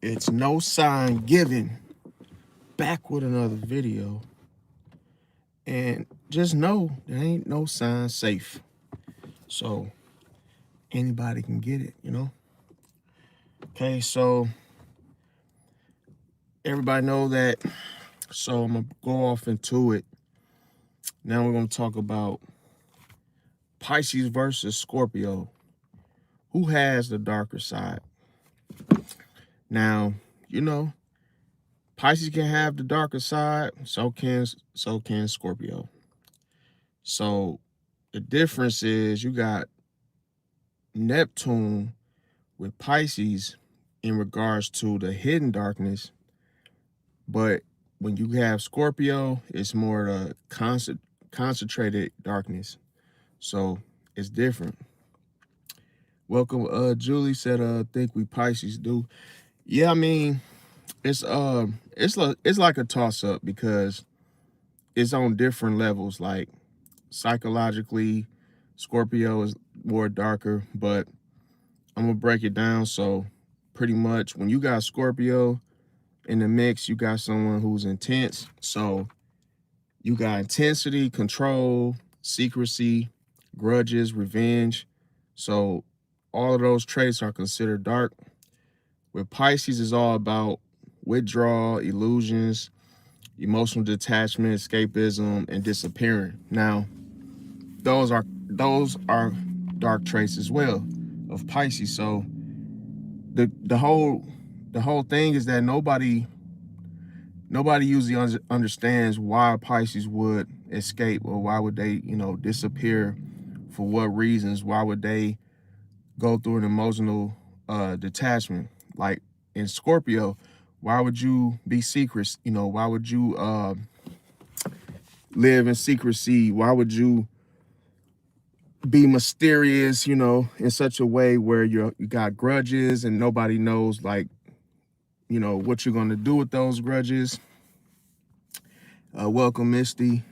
It's no sign given. Back with another video. And just know there ain't no sign safe. So anybody can get it, you know? Okay, so everybody know that. So I'm gonna go off into it. Now we're gonna talk about Pisces versus Scorpio. Who has the darker side? Now, you know, Pisces can have the darker side, so can Scorpio. So the difference is you got Neptune with Pisces in regards to the hidden darkness, but when you have Scorpio, it's more the concentrated darkness. So it's different. Welcome, Julie said, think we Pisces do. Yeah, I mean, it's like a toss up because it's on different levels. Like psychologically, Scorpio is more darker, but I'm gonna break it down. So pretty much when you got Scorpio in the mix, you got someone who's intense. So you got intensity, control, secrecy, grudges, revenge. So all of those traits are considered dark. With Pisces, is all about withdrawal, illusions, emotional detachment, escapism, and disappearing. Now, those are dark traits as well of Pisces. So the whole thing is that nobody usually understands why Pisces would escape, or why would they, disappear, for what reasons, why would they go through an emotional detachment. Like in Scorpio, why would you be secret? Why would you live in secrecy? Why would you be mysterious, in such a way where you got grudges and nobody knows, like, what you're going to do with those grudges? Welcome, Misty.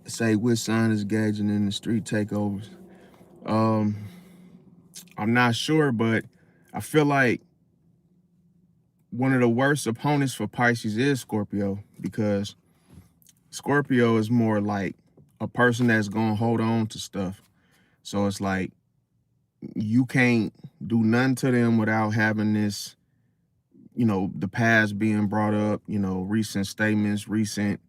Say, which sign is gauging in the street takeovers? I'm not sure, but I feel like one of the worst opponents for Pisces is Scorpio, because Scorpio is more like a person that's going to hold on to stuff. So it's like you can't do nothing to them without having this, the past being brought up, recent statements, recent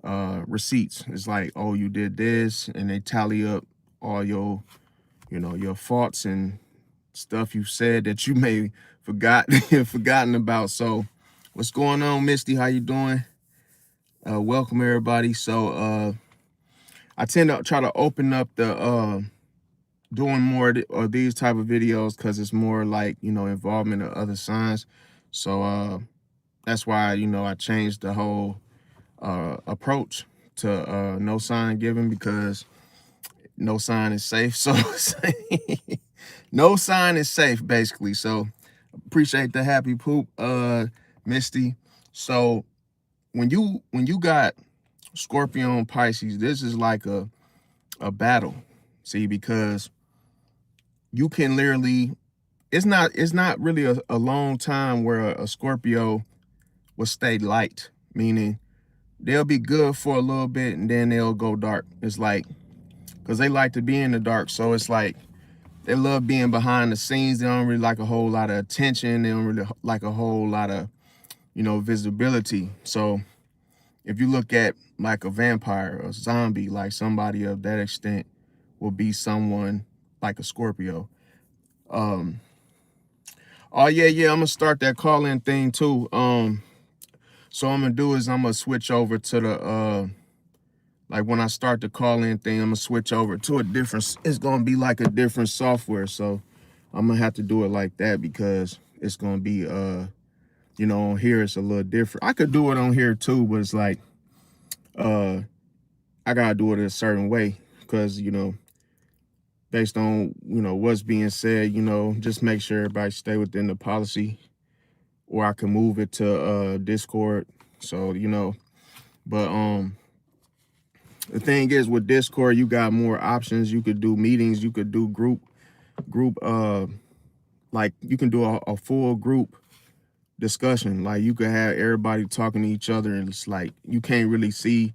receipts. It's like, oh, you did this, and they tally up all your, your faults and stuff you said that you may forgotten about. So what's going on, Misty? How you doing? Welcome everybody. So I tend to try to open up the doing more of these type of videos because it's more like, involvement of other signs. So that's why, I changed the whole approach to no sign giving, because no sign is safe. So no sign is safe, basically. So appreciate the happy poop, Misty. So when you got Scorpio and Pisces, this is like a battle. See, because you can literally, it's not really a long time where a Scorpio will stay light, meaning they'll be good for a little bit and then they'll go dark. It's like, because they like to be in the dark. So it's like they love being behind the scenes. They don't really like a whole lot of attention. They don't really like a whole lot of, visibility. So if you look at like a vampire, a zombie, like somebody of that extent will be someone like a Scorpio. Oh yeah, I'm gonna start that call-in thing too. So I'm gonna do is I'm gonna switch over to the like when I start the call-in thing, I'm gonna switch over to a different, it's gonna be like a different software. So I'm gonna have to do it like that because it's gonna be on here it's a little different. I could do it on here too, but it's like I gotta do it a certain way because based on what's being said, just make sure everybody stay within the policy, or I can move it to Discord. So but the thing is, with Discord, you got more options. You could do meetings, you could do group like you can do a full group discussion. Like you could have everybody talking to each other, and it's like you can't really see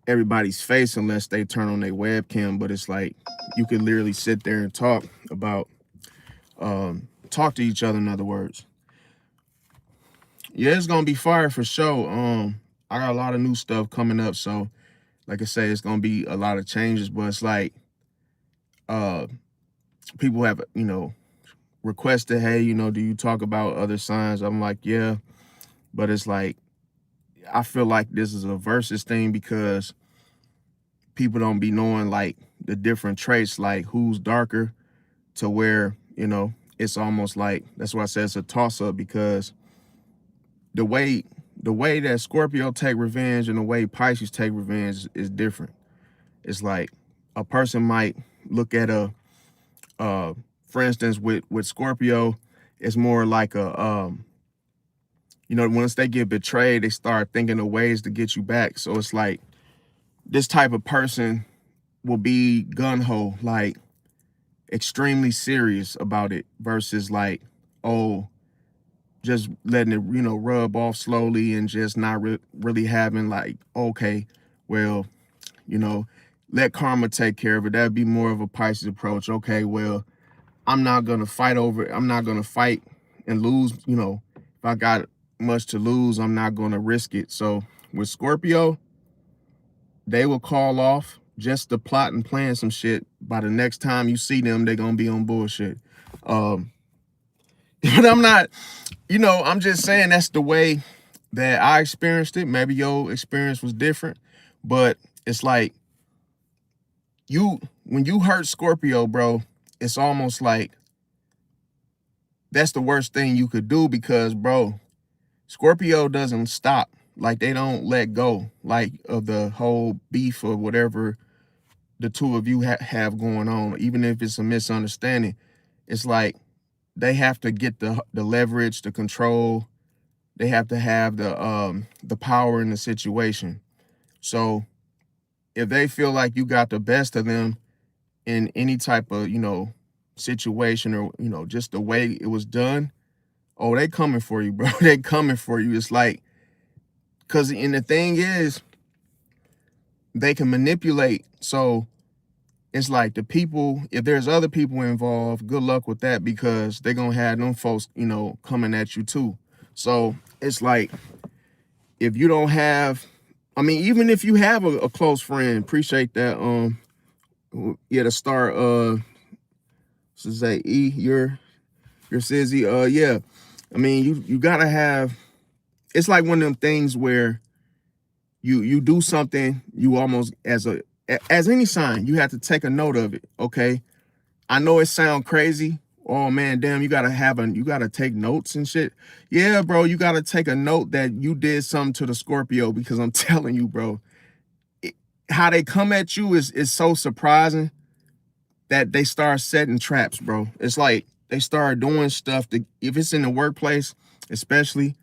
everybody's face unless they turn on their webcam. But it's like you could literally sit there and talk about talk to each other, in other words. Yeah, it's gonna be fire for sure. I got a lot of new stuff coming up, so like I say, it's gonna be a lot of changes, but it's like people have, requested, hey, do you talk about other signs? I'm like, yeah, but it's like I feel like this is a versus thing because people don't be knowing like the different traits, like who's darker, to where, it's almost like, that's why I said it's a toss up, because the way that Scorpio take revenge and the way Pisces take revenge is different. It's like a person might look at for instance, with Scorpio, it's more like once they get betrayed, they start thinking of ways to get you back. So it's like this type of person will be gung-ho, like extremely serious about it, versus like, oh, just letting it, rub off slowly and just not really having like, okay, well, let karma take care of it. That'd be more of a Pisces approach. Okay, well, I'm not going to fight over it. I'm not going to fight and lose. If I got much to lose, I'm not going to risk it. So with Scorpio, they will call off just to plot and plan some shit. By the next time you see them, they're going to be on bullshit. But I'm not, I'm just saying that's the way that I experienced it. Maybe your experience was different, but it's like when you hurt Scorpio, bro, it's almost like that's the worst thing you could do, because, bro, Scorpio doesn't stop. Like, they don't let go, like, of the whole beef or whatever the two of you have going on. Even if it's a misunderstanding, it's like they have to get the leverage, the control. They have to have the power in the situation. So if they feel like you got the best of them in any type of, situation, or, just the way it was done, oh, they coming for you, bro. They coming for you. It's like, and the thing is, they can manipulate. So it's like the people, if there's other people involved, good luck with that, because they're going to have them folks, coming at you too. So it's like, if you don't have, even if you have a close friend, appreciate that. To start, so say E, your Sizzy, yeah. You gotta have, it's like one of them things where you do something, you almost, as any sign, you have to take a note of it. Okay, I know it sounds crazy. Oh man, damn, you gotta take notes and shit. Yeah, bro, you gotta take a note that you did something to the Scorpio, because I'm telling you, bro, how they come at you is so surprising that they start setting traps, bro. It's like they start doing stuff that, if it's in the workplace, especially,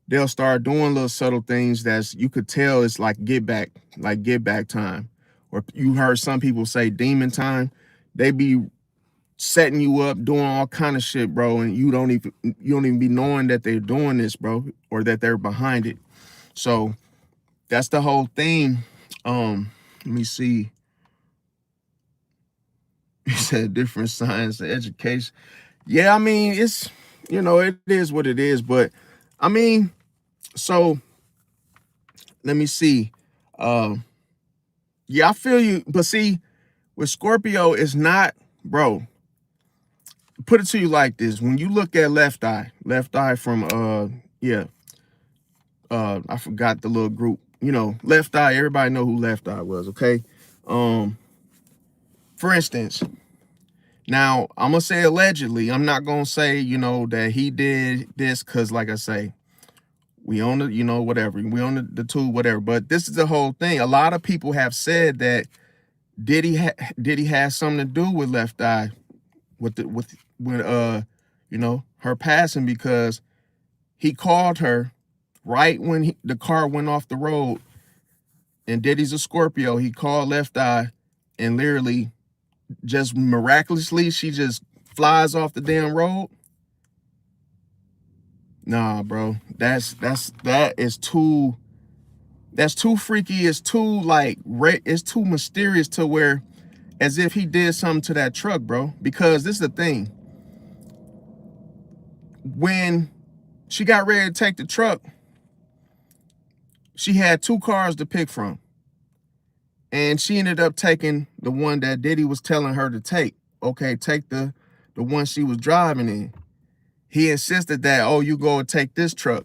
they'll start doing little subtle things that you could tell it's like get back time. Or you heard some people say demon time. They be setting you up, doing all kind of shit, bro, and you don't even be knowing that they're doing this, bro, or that they're behind it. So that's the whole thing. Let me see. You said different science and education. Yeah, it's, it is what it is. But so let me see. Yeah, I feel you. But see, with Scorpio, it's not, bro. Put it to you like this. When you look at left eye from I forgot the little group. Left eye, everybody know who left eye was, okay? For instance, now I'm gonna say allegedly. I'm not gonna say, that he did this, because like I say, we own the, whatever. We own the tool, whatever. But this is the whole thing. A lot of people have said that did he have something to do with left eye, with her passing, because he called her right when the car went off the road. And Diddy's a Scorpio. He called left eye, and literally, just miraculously, she just flies off the damn road. Nah, bro. That is too, that's too freaky. It's too like it's too mysterious to where as if he did something to that truck, bro. Because this is the thing. When she got ready to take the truck, she had two cars to pick from. And she ended up taking the one that Diddy was telling her to take. Okay, take the one she was driving in. He insisted that, oh, you go and take this truck.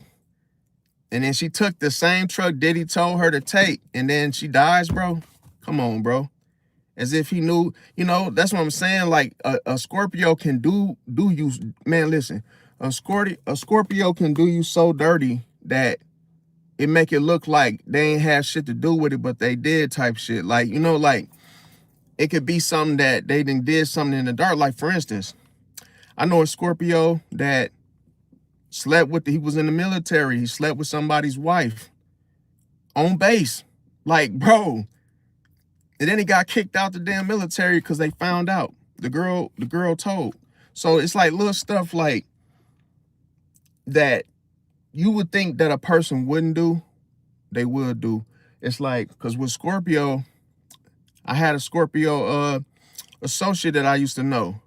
And then she took the same truck Diddy told her to take, and then she dies, bro. Come on, bro. As if he knew, that's what I'm saying. Like a Scorpio can do you, man. Listen, a Scorpio can do you so dirty that it make it look like they ain't have shit to do with it, but they did type shit. Like, like it could be something that they did something in the dark. Like, for instance, I know a Scorpio that slept with, he was in the military. He slept with somebody's wife on base. Like, bro. And then he got kicked out the damn military because they found out. The girl told. So it's like little stuff like that you would think that a person wouldn't do, they would do. It's like, because with Scorpio, I had a Scorpio associate that I used to know.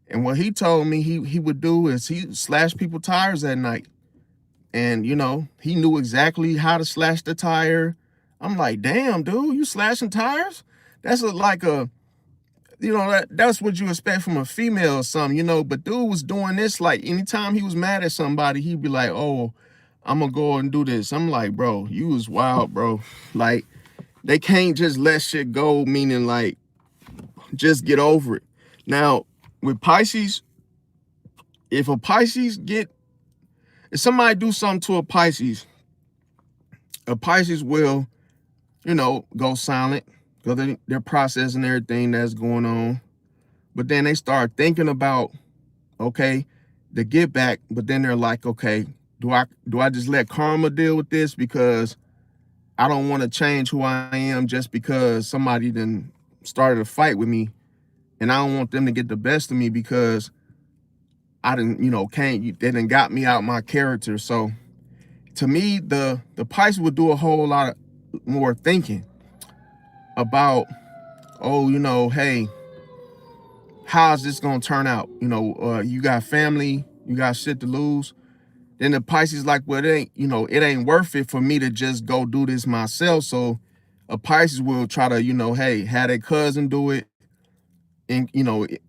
And what he told me he would do is he slash people tires at night. And, he knew exactly how to slash the tire. I'm like, damn, dude, you slashing tires? That's that's what you expect from a female or something, But dude was doing this, like, anytime he was mad at somebody, he'd be like, oh, I'm going to go and do this. I'm like, bro, you was wild, bro. Like, they can't just let shit go, meaning, like, just get over it. Now, with Pisces, if somebody do something to a Pisces will, go silent, because they're processing everything that's going on. But then they start thinking about, okay, the get back, but then they're like, okay, do I just let karma deal with this, because I don't want to change who I am just because somebody then started a fight with me, and I don't want them to get the best of me because I didn't, they didn't got me out my character. So to me, the Pisces would do a whole lot more thinking about, oh, hey, how's this gonna turn out? You got family, you got shit to lose. Then the Pisces like, well, it ain't worth it for me to just go do this myself. So a Pisces will try to, hey, have their cousin do it, and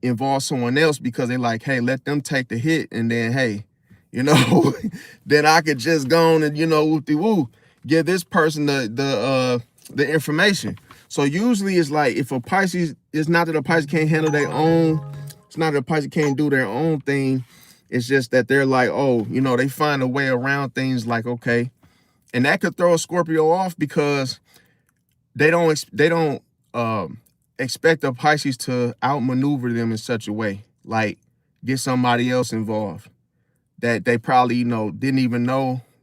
involve someone else, because they like, hey, let them take the hit, and then, hey, then I could just go on and, whoop-de-woo, give this person the information. So usually it's like, if a Pisces, it's not that a Pisces can't handle their own, it's not that a Pisces can't do their own thing. It's just that they're like, oh, they find a way around things, like, okay. And that could throw a Scorpio off, because they don't expect a Pisces to outmaneuver them in such a way, like get somebody else involved that they probably, didn't even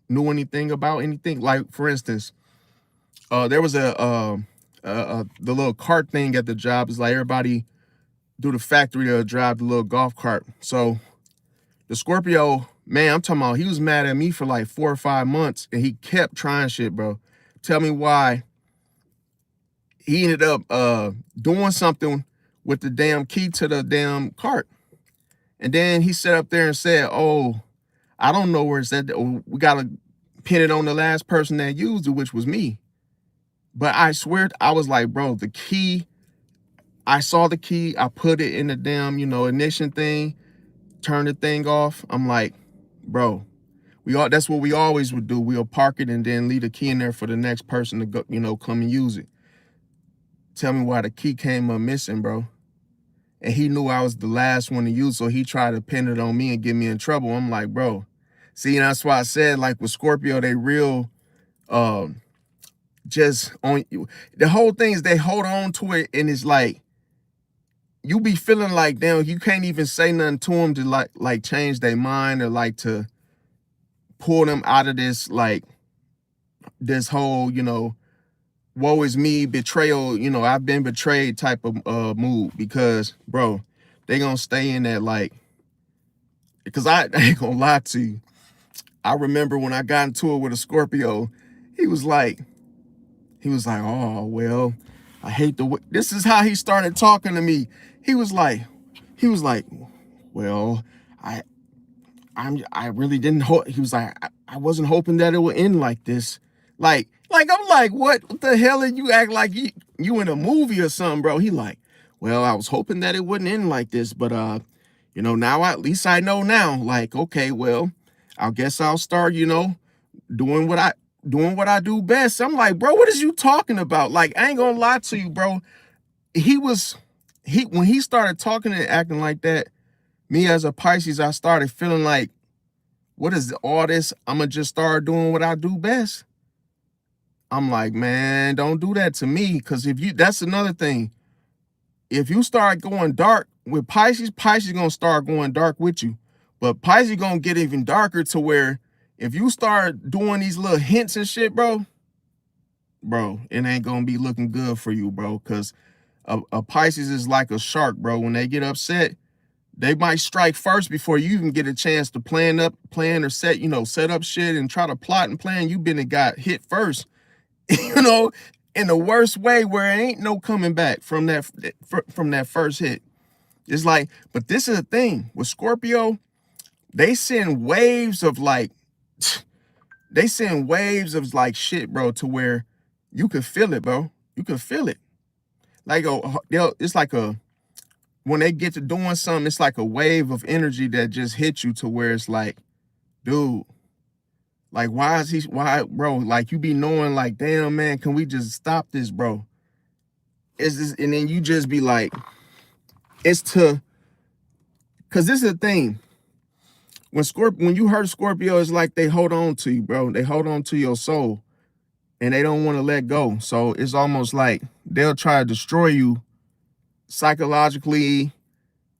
knew anything about anything. Like, for instance, there was the little cart thing at the job. It's like everybody do the factory to drive the little golf cart. So the Scorpio, man, I'm talking about, he was mad at me for like 4 or 5 months, and he kept trying shit, bro. Tell me why. He ended up doing something with the damn key to the damn cart. And then he sat up there and said, oh, I don't know where it's at. We got to pin it on the last person that used it, which was me. But I swear, I was like, bro, the key, I saw the key. I put it in the damn, ignition thing, turn the thing off. I'm like, bro, that's what we always would do. We'll park it and then leave the key in there for the next person to go, come and use it. Tell me why the key came up missing, bro. And he knew I was the last one to use, so he tried to pin it on me and get me in trouble. I'm like, bro. See, and that's why I said, like, with Scorpio, they real just on you. The whole thing is they hold on to it, and it's like you be feeling like, damn, you can't even say nothing to them to like change their mind, or like to pull them out of this, like, this whole, woe is me, betrayal, I've been betrayed type of mood. Because, bro, they gonna stay in that, like, because I ain't gonna lie to you. I remember when I got into it with a Scorpio, he was like, oh, well, I hate the way, this is how he started talking to me. He was like, well, I, I really didn't hope, he was like, I wasn't hoping that it would end like this. I'm like, what the hell are you act like you in a movie or something, bro? He like, well, I was hoping that it wouldn't end like this, but, you know, now at least I know now, like, okay, well, I guess I'll start, you know, doing what I do best. I'm like, bro, what is you talking about? Like, I ain't gonna lie to you, bro. When he started talking and acting like that, me as a Pisces, I started feeling like, what is all this? I'm gonna just start doing what I do best. I'm like, man, don't do that to me. Cause that's another thing. If you start going dark with Pisces, Pisces gonna start going dark with you. But Pisces gonna get even darker to where if you start doing these little hints and shit, bro, it ain't gonna be looking good for you, bro. Cause a Pisces is like a shark, bro. When they get upset, they might strike first before you even get a chance to plan or set up shit and try to plot and plan. You been and got hit first, you know, in the worst way where it ain't no coming back from that first hit. It's like, but this is the thing with Scorpio, they send waves of like shit, bro, to where you could feel it, bro. You could feel it. Like it's like when they get to doing something, it's like a wave of energy that just hits you to where it's like, dude, like why, bro? Like you be knowing like, damn, man, can we just stop this, bro? And then you just be like, cause this is the thing. When you hurt Scorpio, it's like they hold on to you, bro. They hold on to your soul and they don't want to let go. So it's almost like they'll try to destroy you psychologically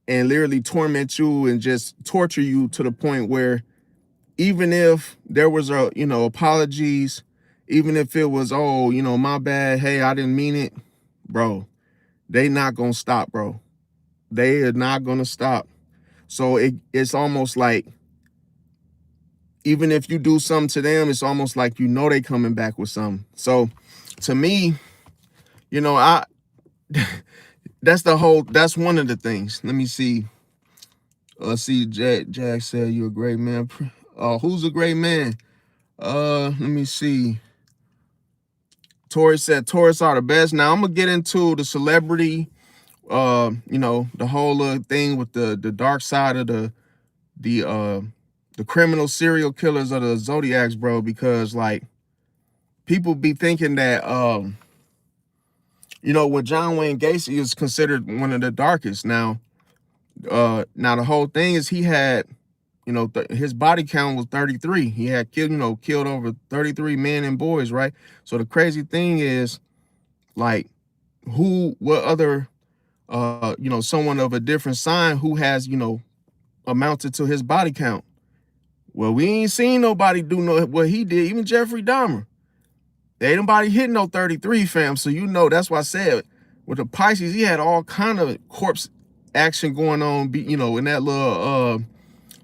and literally torment you and just torture you to the point where even if there was apologies, even if it was, oh, my bad, hey, I didn't mean it, bro, they not gonna stop, bro. They are not gonna stop. So it's almost like even if you do something to them, it's almost like they coming back with something. So to me, that's one of the things. Let me see. See, Jack said you're a great man. Who's a great man? Let me see. Tori said Taurus are the best. Now I'm gonna get into the celebrity, the whole thing with the dark side of the criminal serial killers of the Zodiacs, bro, because like people be thinking that when John Wayne Gacy is considered one of the darkest. Now the whole thing is he had, his body count was 33. He had killed over 33 men and boys, right? So the crazy thing is, like, what other, someone of a different sign who has, amounted to his body count? Well, we ain't seen nobody do what he did. Even Jeffrey Dahmer, ain't nobody hit no 33, fam. So that's why I said with the Pisces, he had all kind of corpse action going on. In that little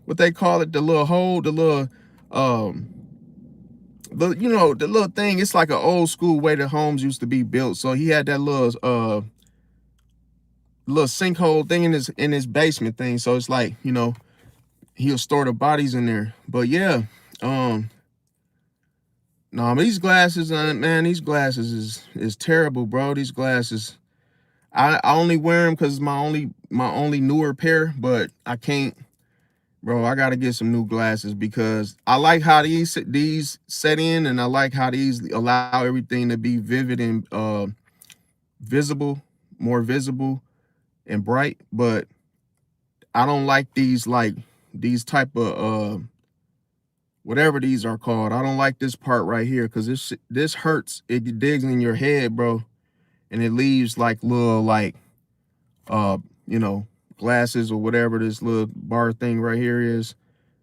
what they call it, the little hole, the little the little thing. It's like an old school way that homes used to be built. So he had that little sinkhole thing in his basement thing. So it's like, he'll store the bodies in there. But yeah, no, these glasses, man, these glasses is terrible, bro. These glasses, I only wear them because it's my only newer pair, but I can't, bro. I gotta get some new glasses because I like how these set in, and I like how these allow everything to be vivid and visible, more visible and bright. But I don't like these type of whatever these are called. I don't like this part right here because this hurts. It digs in your head, bro, and it leaves like little glasses or whatever this little bar thing right here is.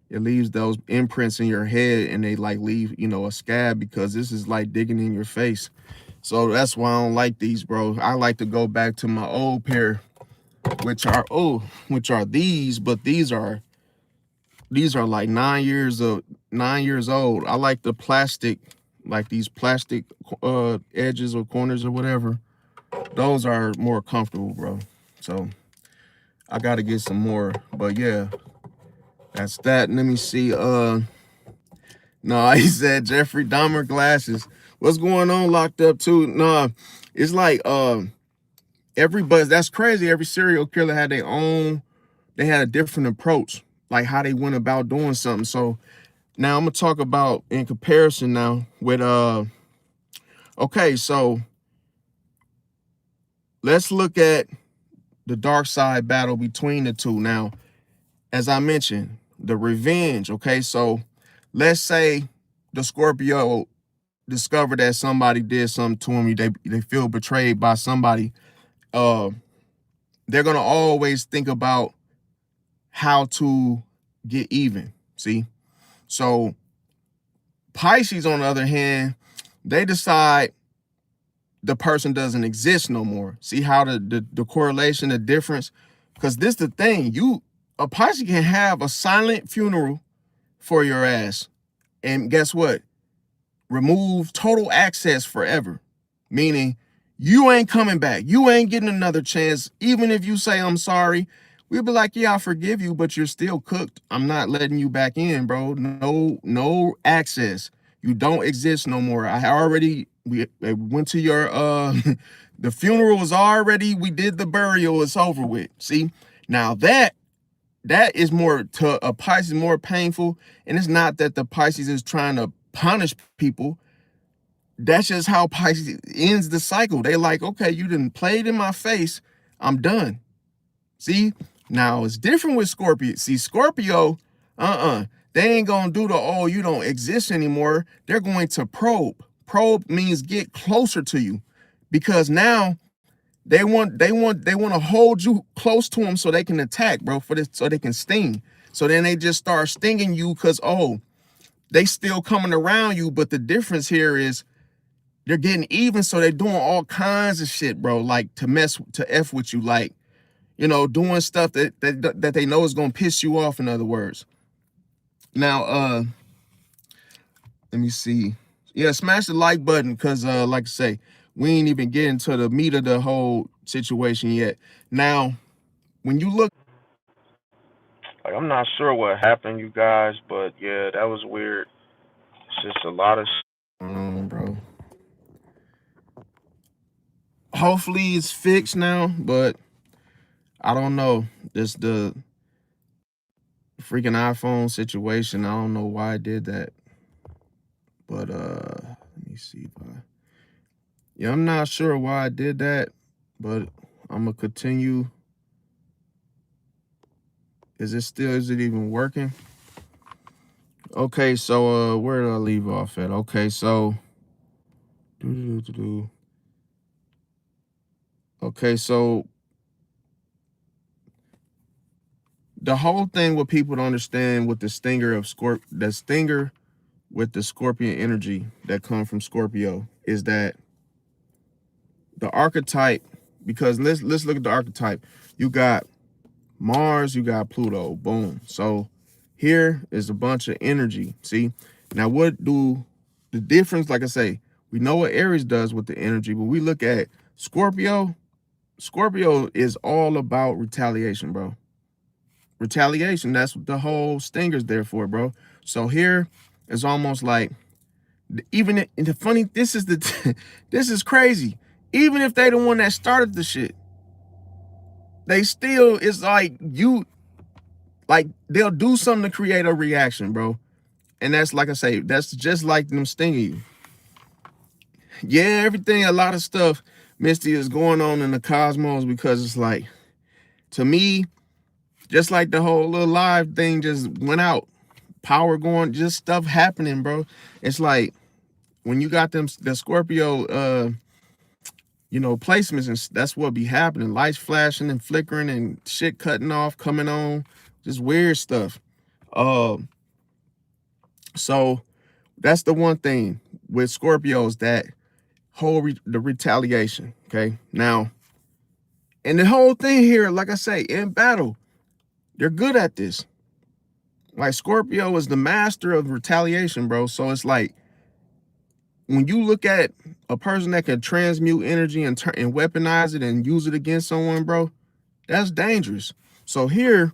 It leaves those imprints in your head, and they like leave a scab because this is like digging in your face. So that's why I don't like these, bro. I like to go back to my old pair, which are these, but these are like 9 years of 9 years old. I like the plastic, like these plastic edges or corners or whatever. Those are more comfortable, bro. So I gotta get some more. But yeah, that's that. Let me see. No, he said Jeffrey Dahmer glasses. What's going on locked up too? No, it's like everybody, that's crazy. Every serial killer had their own, they had a different approach, like how they went about doing something. So now I'm gonna talk about in comparison now with okay, so let's look at the dark side battle between the two. Now, as I mentioned, the revenge, okay? So let's say the Scorpio discover that somebody did something to him, they feel betrayed by somebody. Uh, they're gonna always think about how to get even. See, so Pisces, on the other hand, they decide the person doesn't exist no more. See how the correlation, the difference? Because this the thing, a Pisces can have a silent funeral for your ass, and guess what? Remove total access forever. Meaning you ain't coming back. You ain't getting another chance. Even if you say I'm sorry, we'll be like, yeah, I forgive you, but you're still cooked. I'm not letting you back in, bro. No access. You don't exist no more. We went to your the funeral was already, we did the burial, it's over with. See? Now that is more to a Pisces more painful, and it's not that the Pisces is trying to punish people. That's just how Pisces ends the cycle. They like, okay, you didn't play it in my face, I'm done. See, now it's different with Scorpio. See, Scorpio, they ain't gonna do the, oh, you don't exist anymore. They're going to probe. Probe means get closer to you, because now they want to hold you close to them so they can attack, bro, for this, so they can sting. So then they just start stinging you because, oh, they still coming around you, but the difference here is they're getting even, so they're doing all kinds of shit, bro, like to F with you, like, doing stuff that they know is gonna piss you off, in other words. Now, let me see. Yeah, smash the like button, because like I say, we ain't even getting to the meat of the whole situation yet. Now, when you look, Like, I'm not sure what happened, you guys, but yeah, that was weird. It's just a lot of. bro, hopefully it's fixed now, but I don't know. This the freaking iPhone situation. I don't know why I did that. But let me see if I, yeah, I'm not sure why I did that, but I'm gonna continue. Is it even working? Okay, so where did I leave off at? Okay, so okay, so the whole thing, what people don't understand with the stinger of the stinger with the Scorpion energy that come from Scorpio, is that the archetype, because let's look at the archetype. You got Mars, you got Pluto, boom. So here is a bunch of energy. See, now what do the difference? Like I say, we know what Aries does with the energy, but we look at Scorpio. Scorpio is all about retaliation, bro. Retaliation. That's what the whole stinger's there for, bro. So here it's almost like, even the funny, this is this is crazy. Even if they the one that started the shit, they still, it's like they'll do something to create a reaction, bro. And that's, like I say, that's just like them stinging you. Yeah, everything, a lot of stuff, Misty, is going on in the cosmos, because it's like, to me, just like the whole little live thing just went out, power going, just stuff happening, bro. It's like when you got the Scorpio placements, and that's what be happening. Lights flashing and flickering and shit cutting off, coming on, just weird stuff. So that's the one thing with Scorpios, that whole the retaliation. Okay, now, and the whole thing here, like I say, in battle, they're good at this. Like Scorpio is the master of retaliation, bro. So it's like when you look at a person that can transmute energy and and weaponize it and use it against someone, bro, that's dangerous. So here,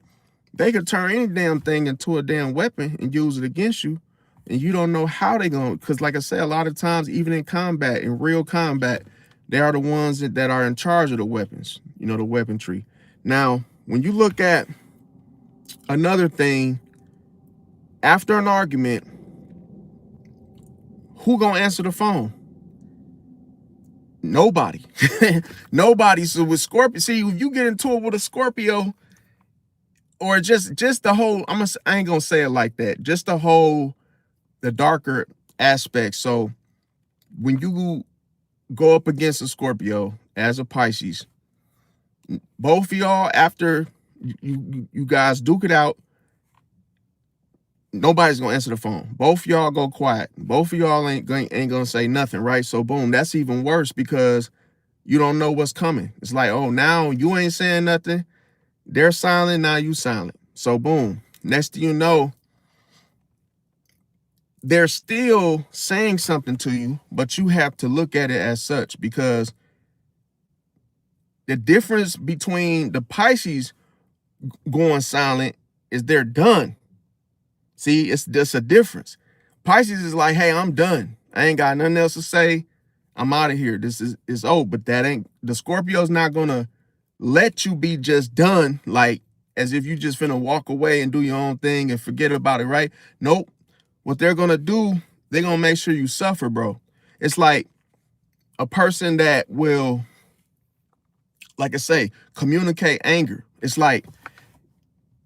they could turn any damn thing into a damn weapon and use it against you. And you don't know how they're going to, because like I said, a lot of times, even in combat, in real combat, they are the ones that are in charge of the weapons, you know, the weaponry. Now, when you look at another thing, after an argument, who gonna answer the phone? Nobody. Nobody. So with Scorpio, see, if you get into it with a Scorpio, or just the whole, I ain't gonna say it like that, just the darker aspect. So when you go up against a Scorpio as a Pisces, both of y'all, after you guys duke it out, nobody's gonna answer the phone. Both of y'all go quiet. Both of y'all ain't gonna say nothing, right? So boom, that's even worse because you don't know what's coming. It's like, oh, now you ain't saying nothing. They're silent, now you silent. So boom, next thing you know, they're still saying something to you, but you have to look at it as such, because the difference between the Pisces going silent is they're done. See, it's just a difference. Pisces is like, hey, I'm done. I ain't got nothing else to say. I'm out of here. This is old. But that ain't, the Scorpio's not gonna let you be just done, like as if you just finna walk away and do your own thing and forget about it, right? Nope. What they're gonna do, they're gonna make sure you suffer, bro. It's like a person that will, like I say, communicate anger. It's like,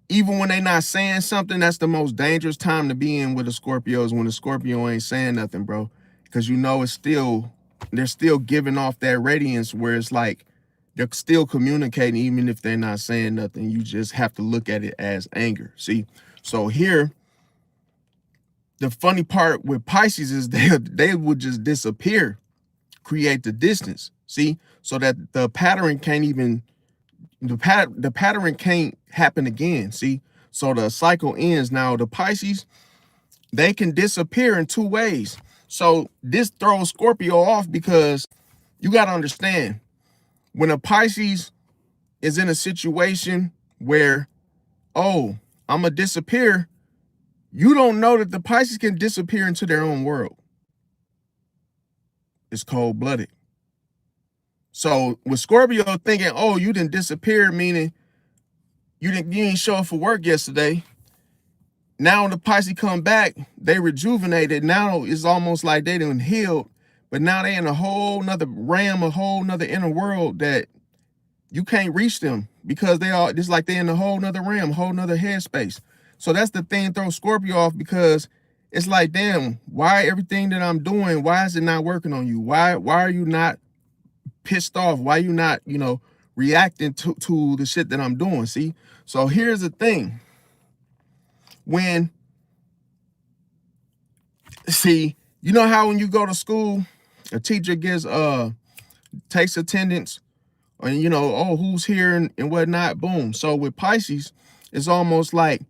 even when they're not saying something, that's the most dangerous time to be in with the Scorpios, when the Scorpio ain't saying nothing, bro. Because you know they're still giving off that radiance where it's like they're still communicating even if they're not saying nothing. You just have to look at it as anger. See? So here, the funny part with Pisces is they would just disappear, create the distance. See? So that the pattern can't even, the pattern can't happen again. See? So the cycle ends. Now the Pisces, they can disappear in two ways. So this throws Scorpio off, because you got to understand, when a Pisces is in a situation where, oh, I'm gonna disappear, you don't know that the Pisces can disappear into their own world. It's cold-blooded. So with Scorpio thinking, oh, you didn't disappear, meaning you didn't show up for work yesterday. Now when the Pisces come back, they rejuvenated. Now it's almost like they done healed, but now they in a whole nother realm, a whole nother inner world that you can't reach them, because they are, it's like they're in a whole nother realm, whole nother headspace. So that's the thing, throws Scorpio off, because it's like, damn, why everything that I'm doing, why is it not working on you? Why are you not pissed off? Why are you not, reacting to the shit that I'm doing? See? So here's the thing. You know how when you go to school, a teacher takes attendance, and oh, who's here and whatnot, boom. So with Pisces, it's almost like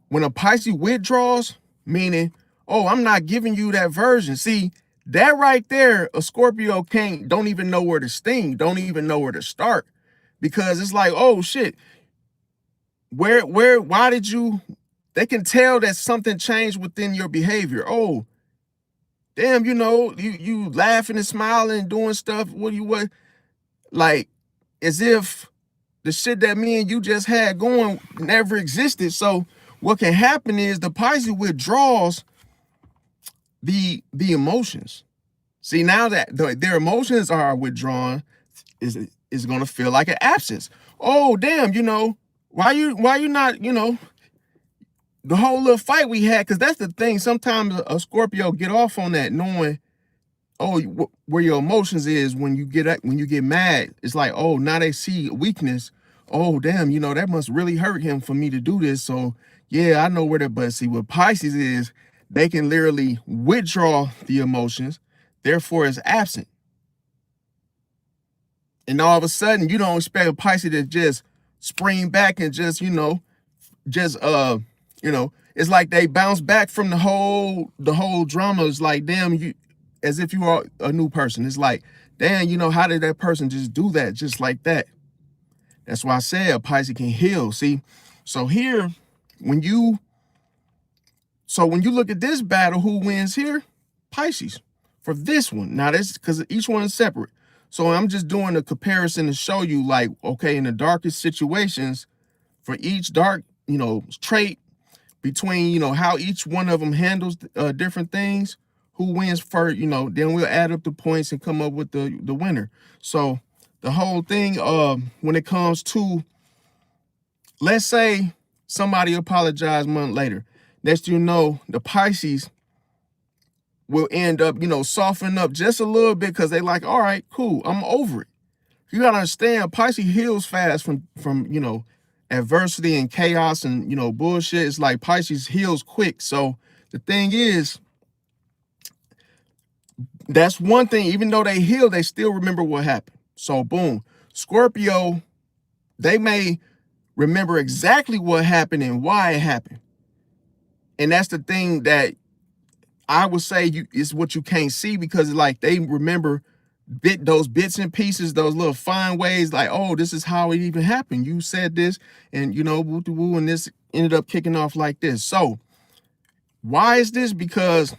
when a Pisces withdraws, meaning, oh, I'm not giving you that version. See, that right there, a Scorpio don't even know where to sting, don't even know where to start, because it's like, oh shit, why did you, they can tell that something changed within your behavior. Oh, damn, you laughing and smiling and doing stuff, what, like, as if the shit that me and you just had going never existed. So what can happen is the Pisces withdraws the emotions. See, now that their emotions are withdrawn, is going to feel like an absence. Oh, damn, why you not, the whole little fight we had, because that's the thing. Sometimes a Scorpio get off on that, knowing, oh, where your emotions is when you get mad. It's like, oh, now they see weakness. Oh, damn, that must really hurt him for me to do this. So yeah, I know where that. But see, what Pisces is, they can literally withdraw the emotions, therefore it's absent. And all of a sudden, you don't expect a Pisces to just spring back and just You know, it's like they bounce back from the whole drama. It's like, damn, you, as if you are a new person. It's like, damn, how did that person just do that just like that? That's why I said a Pisces can heal. See, so here, when you when you look at this battle, who wins here? Pisces. For this one. Now that's because each one is separate. So I'm just doing a comparison to show you, like, okay, in the darkest situations, for each dark, trait, between, how each one of them handles different things, who wins first, then we'll add up the points and come up with the winner. So the whole thing, when it comes to, let's say somebody apologized a month later, next the Pisces will end up, softening up just a little bit, because they like, all right, cool, I'm over it. You gotta understand, Pisces heals fast from adversity and chaos and bullshit. It's like Pisces heals quick. So the thing is, that's one thing. Even though they heal, they still remember what happened. So boom, Scorpio, they may remember exactly what happened and why it happened. And that's the thing that I would say is what you can't see, because like they remember those bits and pieces, those little fine ways, like, oh, this is how it even happened. You said this, and woo woo, and this ended up kicking off like this. So why is this? Because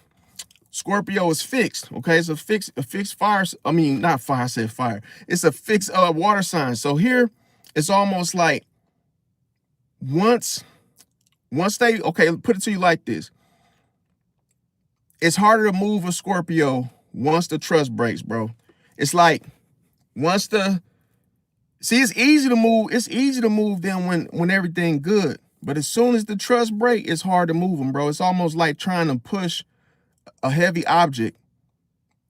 Scorpio is fixed. Okay, it's a fixed fire. I mean, not fire. I said fire. It's a fixed water sign. So here, it's almost like once they, okay, put it to you like this. It's harder to move a Scorpio once the trust breaks, bro. It's like once it's easy to move. It's easy to move them when everything good. But as soon as the trust break, it's hard to move them, bro. It's almost like trying to push a heavy object,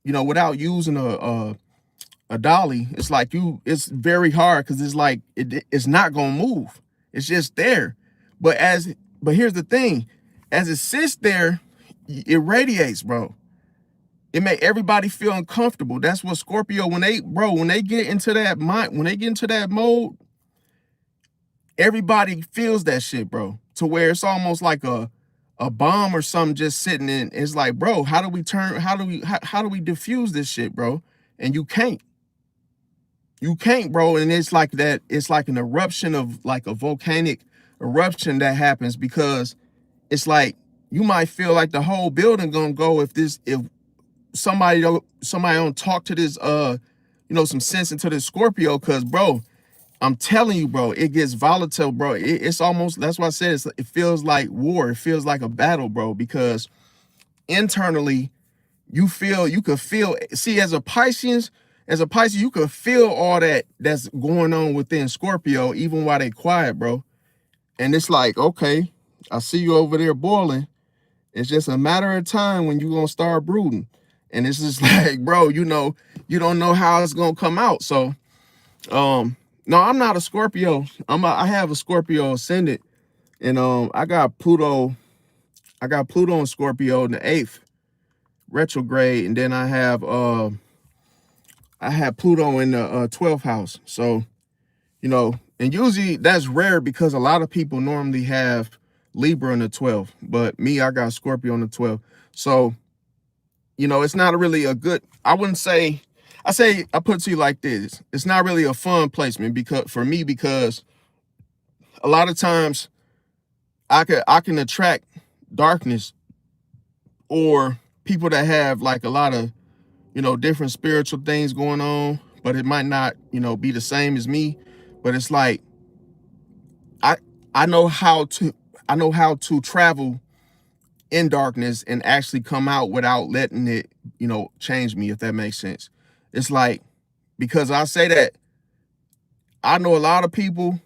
without using a dolly. It's like it's very hard, because it's like it's not gonna move. It's just there. But here's the thing, as it sits there, it radiates, bro. It make everybody feel uncomfortable. That's what Scorpio, when they get into that mind, when they get into that mode, everybody feels that shit, bro. To where it's almost like a bomb or something just sitting in. It's like, bro, how do we diffuse this shit, bro? And you can't, bro. And it's like that. It's like an eruption of, like a volcanic eruption that happens, because it's like you might feel like the whole building gonna go if somebody don't talk to this some sense into this Scorpio. Because, bro, I'm telling you, bro, it gets volatile, bro. It's almost, that's why I said it feels like war. It feels like a battle, bro, because internally you could feel, see, as a Pisces, you could feel all that's going on within Scorpio, even while they quiet, bro. And it's like, okay, I see you over there boiling. It's just a matter of time when you're gonna start brooding. And it's just like, bro, you don't know how it's gonna come out. So no, I'm not a Scorpio. I have a Scorpio ascendant, and I got Pluto and Scorpio in the 8th retrograde, and then I have Pluto in the 12th house. So, and usually that's rare, because a lot of people normally have Libra in the 12th, but me, I got Scorpio in the 12th. So, it's not really a good, I wouldn't say, I put it to you like this. It's not really a fun placement because a lot of times I can attract darkness, or people that have like a lot of, different spiritual things going on, but it might not, be the same as me. But it's like, I know how to travel in darkness and actually come out without letting it, change me, if that makes sense. It's like, because I say that I know a lot of people,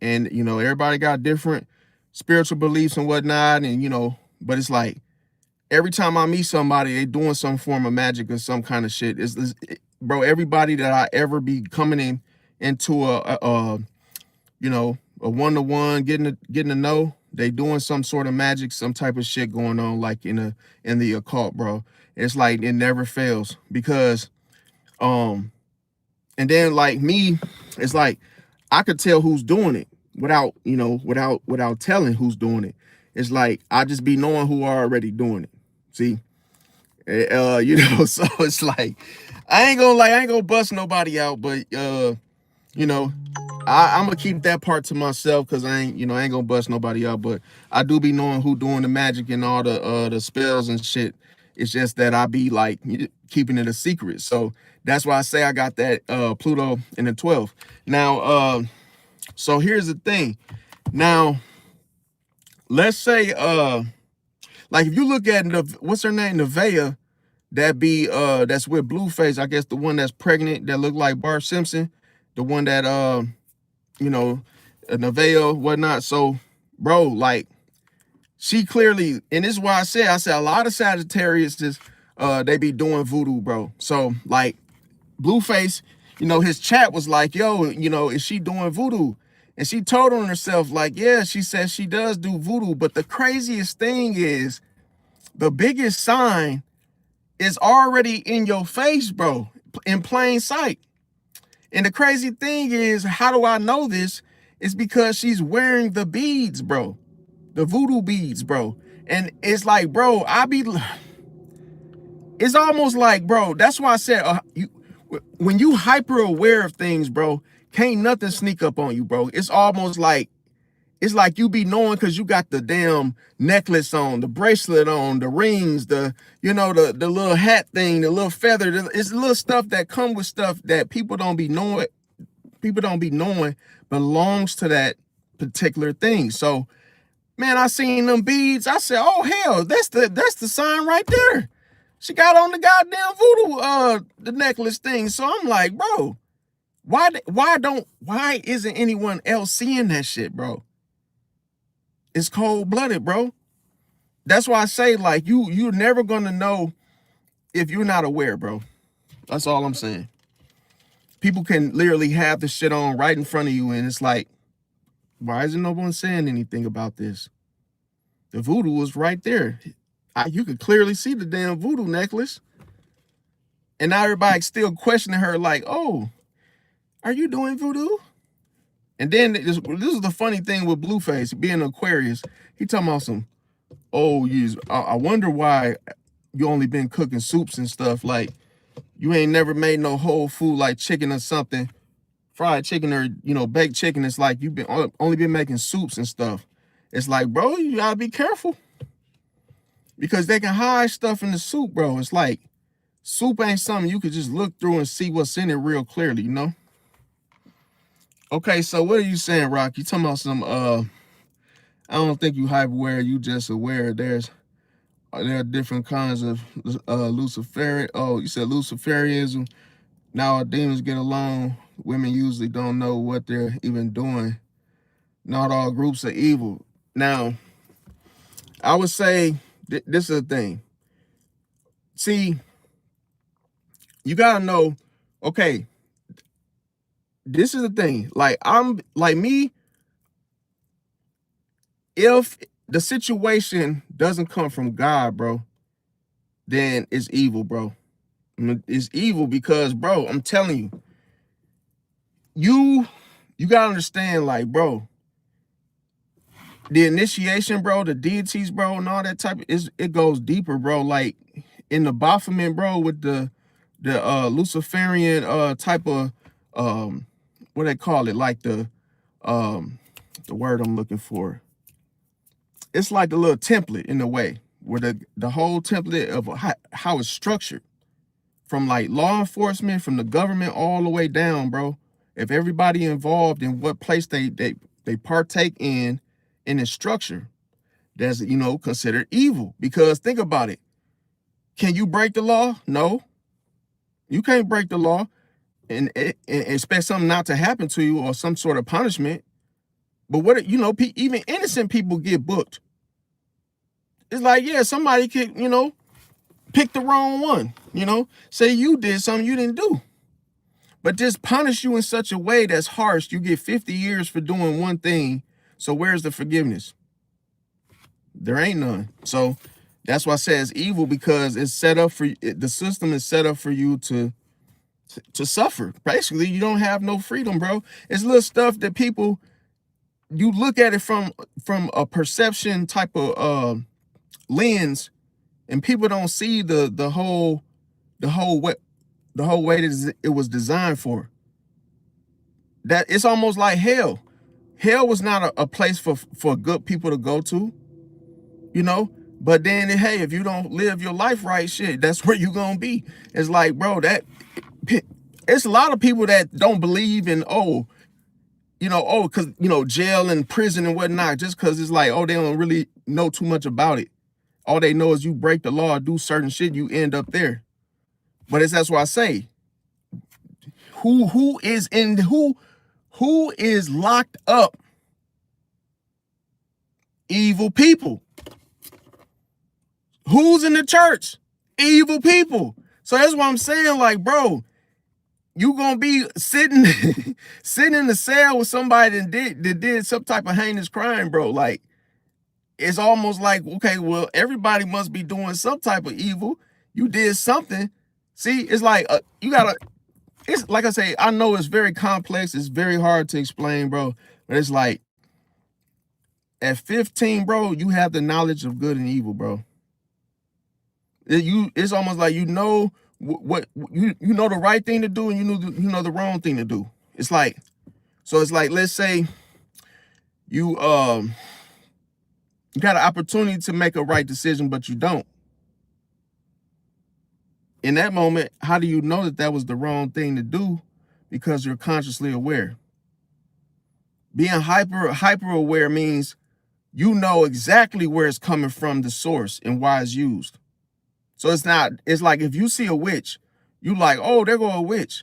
and everybody got different spiritual beliefs and whatnot, and but it's like every time I meet somebody, they doing some form of magic or some kind of shit. Bro, everybody that I ever be coming into a one-to-one, getting to know, they doing some sort of magic, some type of shit going on, like in the occult, bro. It's like it never fails, because and then, like me, it's like I could tell who's doing it without telling who's doing it. It's like I just be knowing who are already doing it. See, so it's like I ain't gonna bust nobody out, but you know, I'm gonna keep that part to myself because I ain't gonna bust nobody out. But I do be knowing who doing the magic and all the spells and shit. It's just that I be like keeping it a secret. So that's why I say I got that Pluto in the 12th. Now, so here's the thing. Now, let's say like if you look at what's her name, Nevaeh, that's with Blueface, I guess the one that's pregnant that looked like Bart Simpson, the one that you know, Nevaeh, whatnot. So, bro, like she clearly, and this is why I said a lot of Sagittarius is they be doing voodoo, bro. So like Blueface, his chat was like, yo, is she doing voodoo? And she told on herself, like, yeah, she says she does do voodoo. But the craziest thing is the biggest sign is already in your face, bro, in plain sight. And the crazy thing is, how do I know this? It's because she's wearing the beads, bro. The voodoo beads, bro. And it's like, bro, it's almost like, bro, that's why I said, when you hyper aware of things, bro, can't nothing sneak up on you, bro. It's almost like, it's like you be knowing because you got the damn necklace on, the bracelet on, the rings, the little hat thing, the little feather. It's little stuff that come with stuff that people don't be knowing. People don't be knowing belongs to that particular thing. So, man, I seen them beads. I said, oh hell, that's the sign right there. She got on the goddamn voodoo the necklace thing. So I'm like, bro, why isn't anyone else seeing that shit, bro? It's cold-blooded, bro. That's why I say, like, you're never gonna know if you're not aware, bro. That's all I'm saying. People can literally have the shit on right in front of you, and it's like, why isn't no one saying anything about this? The voodoo was right there. You could clearly see the damn voodoo necklace. And now everybody's still questioning her, like, oh, are you doing voodoo? And then this is the funny thing with Blueface, being Aquarius. He talking about some, oh, I wonder why you only been cooking soups and stuff. Like, you ain't never made no whole food like chicken or something, fried chicken or, baked chicken. It's like you've been only been making soups and stuff. It's like, bro, you gotta be careful. Because they can hide stuff in the soup, bro. It's like, soup ain't something you could just look through and see what's in it real clearly. Okay, so what are you saying, Rock? You talking about some, I don't think you hyper aware, you just aware. There are different kinds of Luciferian. Oh, you said Luciferianism. Now our demons get along. Women usually don't know what they're even doing. Not all groups are evil. Now, I would say this is the thing. See, you gotta know, okay, this is the thing. Like, I'm like me, if the situation doesn't come from God, bro, then it's evil, bro. It's evil because, bro, I'm telling you, you gotta understand, like, bro, the initiation, bro, the deities, bro, and all that type of, it goes deeper, bro. Like in the Baphomet, bro, with the Luciferian type of what they call it, like the word I'm looking for. It's like a little template in a way, where the whole template of how it's structured, from like law enforcement, from the government all the way down, bro. If everybody involved in what place they partake in its structure, that's considered evil. Because think about it. Can you break the law? No, you can't break the law and expect something not to happen to you or some sort of punishment. But what even innocent people get booked. It's like, yeah, somebody could pick the wrong one. Say you did something you didn't do, but just punish you in such a way that's harsh. You get 50 years for doing one thing. So where's the forgiveness? There ain't none. So that's why I say it's evil, because it's set up for the system is set up for you to suffer. Basically, you don't have no freedom, bro. It's little stuff that people you look at it from a perception type of lens, and people don't see the whole way that it was designed for. That it's almost like hell. Hell was not a place for good people to go to, you know. But then, hey, if you don't live your life right, shit, that's where you gonna be. It's like, bro, that it's a lot of people that don't believe in because jail and prison and whatnot, just because it's like, they don't really know too much about it. All they know is you break the law, do certain shit, you end up there. But that's why I say, who is locked up? Evil people. Who's in the church? Evil people. So that's what I'm saying, like, bro, you gonna be sitting sitting in the cell with somebody that did some type of heinous crime, bro. Like, it's almost like, okay, well, everybody must be doing some type of evil. You did something. See, it's like it's like I say, I know it's very complex, it's very hard to explain, bro. But it's like at 15, bro, you have the knowledge of good and evil, bro. It's almost like you know what you know the right thing to do, and you know the wrong thing to do. It's like, let's say you got an opportunity to make a right decision, but you don't. In that moment, how do you know that was the wrong thing to do? Because you're consciously aware. Being hyper aware means you know exactly where it's coming from, the source, and why it's used. So it's like if you see a witch, you like, oh, there go a witch.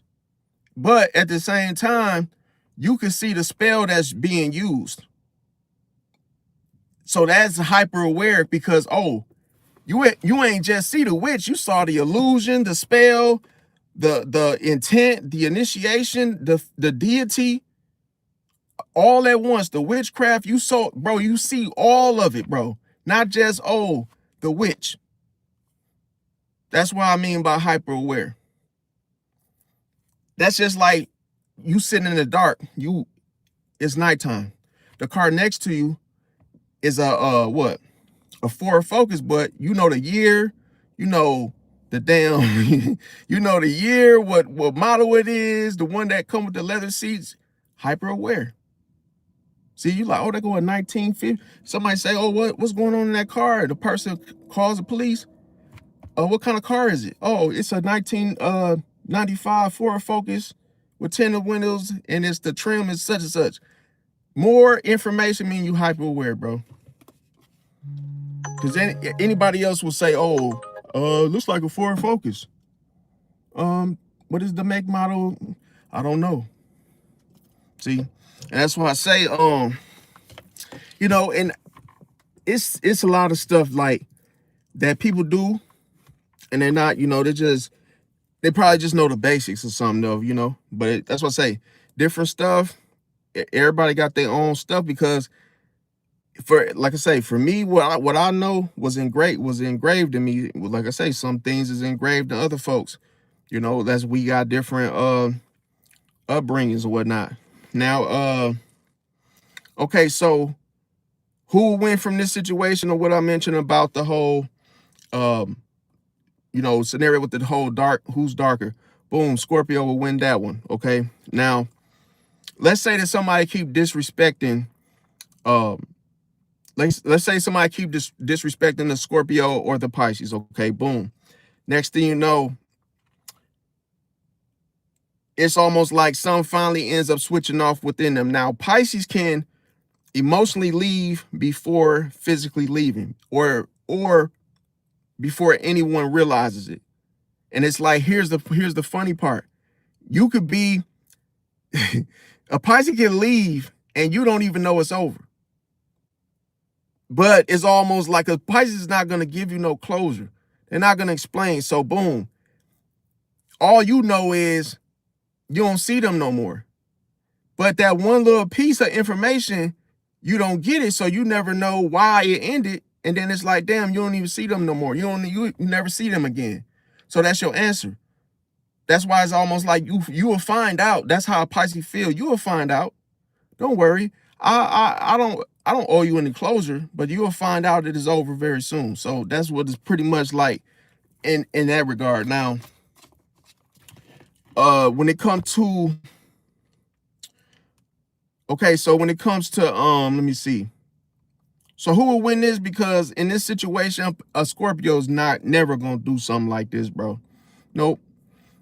But at the same time, you can see the spell that's being used. So that's hyper aware because, you ain't just see the witch, you saw the illusion, the spell, the intent, the initiation, the deity, all at once. The witchcraft, you saw, bro, you see all of it, bro. Not just, the witch. That's what I mean by hyper aware. That's just like you sitting in the dark. It's nighttime. The car next to you is a Ford Focus, but you know the year, you know the damn, you know the year, what model it is, the one that come with the leather seats. Hyper aware. See, you like, they go a 1950. Somebody say, what's going on in that car? The person calls the police. What kind of car is it? Oh, it's a 1995 Ford Focus with tinted windows, and it's the trim is such and such. More information mean you hyper aware, bro. Because anybody else will say, looks like a Ford Focus. What is the make, model? I don't know. See, and that's why I say, and it's a lot of stuff like that people do, and they're not, they probably just know the basics or something, though, But that's what I say, different stuff. Everybody got their own stuff because, like I say, for me, what I know was engraved in me. Like I say, some things is engraved in other folks. That's, we got different upbringings or whatnot. Now, okay, so who win from this situation, or what I mentioned about the whole scenario with the whole who's darker? Boom, Scorpio will win that one. Okay. Now, let's say that somebody keep disrespecting let's say somebody keep disrespecting the Scorpio or the Pisces. Okay, boom. Next thing you know, it's almost like some finally ends up switching off within them. Now, Pisces can emotionally leave before physically leaving, or before anyone realizes it. And it's like, here's the funny part. You could be a Pisces can leave and you don't even know it's over. But it's almost like a Pisces is not going to give you no closure. They're not going to explain. So boom, all you know is you don't see them no more. But that one little piece of information, you don't get it. So you never know why it ended. And then it's like, damn, you don't even see them no more. You never see them again. So that's your answer. That's why it's almost like you will find out. That's how a Pisces feel. You will find out. Don't worry. I don't owe you any closure, but you will find out it is over very soon. So that's what it's pretty much like in that regard. Now, when it comes to okay, so when it comes to let me see. So who will win this? Because in this situation, a Scorpio's not never gonna do something like this, bro. Nope.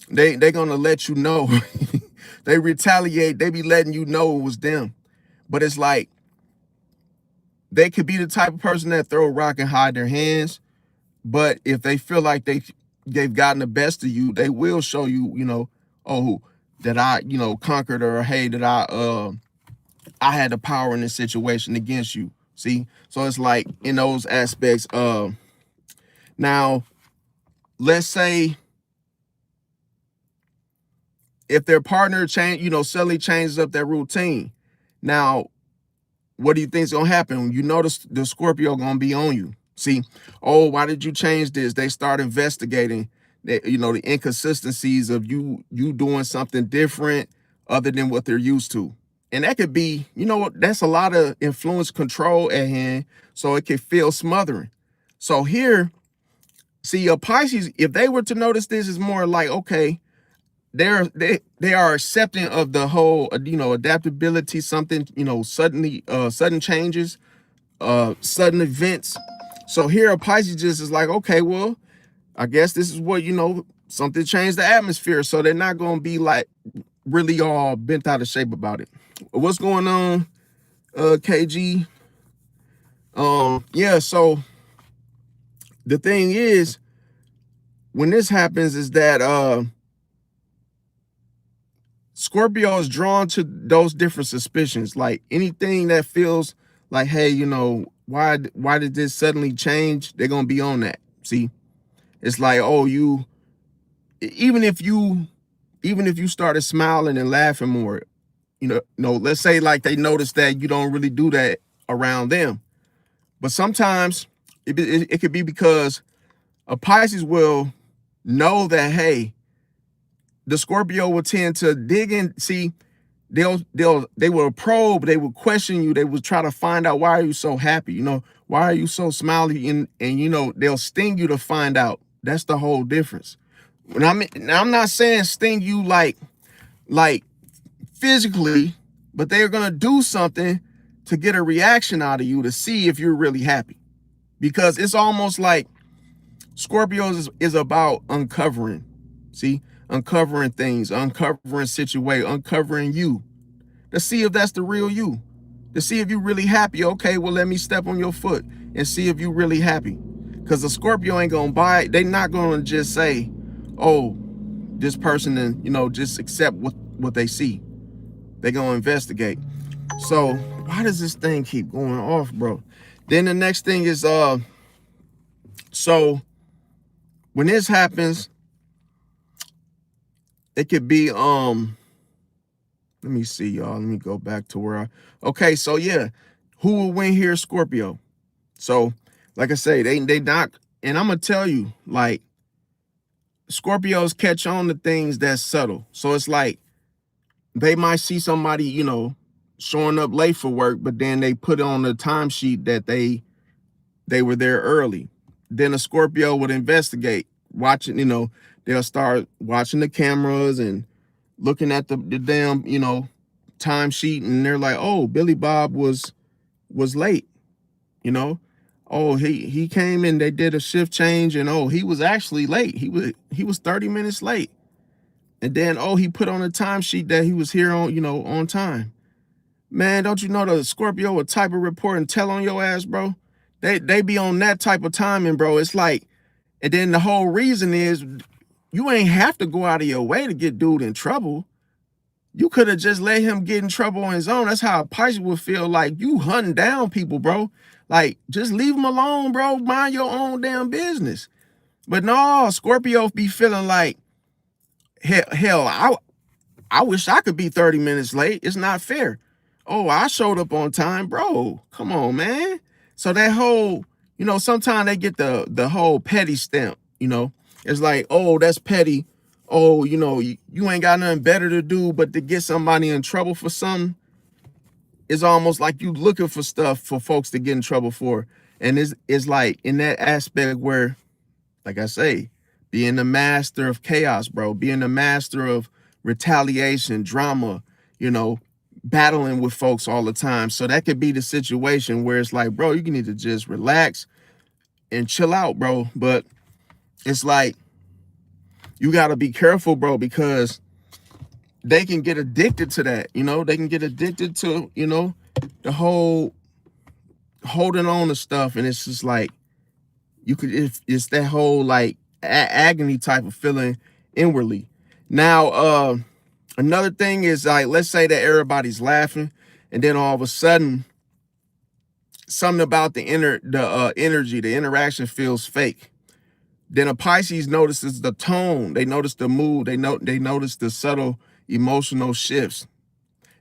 They gonna let you know. They retaliate. They be letting you know it was them. But it's like they could be the type of person that throw a rock and hide their hands. But if they feel like they've gotten the best of you, they will show you, you know, oh, that I, you know, conquered, or hey, that I had the power in this situation against you. See? So it's like in those aspects. Now, let's say if their partner suddenly changes up their routine. Now, what do you think is gonna happen? You notice the Scorpio gonna be on you. See, oh, why did you change this? They start investigating that, you know, the inconsistencies of you doing something different other than what they're used to. And that could be, you know what, that's a lot of influence control at hand. So it could feel smothering. So here, see, a Pisces, if they were to notice this, is more like, okay, they are accepting of the whole, you know, adaptability, something, you know, sudden changes, sudden events. So here a Pisces just is like, okay, well, I guess this is what, you know, something changed the atmosphere. So they're not going to be like really all bent out of shape about it. What's going on, KG? Yeah, so the thing is, when this happens is that Scorpio is drawn to those different suspicions, like anything that feels like, hey, you know, why did this suddenly change? They're gonna be on that. See, it's like, oh, even if you started smiling and laughing more, let's say like they notice that you don't really do that around them, but sometimes it could be because a Pisces will know that, hey, the Scorpio will tend to dig in. See, they will probe, they will question you, they will try to find out, why are you so happy, you know, why are you so smiley, and you know, they'll sting you to find out. That's the whole difference. When I'm not saying sting you like physically, but they're gonna do something to get a reaction out of you to see if you're really happy. Because it's almost like Scorpios is about uncovering. See, uncovering things, uncovering situation, uncovering you, to see if that's the real you, to see if you're really happy. Okay, well, let me step on your foot and see if you're really happy. Because the Scorpio ain't gonna buy it. They're not gonna just say, oh, this person, and, you know, just accept what they see. They're gonna investigate. So why does this thing keep going off, bro? Then the next thing is so when this happens, it could be let me see, y'all. Let me go back to where okay, so yeah, who will win here? Scorpio. So like I say, they not, and I'm gonna tell you, like, Scorpios catch on to things that's subtle. So it's like they might see somebody, you know, showing up late for work, but then they put on the timesheet that they were there early. Then a Scorpio would investigate, watching, you know, they'll start watching the cameras and looking at the damn, you know, timesheet, and they're like, oh, Billy Bob was late, you know. Oh, he came and they did a shift change, and oh, he was actually late. He was 30 minutes late. And then, oh, he put on a timesheet that he was here on, you know, on time. Man, don't you know the Scorpio would type a report and tell on your ass, bro? They be on that type of timing, bro. It's like, and then the whole reason is you ain't have to go out of your way to get dude in trouble. You could have just let him get in trouble on his own. That's how a Pisces would feel, like you hunting down people, bro. Like, just leave them alone, bro. Mind your own damn business. But no, Scorpio be feeling like, hell, I wish I could be 30 minutes late. It's not fair. Oh, I showed up on time, bro. Come on, man. So that whole, you know, sometimes they get the whole petty stamp, you know. It's like, oh, that's petty. Oh, you know, you ain't got nothing better to do but to get somebody in trouble for something. it's almost like you looking for stuff for folks to get in trouble for. And it's like in that aspect where, like I say, being the master of chaos, bro, being the master of retaliation, drama, battling with folks all the time. So that could be the situation where it's like, bro, you need to just relax and chill out, bro. But it's like, you got to be careful, bro, because they can get addicted to that. They can get addicted to, the whole holding on to stuff. And it's just like, it's that whole like agony type of feeling inwardly. Now, another thing is, like, let's say that everybody's laughing, and then all of a sudden, something about the energy, the interaction feels fake. Then a Pisces notices the tone, they notice the mood, they notice the subtle emotional shifts.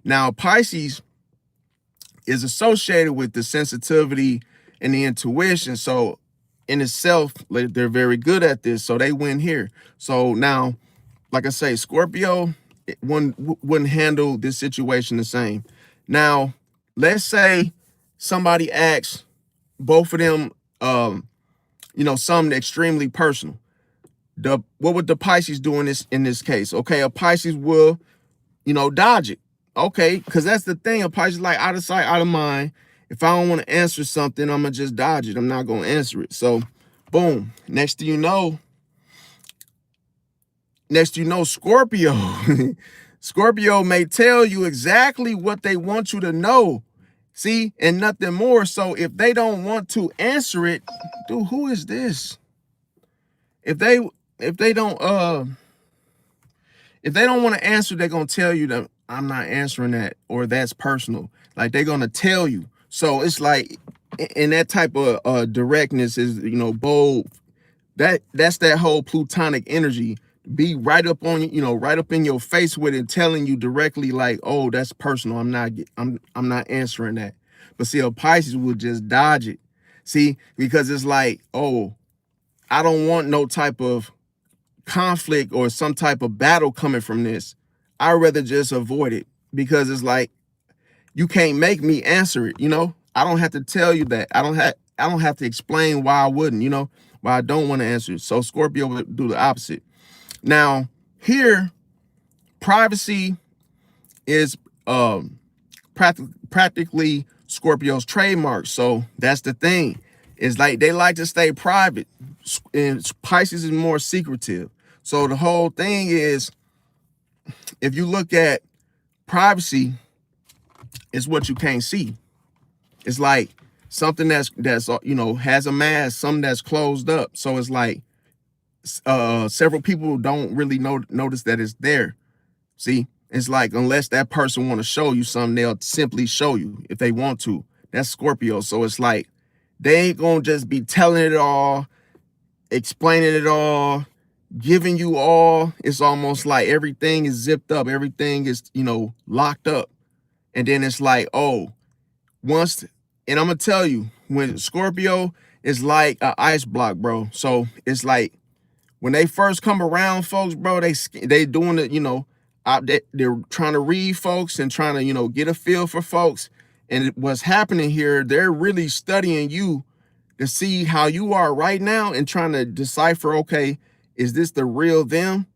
Now, Pisces is associated with the sensitivity and the intuition. So in itself, they're very good at this. So they win here. So now, like I say, Scorpio wouldn't handle this situation the same. Now, let's say somebody asks both of them, something extremely personal. What would the Pisces do in this case? Okay, a Pisces will, dodge it. Okay, because that's the thing. A Pisces like out of sight, out of mind. If I don't want to answer something, I'm gonna just dodge it. I'm not gonna answer it. So, boom. Next thing you know, Scorpio. Scorpio may tell you exactly what they want you to know. See, and nothing more. So if they don't want to answer it, dude, who is this? If they don't want to answer, they're gonna tell you that I'm not answering that, or that's personal. Like, they're gonna tell you. So it's like, in that type of directness is, bold. That's that whole plutonic energy. Be right up on right up in your face with it, telling you directly, like, oh, that's personal. I'm not answering that. But see, a Pisces will just dodge it. See, because it's like, oh, I don't want no type of conflict or some type of battle coming from this. I'd rather just avoid it, because it's like, you can't make me answer it. I don't have to tell you that. I don't have to explain why I wouldn't, why I don't want to answer it. So Scorpio would do the opposite. Now, here, privacy is practically Scorpio's trademark. So that's the thing. It's like they like to stay private, and Pisces is more secretive. So the whole thing is, if you look at privacy, it's what you can't see. It's like something that's has a mask, something that's closed up. So it's like, several people don't really notice that it's there. See, it's like, unless that person want to show you something, they'll simply show you if they want to. That's Scorpio. So it's like, they ain't gonna just be telling it all, explaining it all, giving you all. It's almost like everything is zipped up, everything is locked up. And then it's like, oh, and I'm gonna tell you, when Scorpio is like an ice block, bro. So it's like, when they first come around, folks, bro, they doing it, they're trying to read folks and trying to, get a feel for folks. And what's happening here, they're really studying you to see how you are right now and trying to decipher, okay, is this the real them?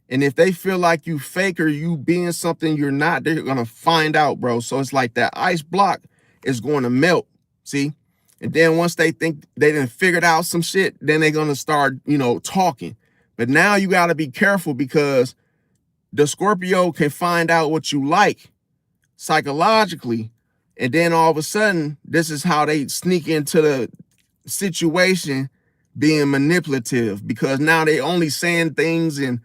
And if they feel like you fake or you being something you're not, they're going to find out, bro. So it's like that ice block is going to melt, see? And then once they think they done figured out some shit, then they're going to start, talking. But now you got to be careful, because the Scorpio can find out what you like psychologically. And then all of a sudden, this is how they sneak into the situation, being manipulative, because now they only saying things and,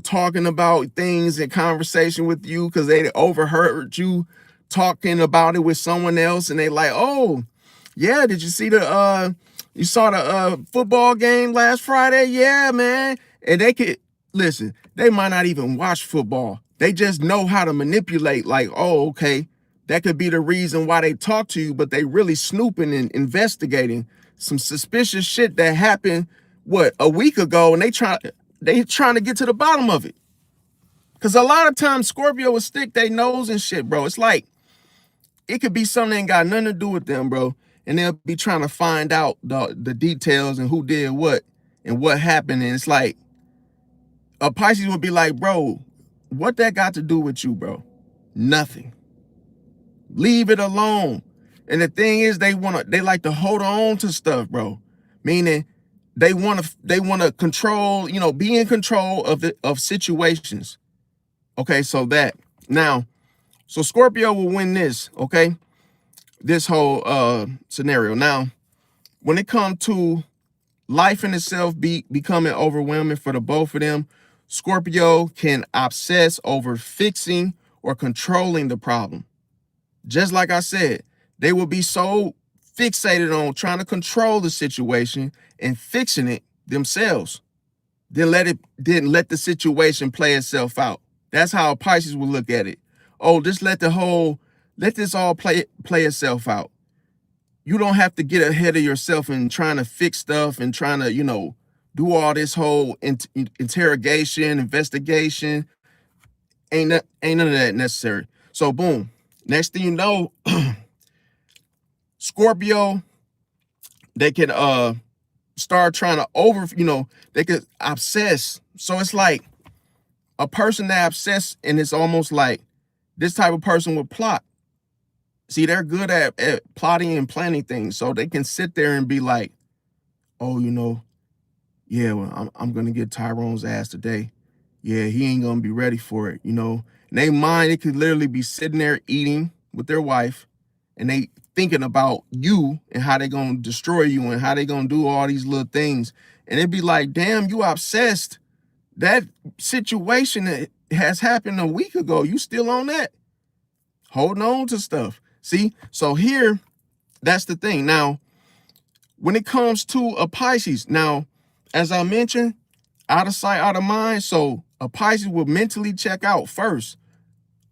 talking about things in conversation with you because they overheard you talking about it with someone else. And they like, oh, yeah, did you see you saw the football game last Friday? Yeah, man. And they could, listen, they might not even watch football. They just know how to manipulate, like, oh, okay, that could be the reason why they talk to you, but they really snooping and investigating some suspicious shit that happened, a week ago, and they trying to get to the bottom of it. Because a lot of times Scorpio will stick their nose and shit, bro. It's like, it could be something that ain't got nothing to do with them, bro. And they'll be trying to find out the details and who did what and what happened. And it's like a Pisces would be like, bro, what that got to do with you, bro? Nothing. Leave it alone. And the thing is, they like to hold on to stuff, bro. Meaning they want to control, be in control of situations. Okay, so so Scorpio will win this, okay? This whole scenario. Now, when it comes to life in itself becoming overwhelming for the both of them, Scorpio can obsess over fixing or controlling the problem. Just like I said, they will be so fixated on trying to control the situation and fixing it themselves. Then let the situation play itself out. That's how Pisces will look at it. Oh, just let this all play itself out. You don't have to get ahead of yourself and trying to fix stuff and trying to, do all this whole interrogation, investigation. Ain't none of that necessary. So boom. Next thing you know, Scorpio, they can start trying to they could obsess. So it's like a person that obsess, and it's almost like this type of person would plot. See, they're good at plotting and planning things. So they can sit there and be like, oh, yeah, well, I'm gonna get Tyrone's ass today. Yeah, he ain't gonna be ready for it, And they mind, it could literally be sitting there eating with their wife, and they thinking about you and how they gonna destroy you and how they gonna do all these little things. And it'd be like, damn, you obsessed. That situation that has happened a week ago, you still on that? Holding on to stuff. See? So here, that's the thing. Now, when it comes to a Pisces, now, as I mentioned, out of sight, out of mind. So a Pisces will mentally check out first,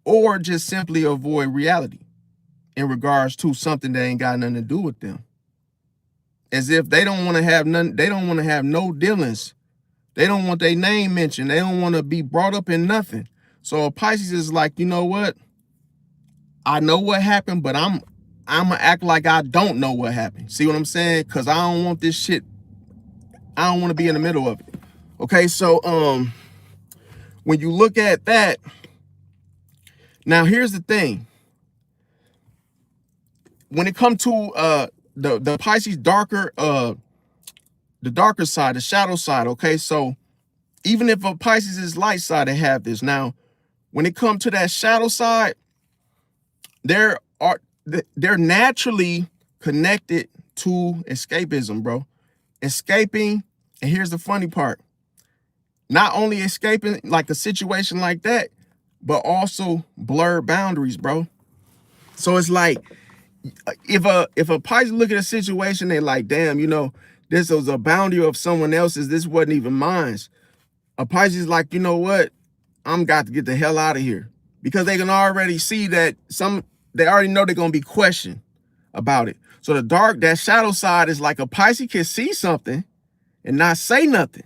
or just simply avoid reality in regards to something that ain't got nothing to do with them. As if they don't want to have none, they don't want to have no dealings. They don't want their name mentioned. They don't want to be brought up in nothing. So a Pisces is like, you know what? I know what happened, but I'm gonna act like I don't know what happened. See what I'm saying? Because I don't want this shit. I don't want to be in the middle of it. Okay, so when you look at that, now here's the thing. When it comes to the Pisces darker, the darker side, the shadow side, okay, so even if a Pisces is light side, they have this. Now, when it comes to that shadow side, they're naturally connected to escapism, bro. Escaping, and here's the funny part. Not only escaping like a situation like that, but also blur boundaries, bro. So it's like if a Pisces look at a situation, they like, damn, this was a boundary of someone else's. This wasn't even mine. A Pisces like, you know what? I'm got to get the hell out of here, because they can already see that they already know they're gonna be questioned about it. So that shadow side is like a Pisces can see something and not say nothing.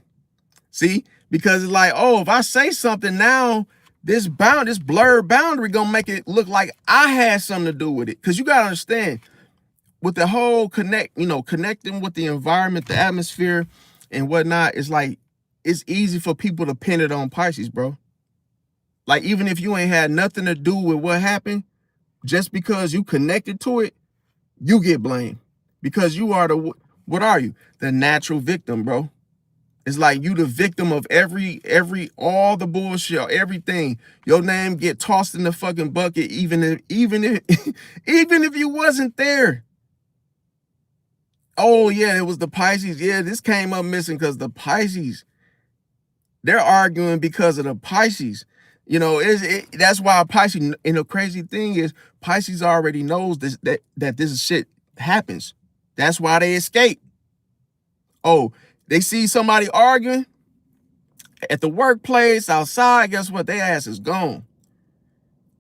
See? Because it's like, oh, if I say something now, this blurred boundary gonna make it look like I had something to do with it. Because you gotta understand, with the whole connecting with the environment, the atmosphere, and whatnot, it's like it's easy for people to pin it on Pisces, bro. Like, even if you ain't had nothing to do with what happened, just because you connected to it, you get blamed. Because you are what are you? The natural victim, bro. It's like you the victim of all the bullshit, everything. Your name get tossed in the fucking bucket, even if even if you wasn't there. Oh yeah, it was the Pisces. Yeah, this came up missing because the Pisces. They're arguing because of the Pisces. That's why Pisces. And the crazy thing is, Pisces already knows that this shit happens. That's why they escape. Oh, they see somebody arguing at the workplace, outside, guess what? Their ass is gone.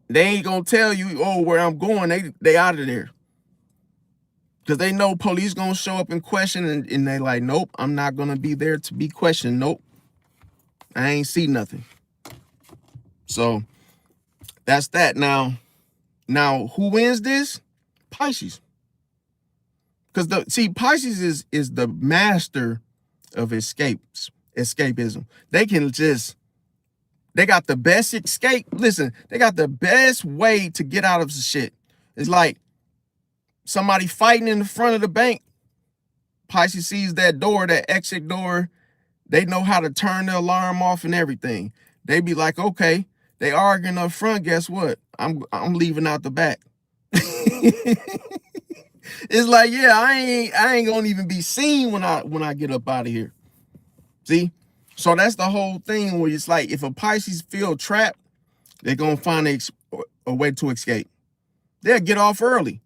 They ain't gonna tell you, oh, where I'm going. They out of there. Because they know police gonna show up and question, and they like, nope, I'm not gonna be there to be questioned. Nope. I ain't see nothing. So that's that. Now, Now, who wins this? Pisces. Because Pisces is the master of escapism. They got the best escape. Listen, they got the best way to get out of the shit. It's like somebody fighting in the front of the bank. Pisces sees that door, that exit door. They know how to turn the alarm off and everything. They be like, okay, they arguing up front. Guess what? I'm leaving out the back. It's like, yeah, I ain't gonna even be seen when I get up out of here. See? So that's the whole thing where it's like, if a Pisces feel trapped, they're gonna find a way to escape. They'll get off early.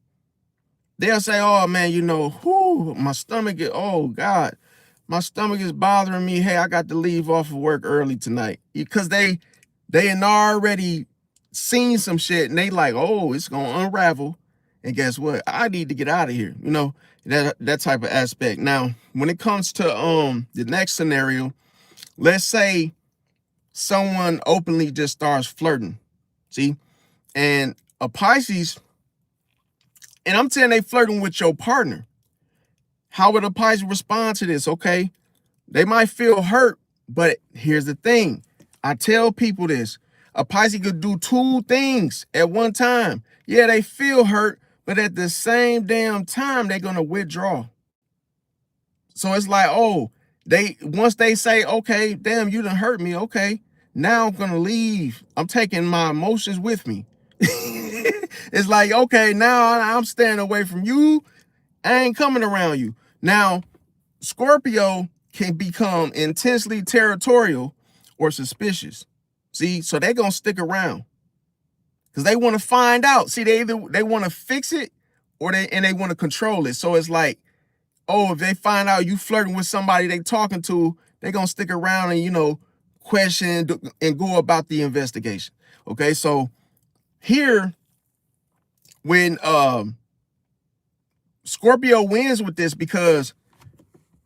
They'll say, oh man, whew, my stomach oh God, my stomach is bothering me. Hey, I got to leave off of work early tonight. Because they had already seen some shit and they like, oh, it's gonna unravel. And guess what? I need to get out of here. That type of aspect. Now, when it comes to the next scenario, let's say someone openly just starts flirting. See? And a Pisces, and I'm saying they flirting with your partner. How would a Pisces respond to this? Okay, they might feel hurt, but here's the thing. I tell people this. A Pisces could do two things at one time. Yeah, they feel hurt, but at the same damn time, they're going to withdraw. So it's like, oh, once they say, okay, damn, you done hurt me. Okay, now I'm going to leave. I'm taking my emotions with me. It's like, okay, now I'm staying away from you. I ain't coming around you. Now, Scorpio can become intensely territorial or suspicious. See, so they're going to stick around because they want to find out. See, they want to fix it or they want to control it. So it's like, oh, if they find out you flirting with somebody they talking to, they're going to stick around and, question and go about the investigation. Okay, so here, when Scorpio wins with this, because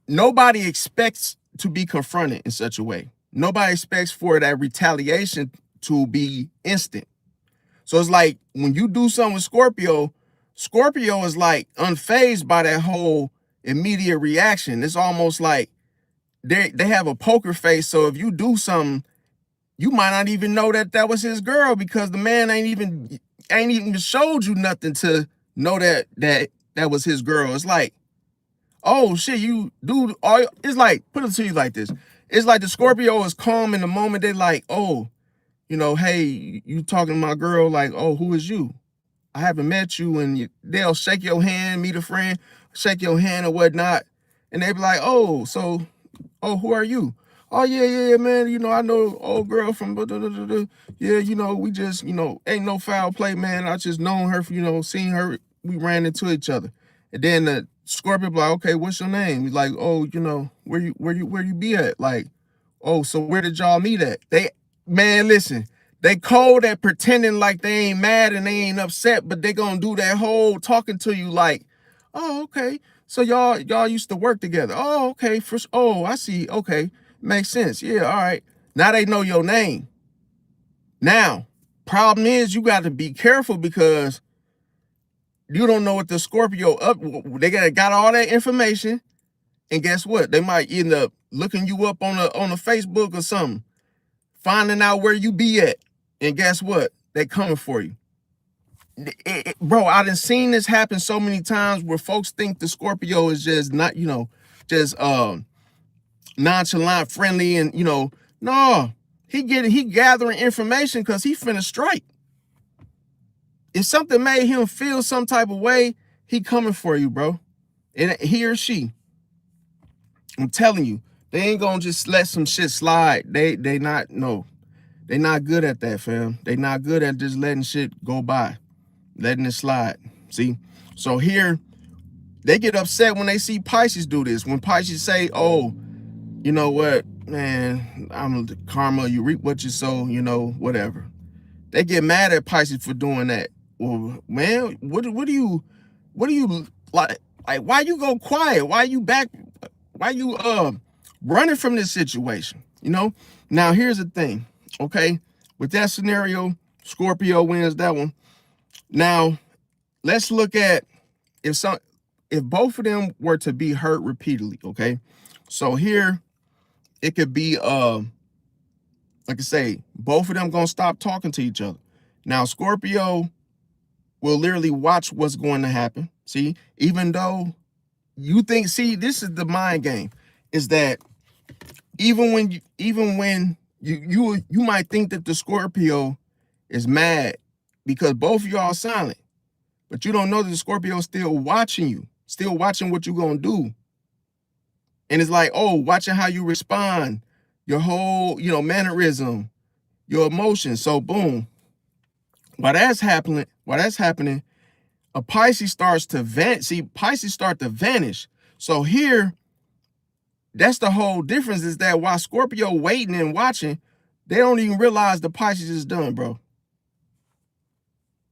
nobody expects to be confronted in such a way. Nobody expects for that retaliation to be instant. So it's like when you do something with Scorpio is like unfazed by that whole immediate reaction. It's almost like they have a poker face. So if you do something, you might not even know that was his girl because the man ain't even showed you nothing to know that was his girl. It's like, oh shit, you dude. It's like, put it to you like this. It's like the Scorpio is calm in the moment. They like, oh, hey, you talking to my girl? Like, oh, who is you? I haven't met you. And they'll shake your hand, meet a friend, shake your hand or whatnot, and they be like, oh, so, oh, who are you? Oh yeah, man. I know old girl from yeah. We just ain't no foul play, man. I just known her, seen her. We ran into each other, and then the Scorpio be like, okay, what's your name? He's like, oh, where you be at? Like, oh, so where did y'all meet at? Man, listen, they cold at pretending like they ain't mad and they ain't upset, but they gonna do that whole talking to you like, oh, okay, so y'all used to work together. Oh, okay, oh, I see. Okay, makes sense. Yeah, all right. Now they know your name. Now, problem is you got to be careful because you don't know what the Scorpio up. They got all that information, and guess what? They might end up looking you up on a Facebook or something, finding out where you be at, and guess what? They coming for you. Bro, I done seen this happen so many times where folks think the Scorpio is just not, just nonchalant, friendly, and no, he gathering information because he finna strike. If something made him feel some type of way, he coming for you, bro. And he or she, I'm telling you, they ain't gonna just let some shit slide. They not good at that, fam. They not good at just letting shit go by, letting it slide. See? So here, they get upset when they see Pisces do this. When Pisces say, oh, you know what, man, I'm the karma, you reap what you sow, whatever. They get mad at Pisces for doing that. Well, man, what do you like, why you go quiet? Why you running from this situation? Now here's the thing, okay? With that scenario, Scorpio wins that one. Now, let's look at if both of them were to be hurt repeatedly, okay? So here it could be like I say, both of them gonna stop talking to each other. Now, Scorpio will literally watch what's going to happen. See, even though you think, see, this is the mind game, is that even when you might think that the Scorpio is mad because both of y'all are silent, but you don't know that the Scorpio is still watching you, still watching what you're gonna do. And it's like, oh, watching how you respond, your whole, mannerism, your emotions. So boom, while that's happening, a Pisces starts to vanish. See, Pisces start to vanish. So here, that's the whole difference, is that while Scorpio waiting and watching, they don't even realize the Pisces is done, bro.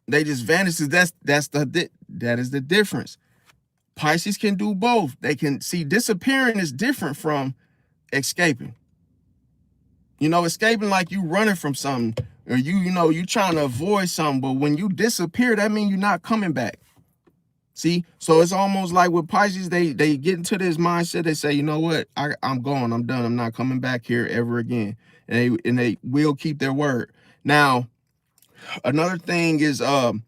They just vanish. That is the difference. Pisces can do both. They can see disappearing is different from escaping. Escaping like you running from something, or you trying to avoid something, but when you disappear, that means you're not coming back. See, so it's almost like with Pisces, they get into this mindset. They say, you know what, I'm gone, I'm done, I'm not coming back here ever again, and they will keep their word. Now, another thing is the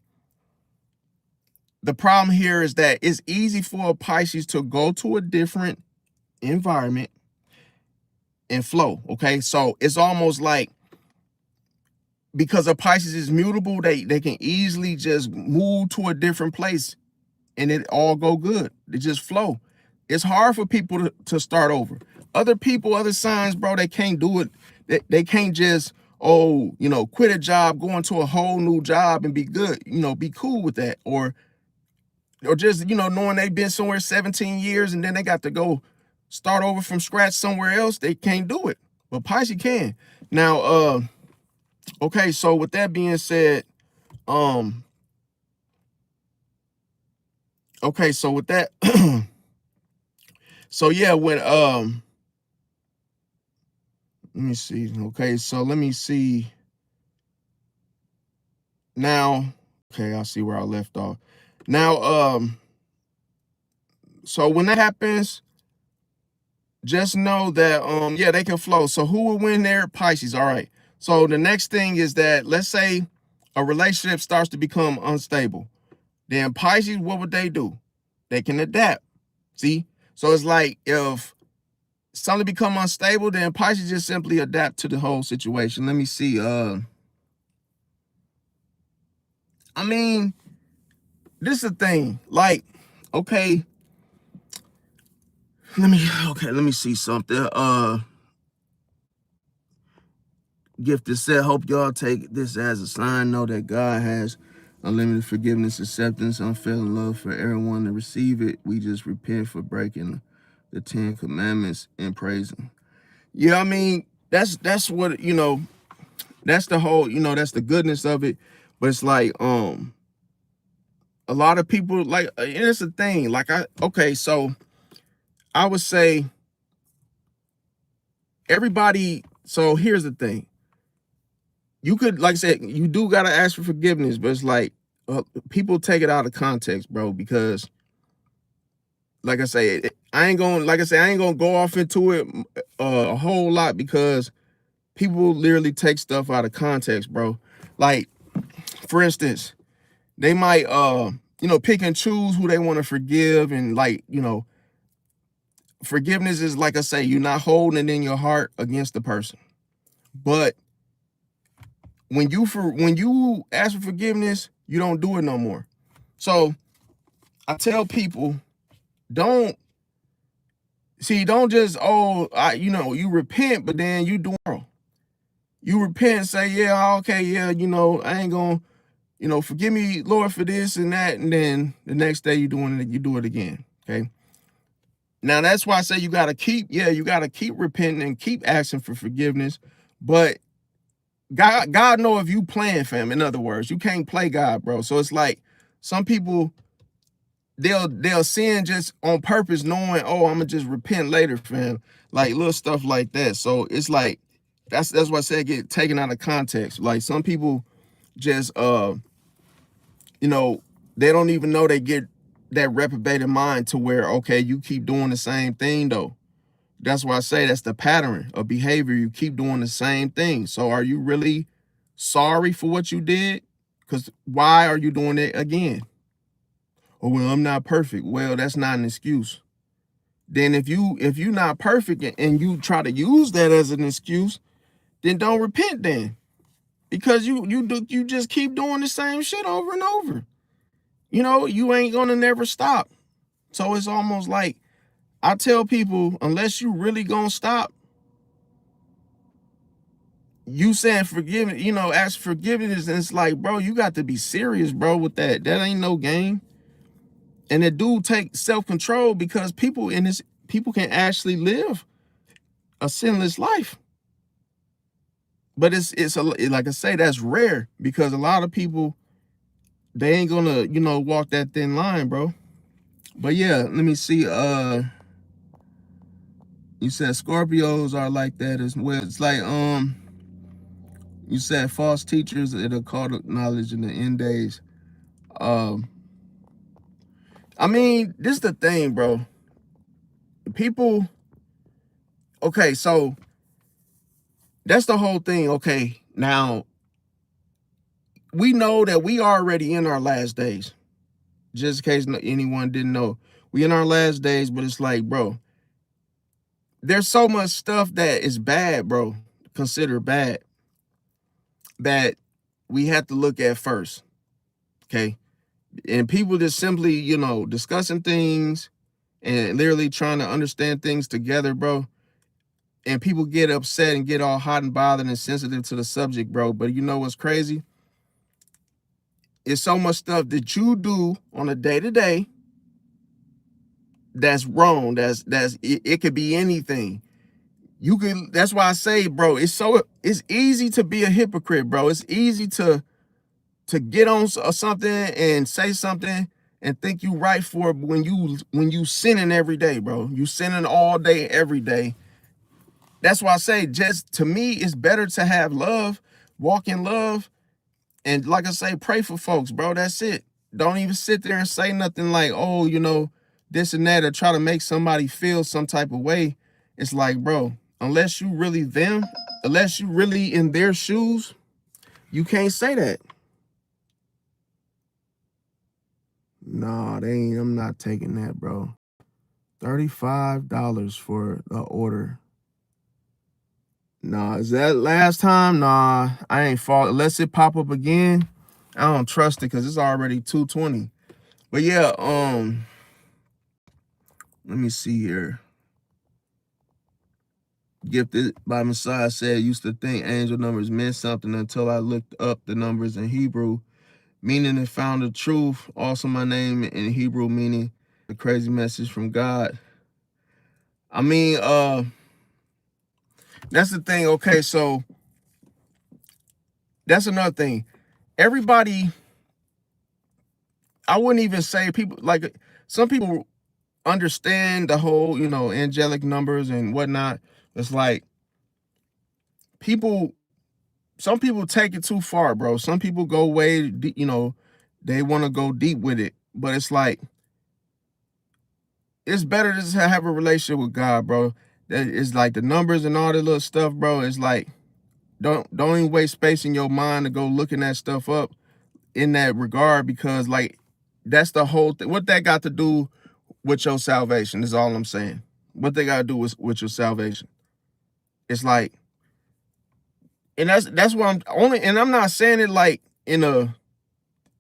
problem here is that it's easy for a Pisces to go to a different environment and flow. Okay, so it's almost like, because a Pisces is mutable, they can easily just move to a different place and it all go good. They just flow. It's hard for people to start over. Other people, other signs, bro, they can't do it. They can't just, quit a job, go into a whole new job and be good, be cool with that. Or just, knowing they've been somewhere 17 years and then they got to go start over from scratch somewhere else. They can't do it. But Pisces can. Now, okay, so with that being said, okay, so with that, so yeah, when let me see. Okay, so let me see. Now, okay, I'll see where I left off. Now, so when that happens, just know that yeah, they can flow. So who will win there? Pisces. All right. So the next thing is that, let's say a relationship starts to become unstable. Then Pisces, what would they do? They can adapt. See? So it's like, if something become unstable, then Pisces just simply adapt to the whole situation. Let me see. I mean, this is the thing. Like, okay, let me see something. Gifted said, hope y'all take this as a sign. Know that God has unlimited forgiveness, acceptance, unfailing love for everyone to receive it. We just repent for breaking the 10 commandments and praise him. Yeah, I mean, that's what, that's the whole, that's the goodness of it. But it's like, a lot of people, like, and it's the thing, like, so I would say everybody, so here's the thing. You could, like I said, you do got to ask for forgiveness, but it's like, people take it out of context, bro, because like I say, I ain't gonna go off into it a whole lot, because people literally take stuff out of context, bro. Like, for instance, they might pick and choose who they want to forgive, and like, forgiveness is, like I say, you're not holding it in your heart against the person. But when you ask for forgiveness, you don't do it no more. So I tell people, don't just, you repent, but then you do wrong. You repent and say, yeah, okay, yeah, I ain't gonna, forgive me, Lord, for this and that, and then the next day you do it again. Okay. Now that's why I say you gotta keep repenting and keep asking for forgiveness. But God know if you playing, fam. In other words, you can't play God, bro. So it's like, some people, they'll sin just on purpose, knowing, oh, I'm gonna just repent later, fam. Like little stuff like that. So it's like, that's why I said get taken out of context. Like, some people just you know, they don't even know they get that reprobated mind to where, okay, you keep doing the same thing though. That's why I say that's the pattern of behavior. You keep doing the same thing. So are you really sorry for what you did? Because why are you doing it again? Oh, well, I'm not perfect. Well, that's not an excuse. Then if you're not perfect and you try to use that as an excuse, then don't repent then. Because you just keep doing the same shit over and over. You know, you ain't gonna never stop. So it's almost like I tell people, unless you really gonna stop, you saying forgiveness, you know, ask forgiveness, and it's like, bro, you got to be serious, bro, with that. That ain't no game. And it do take self-control because people can actually live a sinless life. But like I say, that's rare because a lot of people, they ain't gonna, you know, walk that thin line, bro. But yeah, let me see. You said Scorpios are like that as well. It's like you said false teachers, it'll call the knowledge in the end days. Um, I mean, this is the thing, bro. People, okay, so that's the whole thing. Okay, now we know that we already in our last days. Just in case anyone didn't know, we in our last days, but it's like, bro, there's so much stuff that is bad, bro, considered bad, that we have to look at first. Okay. And people just simply, you know, discussing things and literally trying to understand things together, bro. And people get upset and get all hot and bothered and sensitive to the subject, bro. But you know what's crazy? It's so much stuff that you do on a day-to-day that's wrong. It could be anything. You can, that's why I say, bro, it's easy to be a hypocrite, bro. It's easy to get on something and say something and think you right for it when you sinning every day, bro. You sinning all day, every day. That's why I say, just to me, it's better to have love, walk in love, and like I say, pray for folks, bro. That's it. Don't even sit there and say nothing like, oh, you know, this and that, or try to make somebody feel some type of way. It's like, bro, unless you really them, unless you really in their shoes, you can't say that. Nah, they ain't. I'm not taking that, bro. $35 for the order. Nah, is that last time? Nah, I ain't fall. Unless it pop up again, I don't trust it because it's already 220. But yeah, let me see here. Gifted by Messiah said, used to think angel numbers meant something until I looked up the numbers in Hebrew, meaning and found the truth. Also, my name in Hebrew meaning the crazy message from God. I mean, that's the thing. Okay, so that's another thing. Everybody, I wouldn't even say people like some people understand the whole, you know, angelic numbers and whatnot. It's like people, some people take it too far, bro. Some people go way deep, you know, they want to go deep with it. But it's like, it's better to just have a relationship with God, bro. That is like the numbers and all that little stuff, bro. It's like, don't even waste space in your mind to go looking that stuff up in that regard, because like that's the whole thing. What that got to do with your salvation is all I'm saying. What they got to do with your salvation. It's like, and that's what I'm only, and I'm not saying it like in a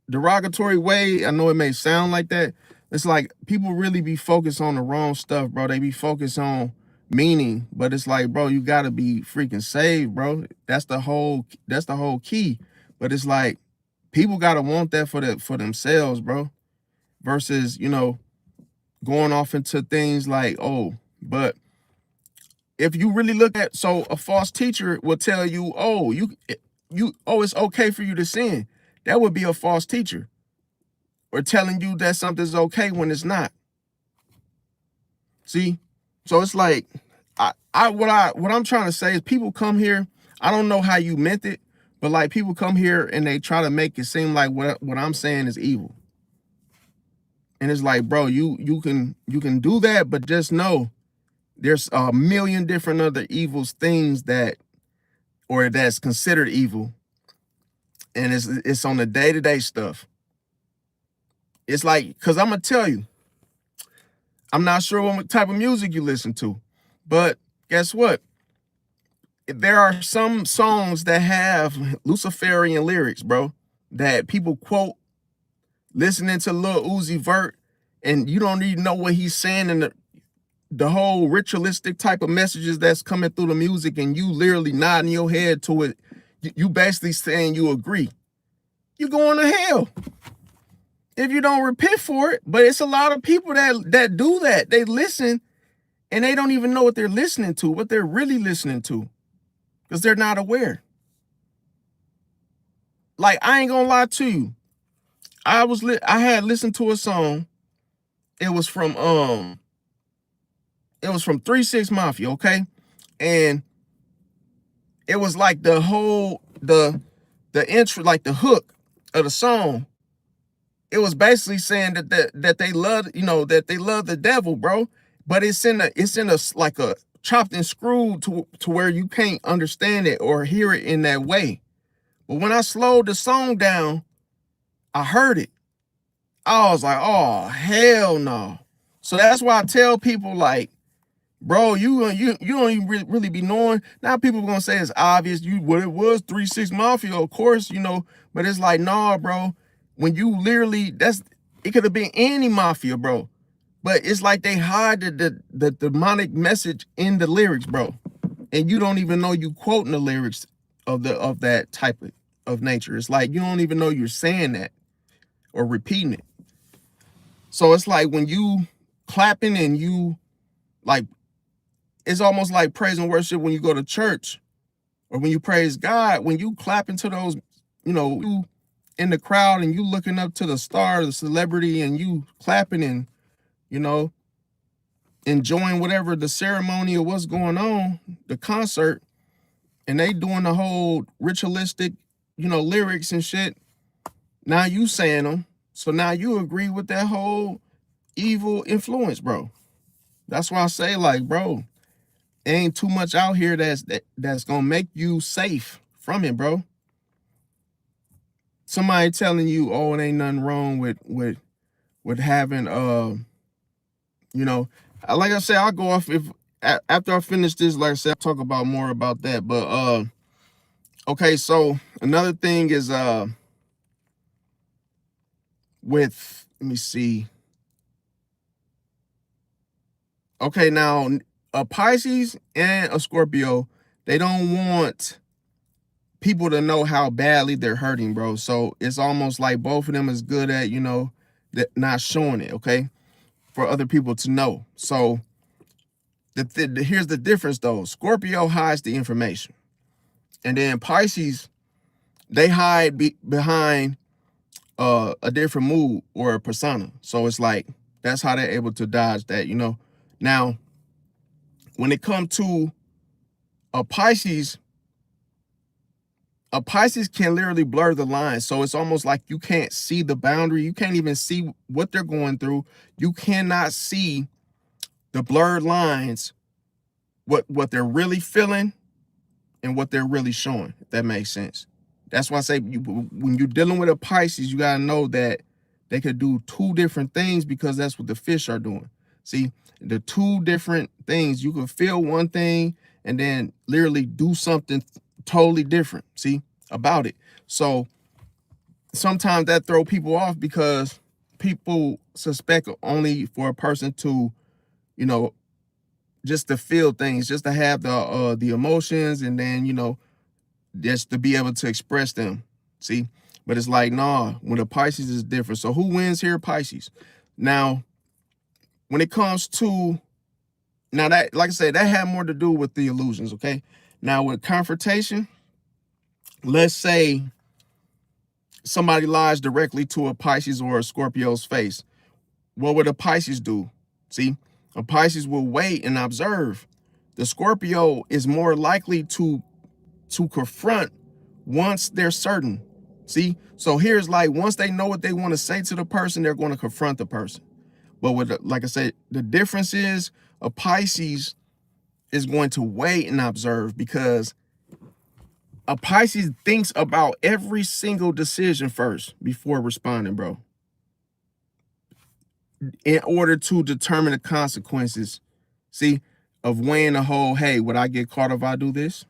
derogatory way. I know it may sound like that. It's like people really be focused on the wrong stuff, bro. They be focused on meaning, but it's like, bro, you gotta be freaking saved, bro. That's the whole key. But it's like people gotta want that for themselves, bro. Versus, you know, going off into things like, oh, but if you really look at, so a false teacher will tell you, oh, it's okay for you to sin. That would be a false teacher, or telling you that something's okay when it's not. See? So it's like, what I'm trying to say is people come here, I don't know how you meant it, But like people come here and they try to make it seem like what I'm saying is evil. And it's like, bro, you can do that, but just know there's a million different other evils things that or that's considered evil. And it's on the day-to-day stuff. It's like, cause I'm gonna tell you, I'm not sure what type of music you listen to, but guess what? There are some songs that have Luciferian lyrics, bro, that people quote listening to Lil Uzi Vert, and you don't even know what he's saying in the whole ritualistic type of messages that's coming through the music, and you literally nodding your head to it. You basically saying you agree. You're going to hell if you don't repent for it. But it's a lot of people that do that. They listen and they don't even know what they're listening to, what they're really listening to, because they're not aware. Like, I ain't gonna lie to you. I had listened to a song. It was from 3 6 Mafia, okay? And it was like the whole the intro, like the hook of the song. It was basically saying that they love, that they love the devil, bro. But it's in a like a chopped and screwed to where you can't understand it or hear it in that way. But when I slowed the song down, I heard it. I was like, oh hell no. So that's why I tell people, like, bro, you don't even really be knowing. Now people are gonna say it's obvious. What it was 3 6 Mafia, of course, but it's like, nah, bro. When you literally, it could have been any mafia, bro. But it's like they hide the demonic message in the lyrics, bro. And you don't even know you quoting the lyrics of that type of nature. It's like you don't even know you're saying that or repeating it. So it's like when you clapping and you like, it's almost like praise and worship when you go to church or when you praise God, when you clap into those, you in the crowd and you looking up to the star, the celebrity, and you clapping and, enjoying whatever the ceremony or what's going on, the concert, and they doing the whole ritualistic, lyrics and shit. Now you saying them. So now you agree with that whole evil influence, bro. That's why I say, like, bro, ain't too much out here that's gonna make you safe from it, bro. Somebody telling you, oh, it ain't nothing wrong with having like I said, I'll go off if after I finish this, like I said, I'll talk about more about that. But okay, so another thing is with, let me see. Okay, now a Pisces and a Scorpio, they don't want people to know how badly they're hurting, bro. So it's almost like both of them is good at, that not showing it, okay, for other people to know. So here's the difference, though. Scorpio hides the information, and then Pisces, they hide behind a different mood or a persona. So it's like that's how they're able to dodge that, Now, when it comes to a Pisces can literally blur the line. So it's almost like you can't see the boundary. You can't even see what they're going through. You cannot see the blurred lines, what they're really feeling and what they're really showing, if that makes sense. That's why I say when you're dealing with a Pisces, you got to know that they could do two different things because that's what the fish are doing. See, the two different things, you can feel one thing and then literally do something totally different, see, about it. So sometimes that throw people off because people suspect only for a person to, just to feel things, just to have the emotions, and then, just to be able to express them. See, but it's like, nah, when the Pisces is different. So who wins here? Pisces. Now, when it comes to, now that, like I said, that had more to do with the illusions, okay? Now with confrontation, let's say somebody lies directly to a Pisces or a Scorpio's face. What would a Pisces do? See, a Pisces will wait and observe. The Scorpio is more likely to confront once they're certain. See, so here's like, once they know what they want to say to the person, they're going to confront the person. But with, like I said, the difference is a Pisces is going to wait and observe, because a Pisces thinks about every single decision first before responding, bro, in order to determine the consequences, see, of weighing the whole, hey, would I get caught if I do this?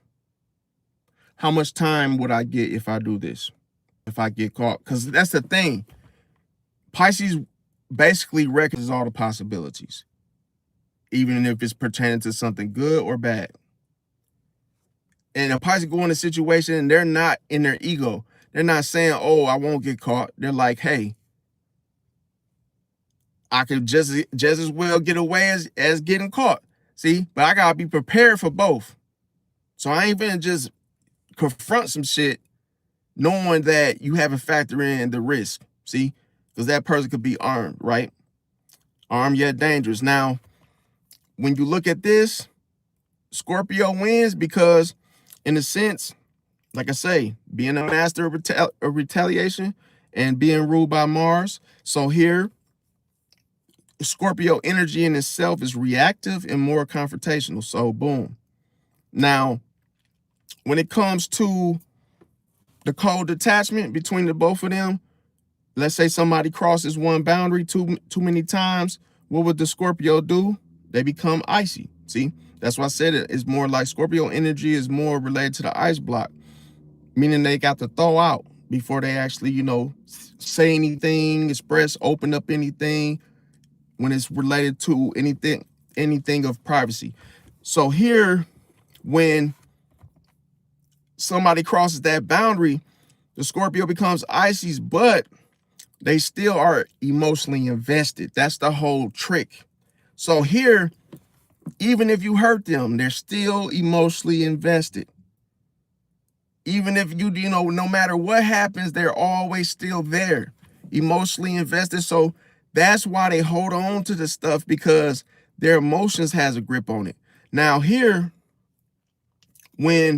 How much time would I get if I do this? If I get caught? Because that's the thing. Pisces basically reckons all the possibilities, even if it's pertaining to something good or bad. And a Pisces go in a situation and they're not in their ego. They're not saying, oh, I won't get caught. They're like, hey, I could just as well get away as getting caught. See, but I gotta be prepared for both. So I ain't gonna just confront some shit knowing that you haven't factored in the risk. See, because that person could be armed, right? Armed yet dangerous. Now, when you look at this, Scorpio wins because, in a sense, like I say, being a master of retaliation and being ruled by Mars. So here, Scorpio energy in itself is reactive and more confrontational. So boom. Now, when it comes to the cold detachment between the both of them, let's say somebody crosses one boundary too many times, what would the Scorpio do? They become icy. See, that's why I said it is more like Scorpio energy is more related to the ice block, meaning they got to thaw out before they actually, say anything, express, open up anything when it's related to anything of privacy. So here, when somebody crosses that boundary, the Scorpio becomes icy, but they still are emotionally invested. That's the whole trick. So here, even if you hurt them, they're still emotionally invested. Even if no matter what happens, they're always still there, emotionally invested. So that's why they hold on to the stuff, because their emotions has a grip on it. Now here, now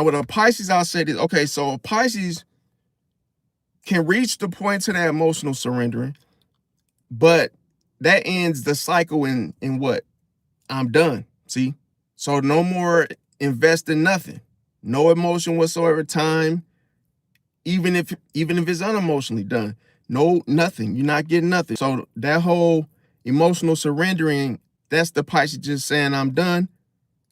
with a Pisces, I'll say this. Okay, so a Pisces can reach the point to that emotional surrendering, but that ends the cycle in what? I'm done. See? So no more invest in nothing. No emotion whatsoever, time, even if it's unemotionally done. No, nothing. You're not getting nothing. So that whole emotional surrendering, that's the Pisces just saying I'm done,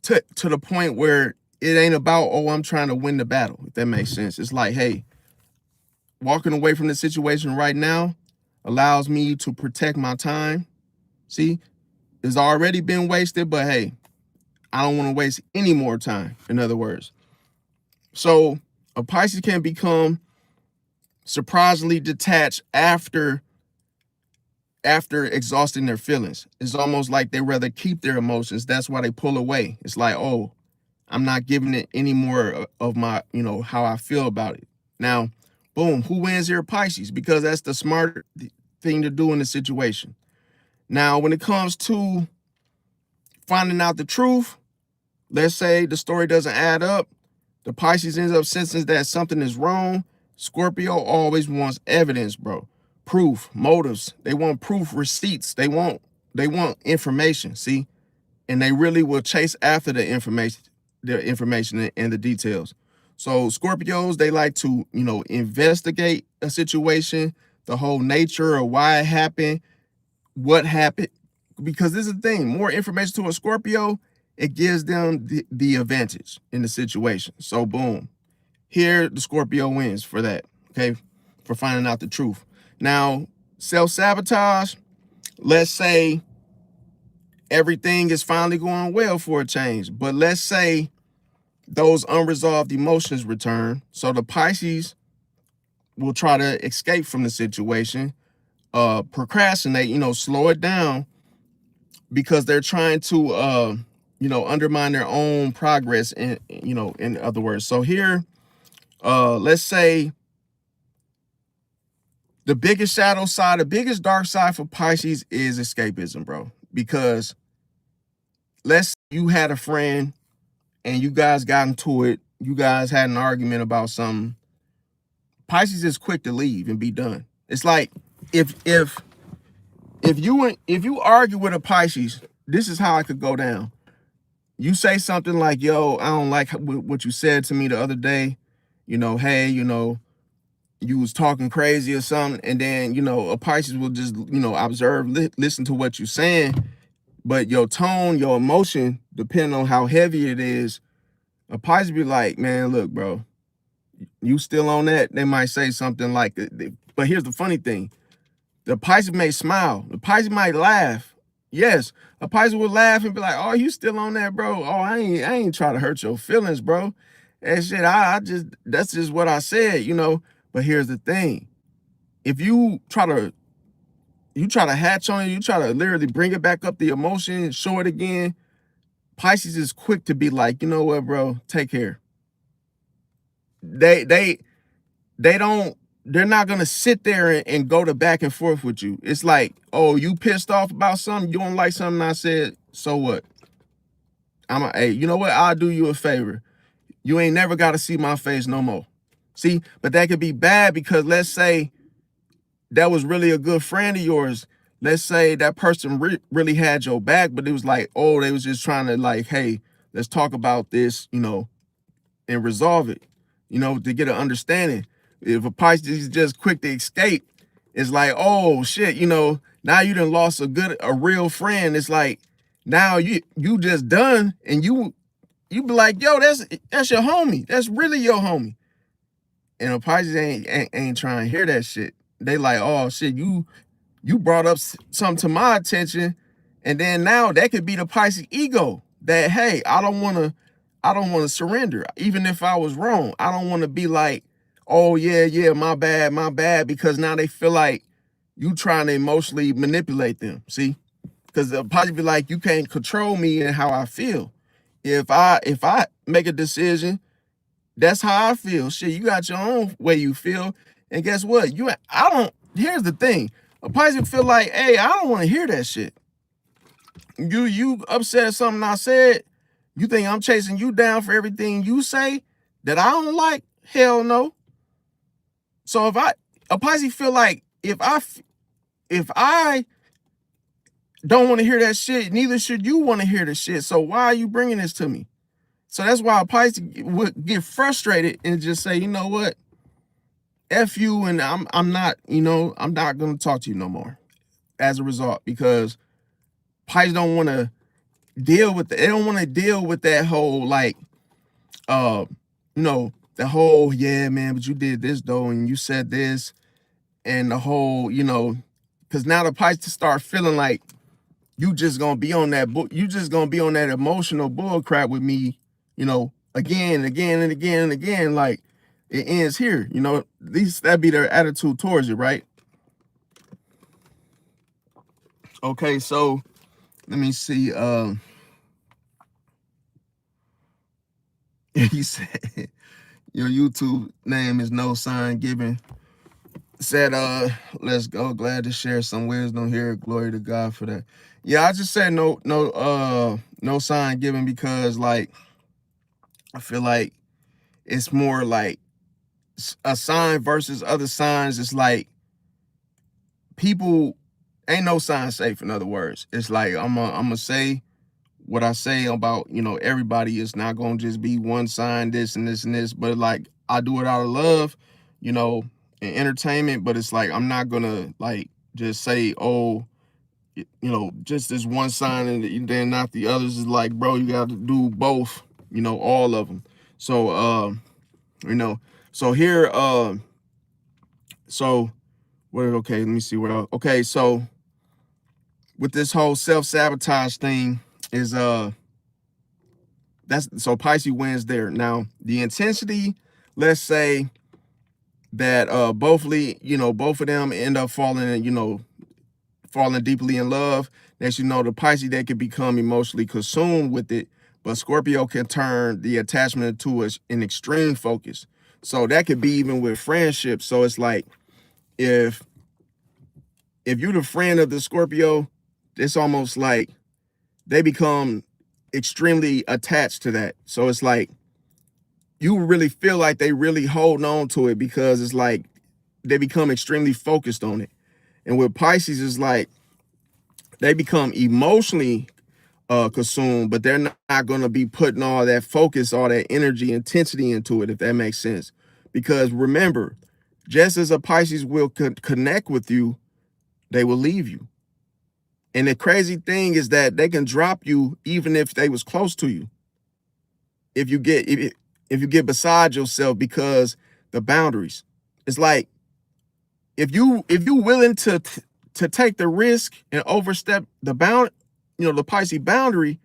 to the point where it ain't about, oh, I'm trying to win the battle, if that makes sense. It's like, hey, walking away from the situation right now allows me to protect my time. See, it's already been wasted, but hey, I don't want to waste any more time, in other words. So a Pisces can become surprisingly detached after exhausting their feelings. It's almost like they rather keep their emotions. That's why they pull away. It's like, oh, I'm not giving it any more of my, how I feel about it. Now, boom, who wins here? Pisces, because that's the smart thing to do in the situation. Now, when it comes to finding out the truth, let's say the story doesn't add up, the Pisces ends up sensing that something is wrong. Scorpio always wants evidence, bro. Proof, motives. They want proof, receipts. They want information, see? And they really will chase after the information and the details. So Scorpios, they like to, investigate a situation, the whole nature of why it happened, what happened. Because this is the thing, more information to a Scorpio, it gives them the advantage in the situation. So boom, here the Scorpio wins for that, okay, for finding out the truth. Now, self-sabotage, let's say everything is finally going well for a change, but let's say those unresolved emotions return. So the Pisces will try to escape from the situation, procrastinate, slow it down, because they're trying to undermine their own progress, in other words. So here, let's say the biggest shadow side, the biggest dark side for Pisces is escapism, bro, because let's say you had a friend and you guys got into it, you guys had an argument about something. Pisces is quick to leave and be done. It's like if you argue with a Pisces, this is how it could go down. You say something like, "Yo, I don't like what you said to me the other day. Hey, you was talking crazy or something," and then a Pisces will just observe, listen to what you're saying, but your tone, your emotion, depending on how heavy it is, a Pisces be like, "Man, look, bro, you still on that?" They might say something like, but here's the funny thing: the Pisces may smile, the Pisces might laugh. Yes, a Pisces will laugh and be like, "Oh, you still on that, bro? Oh, I ain't trying to hurt your feelings, bro. And shit, I just that's just what I said. But here's the thing: if you try to hatch on it, you try to literally bring it back up, the emotion, show it again. Pisces is quick to be like, you know what, bro, take care. They don't. They're not gonna sit there and go to back and forth with you. It's like, oh, you pissed off about something, you don't like something I said. So what? Hey, you know what? I'll do you a favor. You ain't never got to see my face no more. See, but that could be bad because let's say that was really a good friend of yours. Let's say that person really had your back, but it was like, oh, they was just trying to like, hey, let's talk about this, and resolve it, to get an understanding. If a Pisces is just quick to escape, it's like, oh shit, now you done lost a real friend. It's like now you just done, and you be like, yo, that's your homie. That's really your homie. And a Pisces ain't trying to hear that shit. They like, oh shit, you brought up something to my attention, and then now that could be the Pisces ego that, hey, I don't want to surrender, even if I was wrong. I don't want to be like, oh yeah, my bad, because now they feel like you trying to emotionally manipulate them. See, because the Pisces be like, you can't control me and how I feel. If I make a decision, that's how I feel. Shit, you got your own way you feel. And guess what? Here's the thing. A Pisces feel like, hey, I don't want to hear that shit. You upset at something I said. You think I'm chasing you down for everything you say that I don't like? Hell no. So a Pisces feel like if I don't want to hear that shit, neither should you want to hear the shit. So why are you bringing this to me? So that's why a Pisces would get frustrated and just say, you know what? F you, and I'm not gonna talk to you no more as a result, because Pisces don't want to they don't want to deal with that whole like the whole, yeah, man, but you did this though, and you said this, and the whole, because now the Pisces start feeling like you just gonna be on that you just gonna be on that emotional bull crap with me, again and again and again and again, like it ends here. At least that'd be their attitude towards it, right? Okay, so let me see. He said your YouTube name is no sign given. Said, let's go. Glad to share some wisdom here. Glory to God for that. Yeah, I just said no sign given because like I feel like it's more like a sign versus other signs. It's like people ain't no sign safe. In other words, it's like I'm gonna say what I say about everybody. Is not gonna just be one sign, this and this and this, but like I do it out of love, and entertainment. But it's like I'm not gonna like just say, oh, just this one sign and then not the others. Is like, bro, you got to do both, all of them. So so here so what? Okay, let me see what else. Okay, so with this whole self-sabotage thing is that's so Pisces wins there. Now the intensity, let's say that both of them end up falling deeply in love. That the Pisces, they could become emotionally consumed with it, but Scorpio can turn the attachment to an extreme focus. So that could be even with friendships. So it's like if you're the friend of the Scorpio, it's almost like they become extremely attached to that. So it's like you really feel like they really hold on to it because it's like they become extremely focused on it. And with Pisces, it's like they become emotionally consumed, but they're not going to be putting all that focus, all that energy, intensity into it, if that makes sense. Because remember, just as a Pisces will connect with you, they will leave you. And the crazy thing is that they can drop you even if they was close to you. If you get beside yourself because the boundaries. It's like if you willing to take the risk and overstep the the Pisces boundary,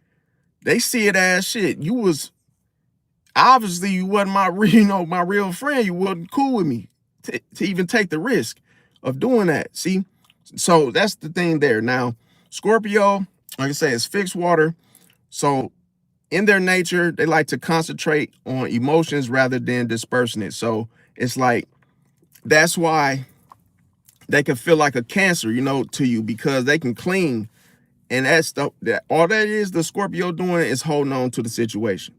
they see it as shit. You was obviously you wasn't my my real friend. You wasn't cool with me to even take the risk of doing that. See, so that's the thing there. Now, Scorpio, like I say, is fixed water. So in their nature, they like to concentrate on emotions rather than dispersing it. So it's like that's why they can feel like a cancer, to you because they can cling. And that all that is the Scorpio doing is holding on to the situation.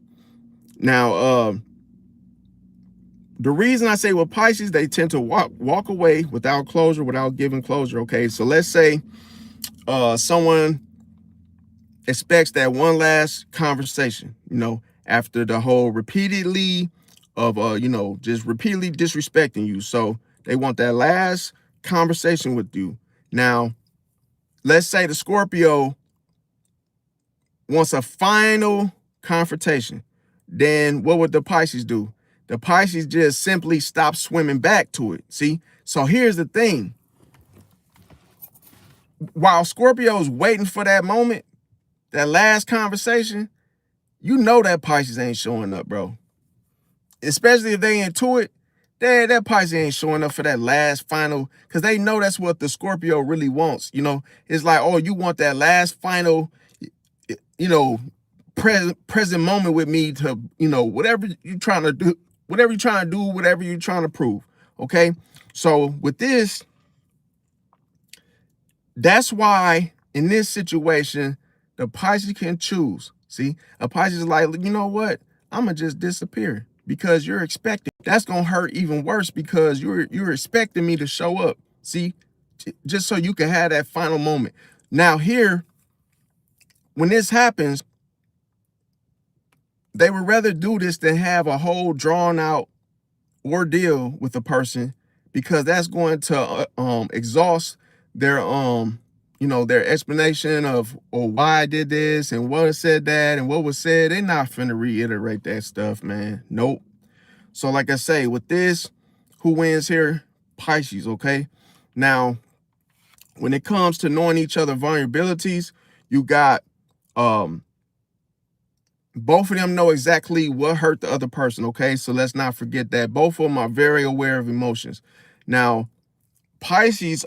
Now, the reason I say with Pisces, they tend to walk away without closure, without giving closure. Okay, so let's say someone expects that one last conversation, after the whole repeatedly of just repeatedly disrespecting you. So they want that last conversation with you. Now, let's say the Scorpio wants a final confrontation. Then what would the Pisces do? The Pisces just simply stop swimming back to it. See? So here's the thing. While Scorpio's waiting for that moment, that last conversation, that Pisces ain't showing up, bro. Especially if they into it, that Pisces ain't showing up for that last final, because they know that's what the Scorpio really wants. It's like, oh, you want that last final, present moment with me to, whatever you're trying to do, whatever you're trying to prove. Okay. So with this, that's why in this situation, the Pisces can choose. See, a Pisces is like, you know what? I'm gonna just disappear because you're expecting. That's gonna hurt even worse because you're expecting me to show up. See, just so you can have that final moment. Now here, when this happens, they would rather do this than have a whole drawn out ordeal with a person because that's going to exhaust their their explanation of why I did this and what said that and what was said. They're not finna reiterate that stuff, man. Nope. So like I say, with this, who wins here? Pisces. Okay. Now, when it comes to knowing each other vulnerabilities, you got both of them know exactly what hurt the other person. Okay, so let's not forget that both of them are very aware of emotions. Now, Pisces,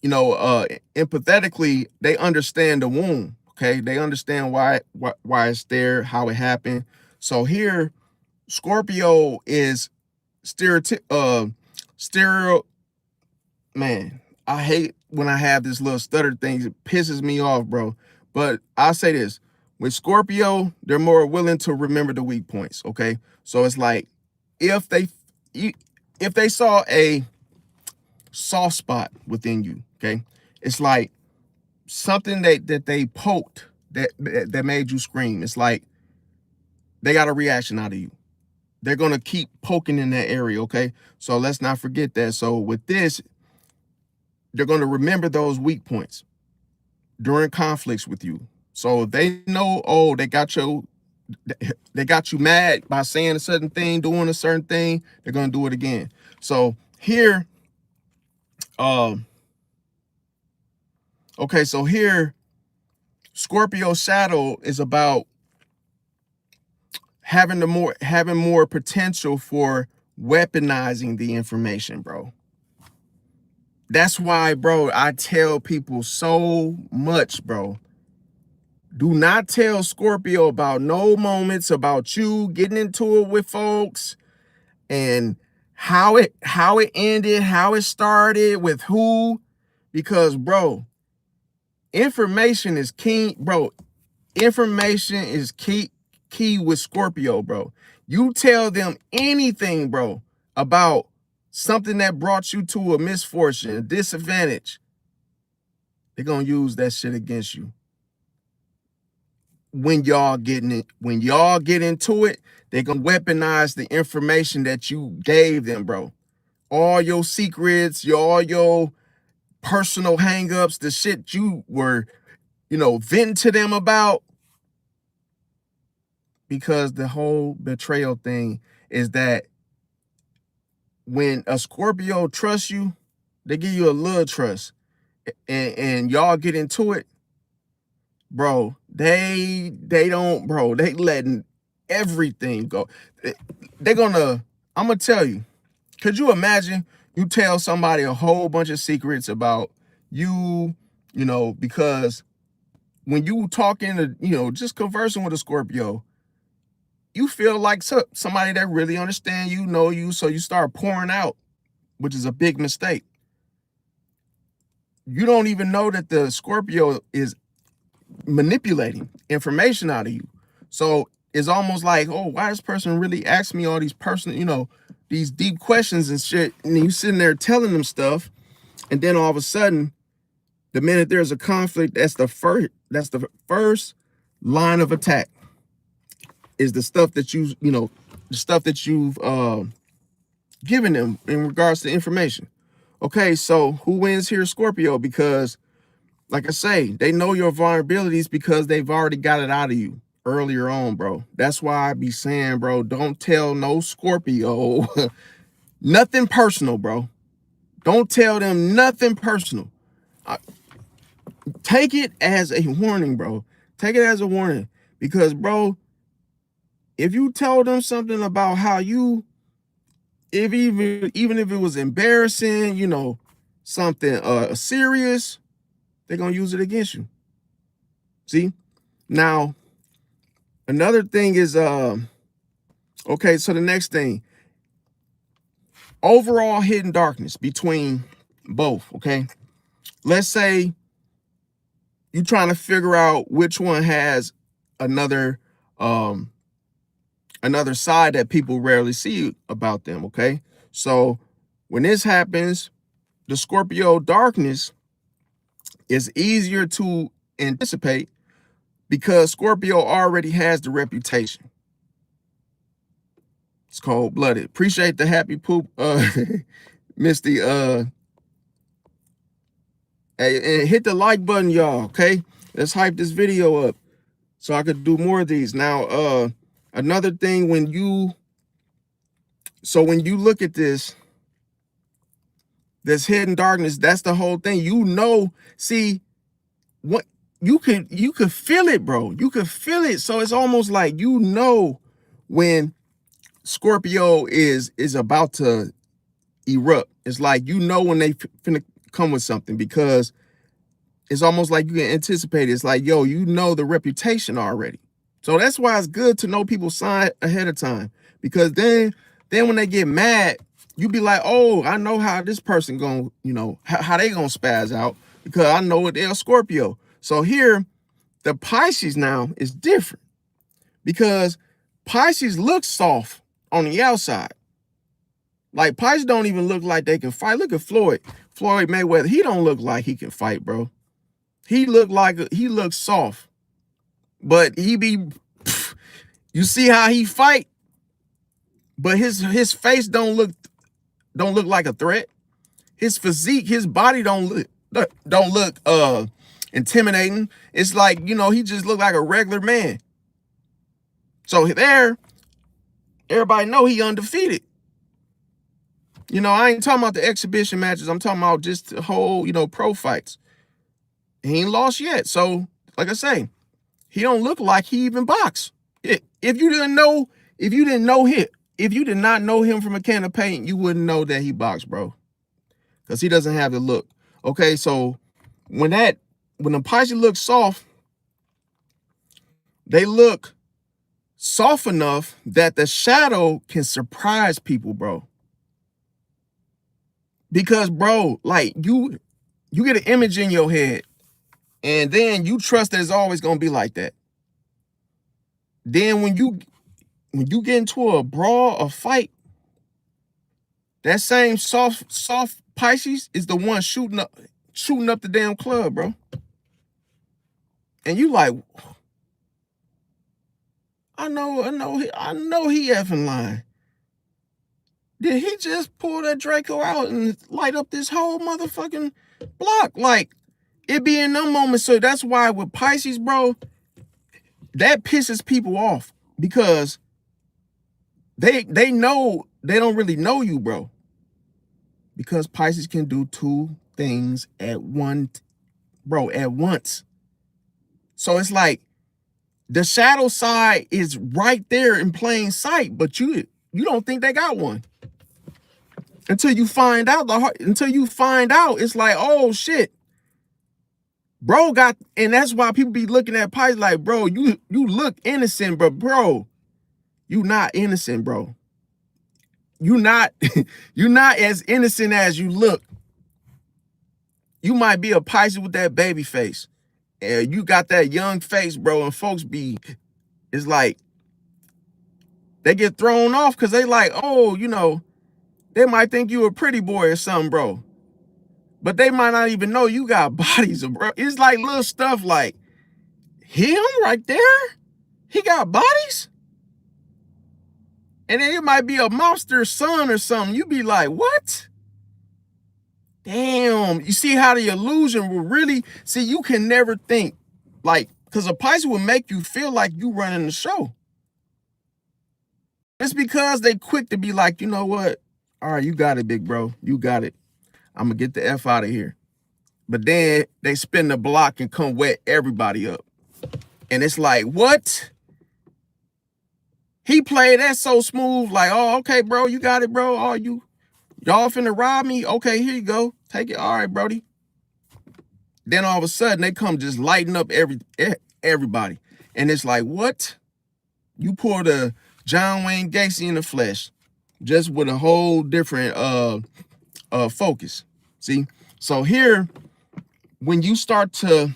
empathetically, they understand the wound. Okay, they understand why it's there, how it happened. So here, Scorpio is stereo. Man, I hate when I have this little stutter thing. It pisses me off, bro. But I'll say this. With Scorpio, they're more willing to remember the weak points, okay? So it's like if they saw a soft spot within you, okay? It's like something that they poked that made you scream. It's like they got a reaction out of you. They're going to keep poking in that area, okay? So let's not forget that. So with this, they're going to remember those weak points during conflicts with you. So if they know, oh, they got you mad by saying a certain thing, doing a certain thing, they're going to do it again. So here, okay, so here, Scorpio shadow is about having more potential for weaponizing the information, bro. That's why, bro, I tell people so much, bro. Do not tell Scorpio about no moments about you getting into it with folks and how it ended, how it started, with who, because bro, Information is key, bro. Information is key with Scorpio, bro. You tell them anything, bro, about something that brought you to a misfortune, a disadvantage, they're gonna use that shit against you. When y'all get into it, they're gonna weaponize the information that you gave them, bro. All your secrets, all your personal hangups, the shit you were, venting to them about. Because the whole betrayal thing is that when a Scorpio trusts you, they give you a little trust, and y'all get into it, bro. They don't, bro. They letting everything go. They're gonna. I'm gonna tell you. Could you imagine you tell somebody a whole bunch of secrets about you, because when you talking to, just conversing with a Scorpio, you feel like somebody that really understand you, know you, so you start pouring out, which is a big mistake. You don't even know that the Scorpio is manipulating information out of you. So it's almost like, oh, why this person really asked me all these personal, these deep questions and shit, and you sitting there telling them stuff, and then all of a sudden, the minute there's a conflict, that's the first line of attack. Is the stuff that you've given them in regards to information. Okay, so who wins here? Scorpio, because like I say, they know your vulnerabilities because they've already got it out of you earlier on, bro. That's why I be saying, bro, don't tell no Scorpio nothing personal, bro. Don't tell them nothing personal. Take it as a warning, bro. Take it as a warning, because, bro, if you tell them something about how you, if even if it was embarrassing, something serious, they're gonna use it against you. See? Now, another thing is okay, so the next thing, overall hidden darkness between both, okay? Let's say you're trying to figure out which one has another side that people rarely see about them, okay? So when this happens, the Scorpio darkness is easier to anticipate because Scorpio already has the reputation. It's cold-blooded. Appreciate the happy poop, Misty. Hey, and hit the like button, y'all, okay? Let's hype this video up so I could do more of these. Now, another thing, when you look at this hidden darkness, that's the whole thing. See, what you could feel it, bro. You could feel it. So it's almost like when Scorpio is about to erupt. It's like when they finna come with something, because it's almost like you can anticipate it. It's like, yo, the reputation already. So that's why it's good to know people's sign ahead of time, because then when they get mad, you be like, oh, I know how this person gonna, how they gonna spaz out, because I know what they're Scorpio. So here, the Pisces now is different, because Pisces looks soft on the outside. Like, Pisces don't even look like they can fight. Look at Floyd Mayweather. He don't look like he can fight, bro. He looks soft, but you see how he fight, but his face don't look like a threat. His physique, his body don't look intimidating. It's like, he just look like a regular man. So there, everybody know he undefeated. I ain't talking about the exhibition matches. I'm talking about just the whole, pro fights. He ain't lost yet. So, like I say, he don't look like he even box. If you did not know him from a can of paint, you wouldn't know that he boxed, bro. Because he doesn't have the look. Okay, so when the Pisces look soft, they look soft enough that the shadow can surprise people, bro. Because, bro, like, you get an image in your head And then you trust that it's always gonna be like that. Then when you get into a brawl, a fight, that same soft Pisces is the one shooting up the damn club, bro. And you like, I know he effing lying. Did he just pull that Draco out and light up this whole motherfucking block? Like, it be in them moments. So that's why with Pisces, bro, that pisses people off because they know they don't really know you, bro. Because Pisces can do two things at once. So it's like the shadow side is right there in plain sight, but you don't think they got one. Until you find out it's like, oh shit. Bro got, and that's why people be looking at Pisces like, bro, you look innocent, but bro, you not innocent, bro. You're not as innocent as you look. You might be a Pisces with that baby face. And you got that young face, bro, and folks it's like, they get thrown off because they like, oh, they might think you a pretty boy or something, bro. But they might not even know you got bodies, bro. It's like little stuff like, him right there? He got bodies? And then it might be a monster's son or something. You be like, what? Damn. You see how the illusion will really, see, you can never think, like, because a Pisces will make you feel like you running the show. It's because they quick to be like, you know what? All right, you got it, big bro. You got it. I'm going to get the F out of here. But then they spin the block and come wet everybody up. And it's like, what? He played that so smooth, like, oh, okay, bro, you got it, bro. Oh, y'all finna rob me? Okay, here you go. Take it. All right, Brody. Then all of a sudden, they come just lighting up everybody. And it's like, what? You pulled a John Wayne Gacy in the flesh, just with a whole different focus. See? So here, when you start to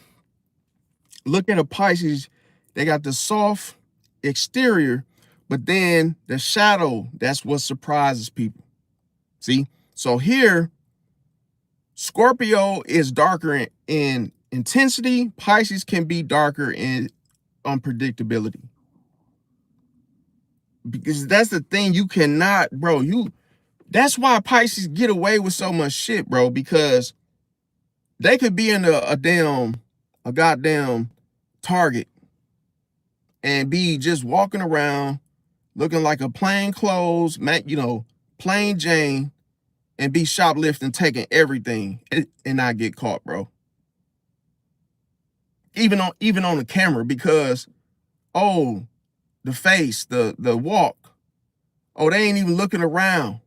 look at a Pisces, they got the soft exterior, but then the shadow, that's what surprises people. See? So here, Scorpio is darker in intensity. Pisces can be darker in unpredictability. Because that's the thing, you cannot, bro, that's why Pisces get away with so much shit, bro, because they could be in a goddamn Target and be just walking around looking like a plain clothes, plain Jane, and be shoplifting, taking everything and not get caught, bro. Even on the camera, because, oh, the face, the walk, oh, they ain't even looking around.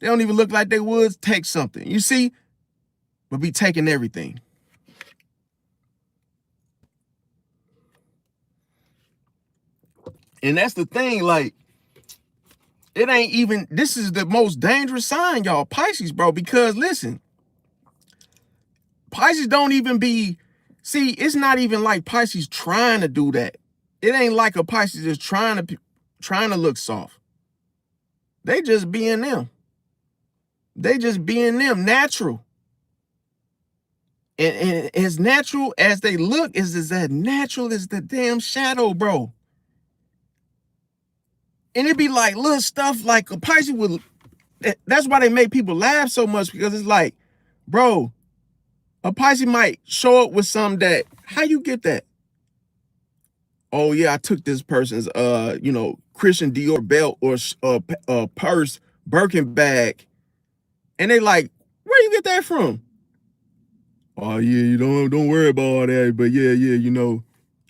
They don't even look like they would take something. You see? But be taking everything. And that's the thing, like, it ain't even, this is the most dangerous sign, y'all, Pisces, bro, because listen, Pisces don't even be, see, it's not even like Pisces trying to do that. It ain't like a Pisces is trying to look soft. They just being them. They just being them, natural. And as natural as they look, is as natural as the damn shadow, bro. And it'd be like little stuff like a Pisces would, that's why they make people laugh so much, because it's like, bro, a Pisces might show up with something that, how you get that? Oh yeah, I took this person's Christian Dior belt or purse, Birkin bag. And they like, where you get that from? Oh yeah, you don't worry about all that, but yeah,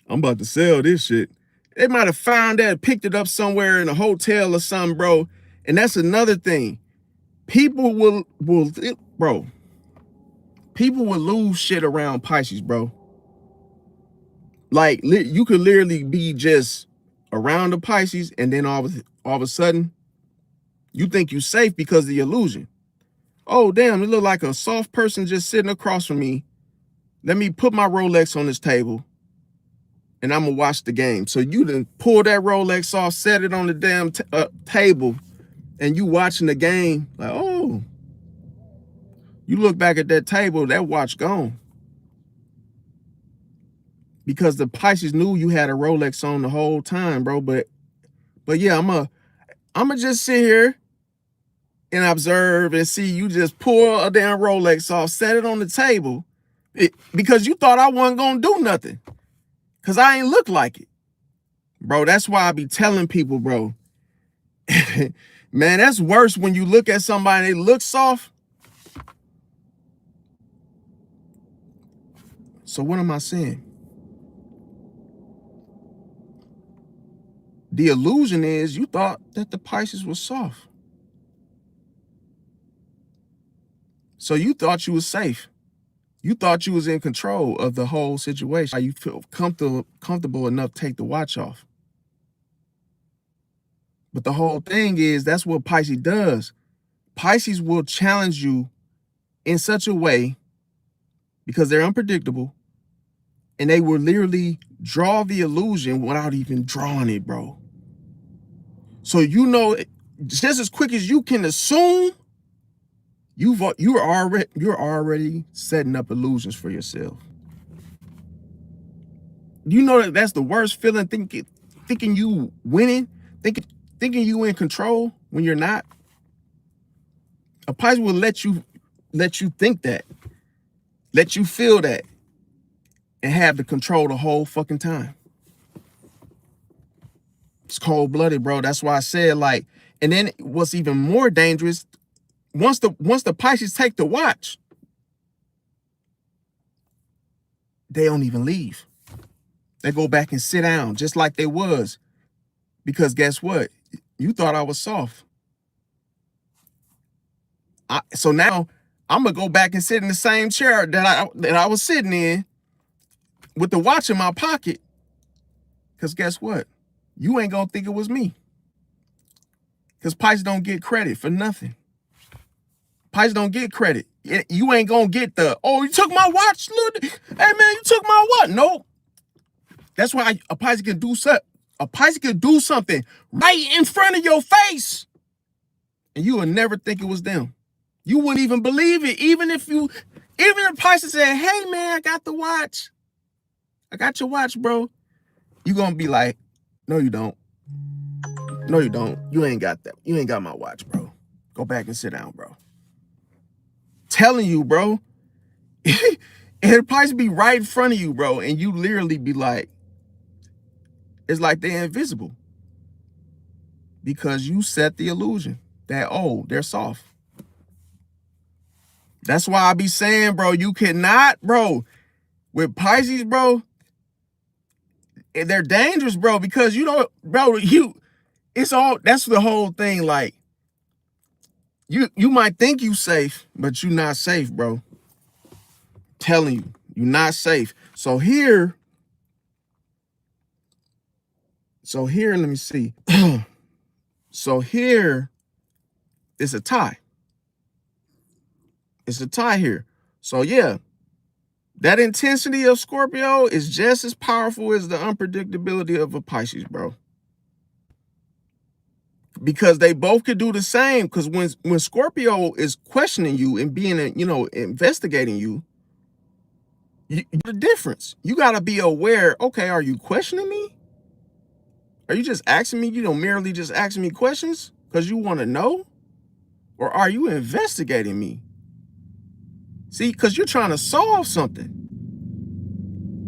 I'm about to sell this shit. They might have found that, picked it up somewhere in a hotel or something, bro. And that's another thing. People will lose shit around Pisces, bro. Like, you could literally be just around the Pisces, and then all of a sudden, you think you're safe because of the illusion. Oh, damn, it looked like a soft person just sitting across from me. let me put my Rolex on this table and I'm gonna watch the game. So you done pull that Rolex off, set it on the damn table, and you watching the game. Like, oh, you look back at that table, that watch gone. Because the Pisces knew you had a Rolex on the whole time, bro. But yeah, I'ma just sit here and observe and see you just pull a damn Rolex off, set it on the table, because you thought I wasn't gonna do nothing. Cause I ain't look like it. Bro, that's why I be telling people, bro. Man, that's worse when you look at somebody and they look soft. So what am I saying? The illusion is you thought that the Pisces was soft. So you thought you was safe. You thought you was in control of the whole situation. You feel comfortable enough to take the watch off. But the whole thing is that's what Pisces does. Pisces will challenge you in such a way because they're unpredictable, and they will literally draw the illusion without even drawing it, bro. So you know, just as quick as you can assume, you're already setting up illusions for yourself. You know that that's the worst feeling, thinking you winning, thinking you in control when you're not. A Pisces will let you think that, let you feel that, and have the control the whole fucking time. It's cold-blooded, bro. That's why I said, like, and then what's even more dangerous, once the Pisces take the watch, they don't even leave. They go back and sit down just like they was. Because guess what? You thought I was soft. So now I'm gonna go back and sit in the same chair that I was sitting in with the watch in my pocket. Because guess what? You ain't gonna think it was me. Because Pisces don't get credit for nothing. Pisces don't get credit. You ain't gonna get the, oh, you took my watch, look. Hey man, you took my watch. Nope. That's why a Pisces can do something. A Pisces can do something right in front of your face, and you would never think it was them. You wouldn't even believe it, even if Pisces said, "Hey man, I got the watch. I got your watch, bro." You gonna be like, "No, you don't. No, you don't. You ain't got that. You ain't got my watch, bro. Go back and sit down, bro." Telling you, bro. And Pisces be right in front of you, bro, and you literally be like, it's like they're invisible. Because you set the illusion that, oh, they're soft. That's why I be saying, bro, you cannot, bro, with Pisces, bro, they're dangerous, bro, because you don't, bro, that's the whole thing. Like, you might think you safe, but you're not safe, bro. Telling you, you're not safe. So here, let me see. So here, it's a tie. It's a tie here. So yeah, that intensity of Scorpio is just as powerful as the unpredictability of a Pisces, bro. Because they both could do the same. Because when Scorpio is questioning you and being, investigating you, the difference. You got to be aware, okay, are you questioning me? Are you just asking me, merely just asking me questions because you want to know? Or are you investigating me? See, because you're trying to solve something.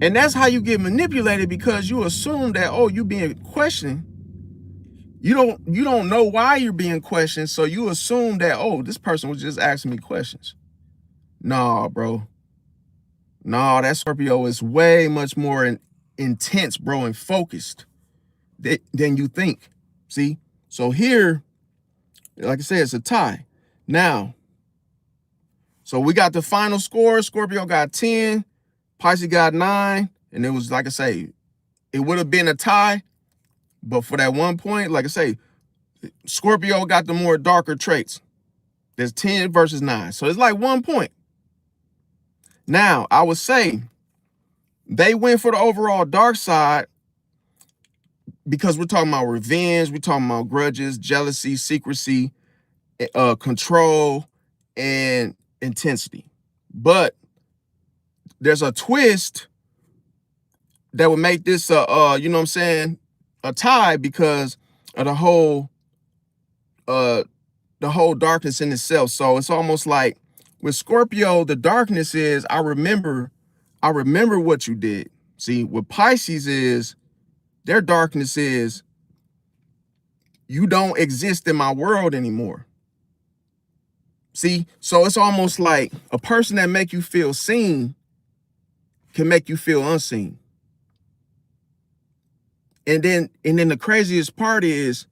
And that's how you get manipulated, because you assume that, oh, you being questioned. You don't know why you're being questioned, so you assume that, oh, this person was just asking me questions. Nah, bro. Nah, that Scorpio is way much more intense, bro, and focused than you think. See? So here, like I said, it's a tie. Now, so we got the final score. Scorpio got 10, Pisces got 9, and it was, like I say, it would have been a tie, but for that 1 point, like I say, Scorpio got the more darker traits. There's 10 versus 9. So it's like 1 point. Now, I would say they went for the overall dark side because we're talking about revenge, we're talking about grudges, jealousy, secrecy, control, and intensity. But there's a twist that would make this you know what I'm saying, a tie, because of the whole darkness in itself. So it's almost like with Scorpio, the darkness is I remember what you did. See, with Pisces is their darkness is you don't exist in my world anymore. See, so it's almost like a person that make you feel seen can make you feel unseen. And then the craziest part is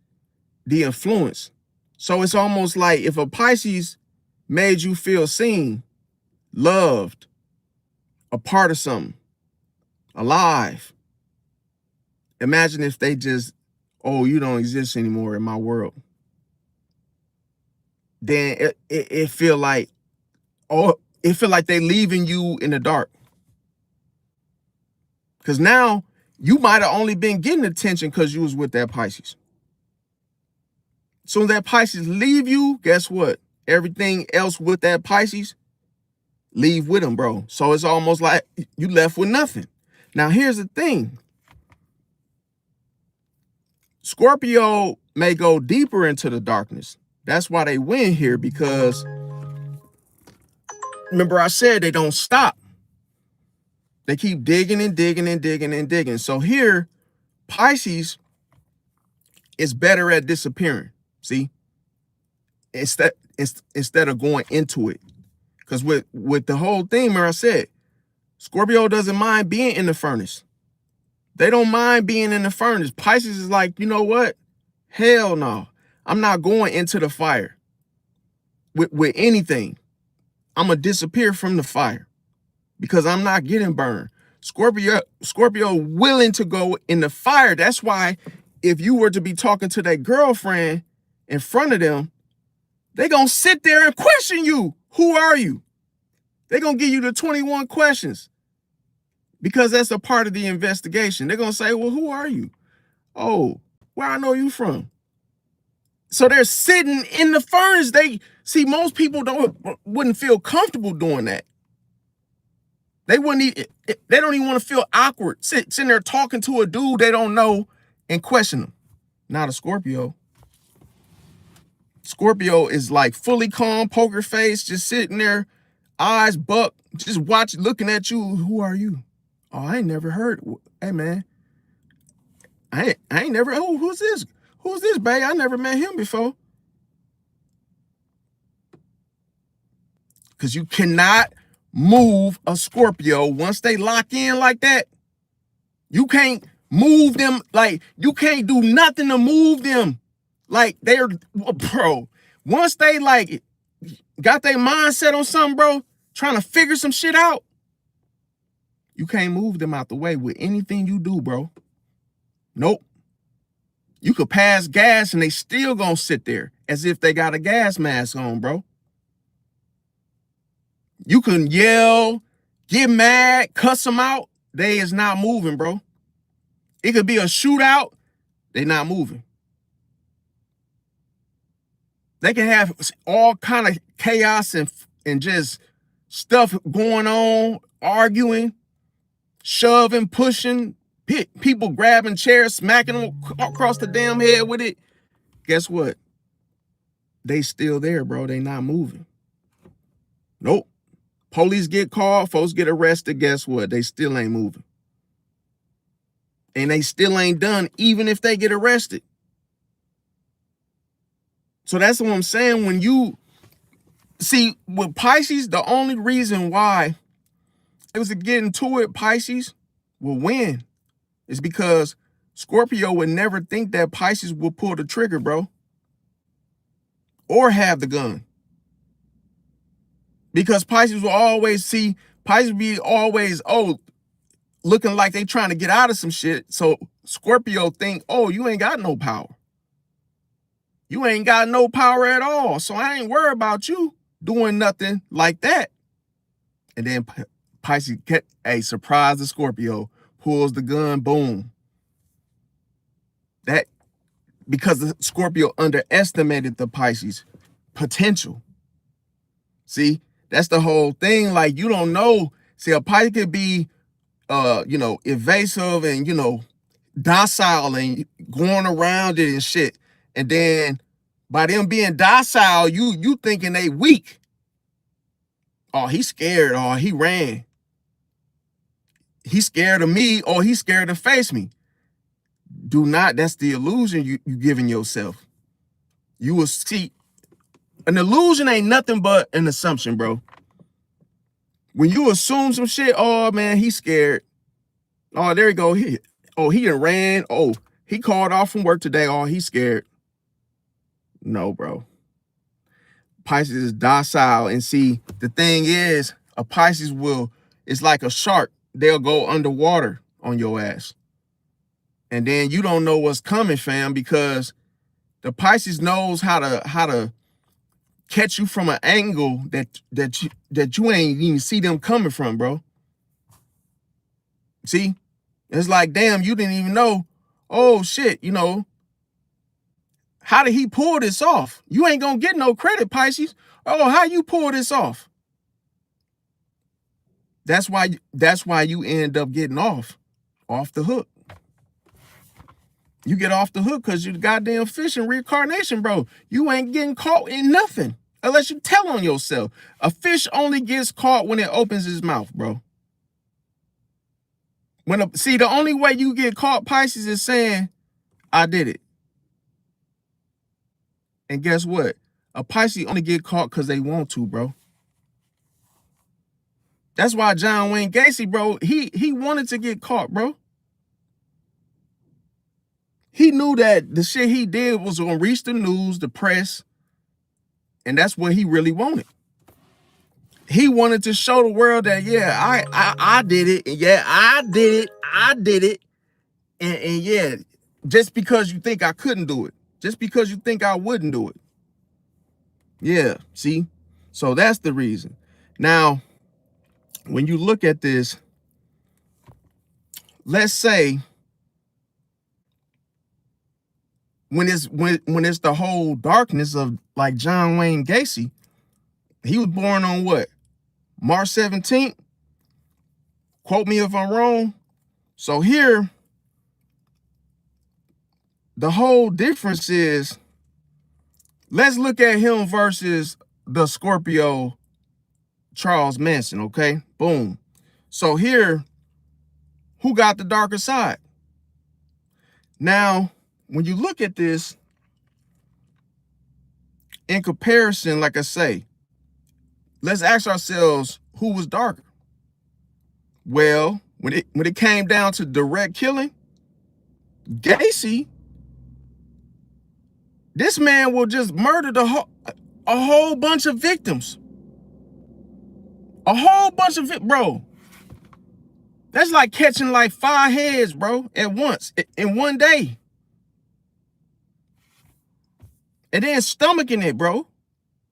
the influence. So it's almost like if a Pisces made you feel seen, loved, a part of something, alive. Imagine if they just, oh, you don't exist anymore in my world. Then it feel like, oh, it feel like they leaving you in the dark. Because now you might have only been getting attention because you was with that Pisces. So that Pisces leave you, guess what? Everything else with that Pisces, leave with them, bro. So it's almost like you left with nothing. Now, here's the thing. Scorpio may go deeper into the darkness. That's why they win here, because remember I said they don't stop. They keep digging and digging and digging and digging. So here, Pisces is better at disappearing. See? Instead of going into it. Because with the whole thing, where I said, Scorpio doesn't mind being in the furnace. They don't mind being in the furnace. Pisces is like, you know what? Hell no. I'm not going into the fire with anything. I'm going to disappear from the fire because I'm not getting burned. Scorpio willing to go in the fire. That's why if you were to be talking to that girlfriend in front of them, they're going to sit there and question you. Who are you? They're going to give you the 21 questions because that's a part of the investigation. They're going to say, well, who are you? Oh, where I know you from? So they're sitting in the furnace. They see most people wouldn't feel comfortable doing that. They don't even want to feel awkward sitting there talking to a dude they don't know and question them. Not a Scorpio. Scorpio is like fully calm, poker face, just sitting there, eyes buck, just looking at you. Who are you? Oh, I ain't never heard. Hey man, I ain't never. Oh, who's this? Who's this, babe? I never met him before. Because you cannot move a Scorpio once they lock in like that. You can't move them. Like, you can't do nothing to move them. Like, they're, bro, once they like got their mindset on something, bro, trying to figure some shit out, you can't move them out the way with anything you do, bro. Nope. You could pass gas and they still gonna sit there as if they got a gas mask on, bro. You can yell, get mad, cuss them out. They is not moving, bro. It could be a shootout. They not moving. They can have all kind of chaos and just stuff going on, arguing, shoving, pushing, people grabbing chairs, smacking them across the damn head with it. Guess what? They still there, bro. They not moving. Nope. Police get called, folks get arrested. Guess what? They still ain't moving. And they still ain't done, even if they get arrested. So that's what I'm saying. When you see with Pisces, the only reason why it was to get into it, Pisces will win, is because Scorpio would never think that Pisces will pull the trigger, bro, or have the gun. Because Pisces will always be always, looking like they trying to get out of some shit. So Scorpio think, oh, you ain't got no power. You ain't got no power at all. So I ain't worried about you doing nothing like that. And then Pisces, a surprise the Scorpio, pulls the gun, boom. That because the Scorpio underestimated the Pisces potential. See, that's the whole thing. Like, you don't know. See, a Pisces could be evasive and docile and going around it and shit. And then by them being docile, you thinking they weak. Oh, he's scared. Oh, he ran. He's scared of me, or he's scared to face me. Do not, that's the illusion you giving yourself. You will see, an illusion ain't nothing but an assumption, bro. When you assume some shit, oh man, he's scared. Oh, there you go. He done ran. Oh, he called off from work today. Oh, he's scared. No, bro. Pisces is docile. And see, the thing is, a Pisces it's like a shark. They'll go underwater on your ass. And then you don't know what's coming, fam, because the Pisces knows how to catch you from an angle that you ain't even see them coming from, bro. See? It's like, damn, you didn't even know. Oh shit, how did he pull this off? You ain't gonna get no credit, Pisces. Oh, how you pull this off? That's why you end up getting off the hook. You get off the hook because you goddamn fish in reincarnation, bro. You ain't getting caught in nothing unless you tell on yourself. A fish only gets caught when it opens his mouth, bro. See, the only way you get caught, Pisces, is saying, I did it. And guess what? A Pisces only get caught because they want to, bro. That's why John Wayne Gacy, bro, he wanted to get caught, bro. He knew that the shit he did was gonna reach the news, the press, and that's what he really wanted. He wanted to show the world that, yeah, I did it, and yeah, I did it, and yeah, just because you think I couldn't do it, just because you think I wouldn't do it. Yeah, see? So that's the reason. Now, when you look at this, let's say when it's the whole darkness of like John Wayne Gacy, he was born on what? March 17th? Quote me if I'm wrong. So here, the whole difference is, let's look at him versus the Scorpio Charles Manson, okay? Boom. So here, who got the darker side? Now, when you look at this, in comparison, like I say, let's ask ourselves, who was darker? Well, when it came down to direct killing, Gacy, this man will just murder a whole bunch of victims. A whole bunch of bro. That's like catching like 5 heads, bro, at once in one day. And then stomaching it, bro.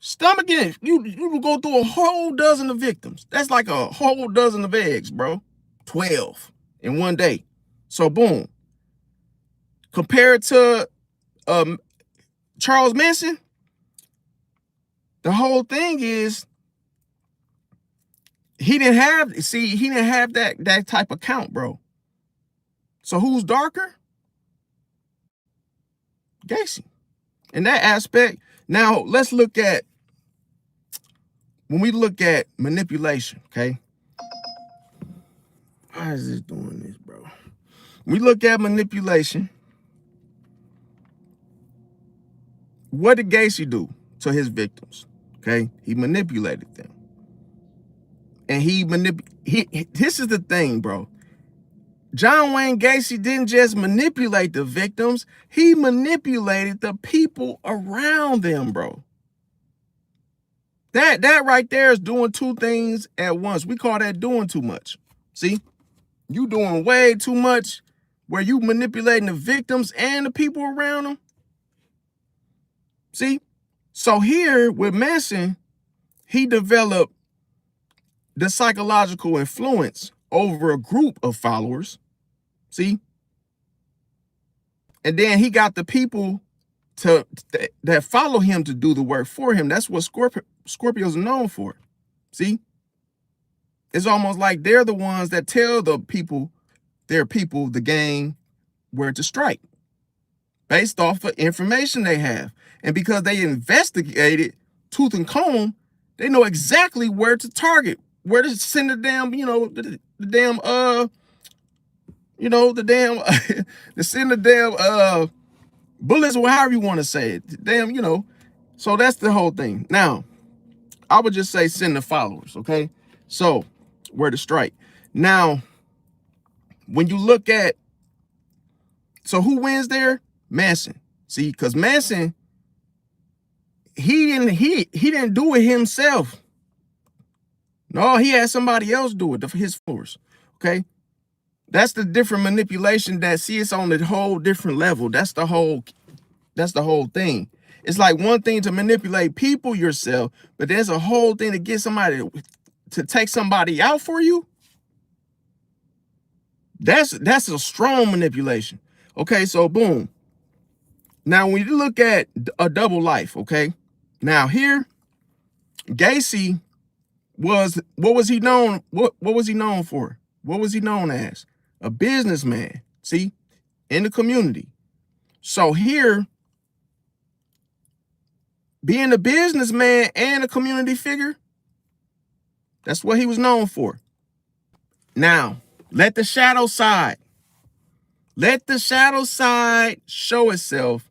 Stomaching it. You will go through a whole dozen of victims. That's like a whole dozen of eggs, bro. 12 in one day. So boom. Compared to Charles Manson, the whole thing is he didn't have that type of count, bro. So who's darker? Gacy. In that aspect. Now let's look at, when we look at manipulation, okay? Why is this doing this, bro? We look at manipulation. What did Gacy do to his victims? Okay, he manipulated them. And this is the thing, bro. John Wayne Gacy didn't just manipulate the victims, he manipulated the people around them, bro. That right there is doing two things at once. We call that doing too much. See? You doing way too much where you manipulating the victims and the people around them. See? So here with Manson, he developed the psychological influence over a group of followers. See? And then he got the people that follow him to do the work for him. That's what Scorpios are known for. See? It's almost like they're the ones that tell the people, the game, where to strike based off of information they have. And because they investigated tooth and comb, they know exactly where to target, where to send the damn, to send the damn bullets, or however you want to say it. Damn, So that's the whole thing. Now, I would just say send the followers, okay? So, where to strike. Now, when you look at, so who wins there? Manson. See, because Manson, he didn't do it himself. No, he had somebody else do it, his followers, okay? That's the different manipulation that, see, it's on a whole different level. That's the whole thing. It's like one thing to manipulate people yourself, but there's a whole thing to get somebody to take somebody out for you. That's a strong manipulation. Okay, so boom. Now, when you look at a double life, okay? Now here, Gacy what was he known? What was he known for? What was he known as? A businessman, see, in the community. So here, being a businessman and a community figure, that's what he was known for. Now, let the shadow side show itself.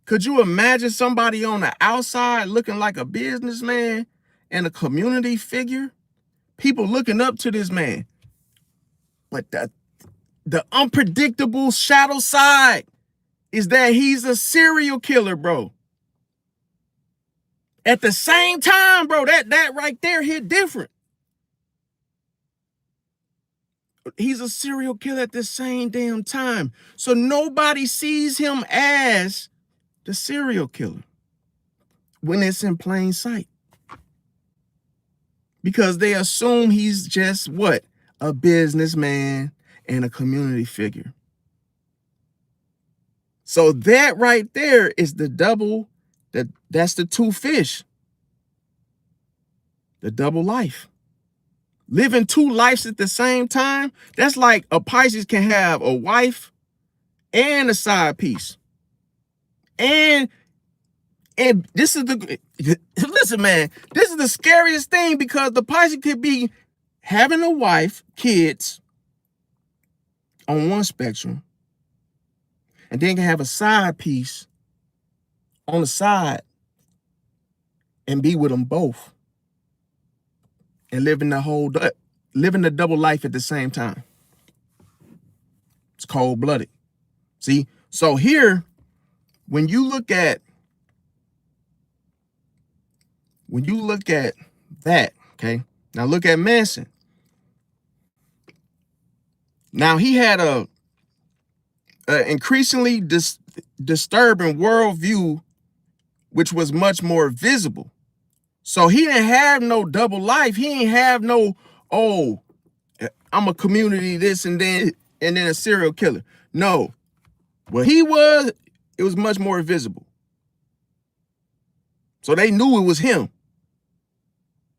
Could you imagine somebody on the outside looking like a businessman and a community figure? People looking up to this man. But the unpredictable shadow side is that he's a serial killer, bro. At the same time, bro, that right there hit different. He's a serial killer at the same damn time. So nobody sees him as the serial killer when it's in plain sight. Because they assume he's just what? A businessman and a community figure. So that right there is the double, that's the two fish. The double life. Living two lives at the same time, that's like a Pisces can have a wife and a side piece. And this is listen, man, this is the scariest thing, because the Pisces could be having a wife, kids on one spectrum, and then can have a side piece on the side and be with them both and living the double life at the same time. It's cold-blooded. See? So here, when you look at that, okay? Now look at Manson. Now he had a increasingly disturbing worldview, which was much more visible. So he didn't have no double life. He didn't have no, oh, I'm a community this and then a serial killer. No. What he was, it was much more visible. So they knew it was him.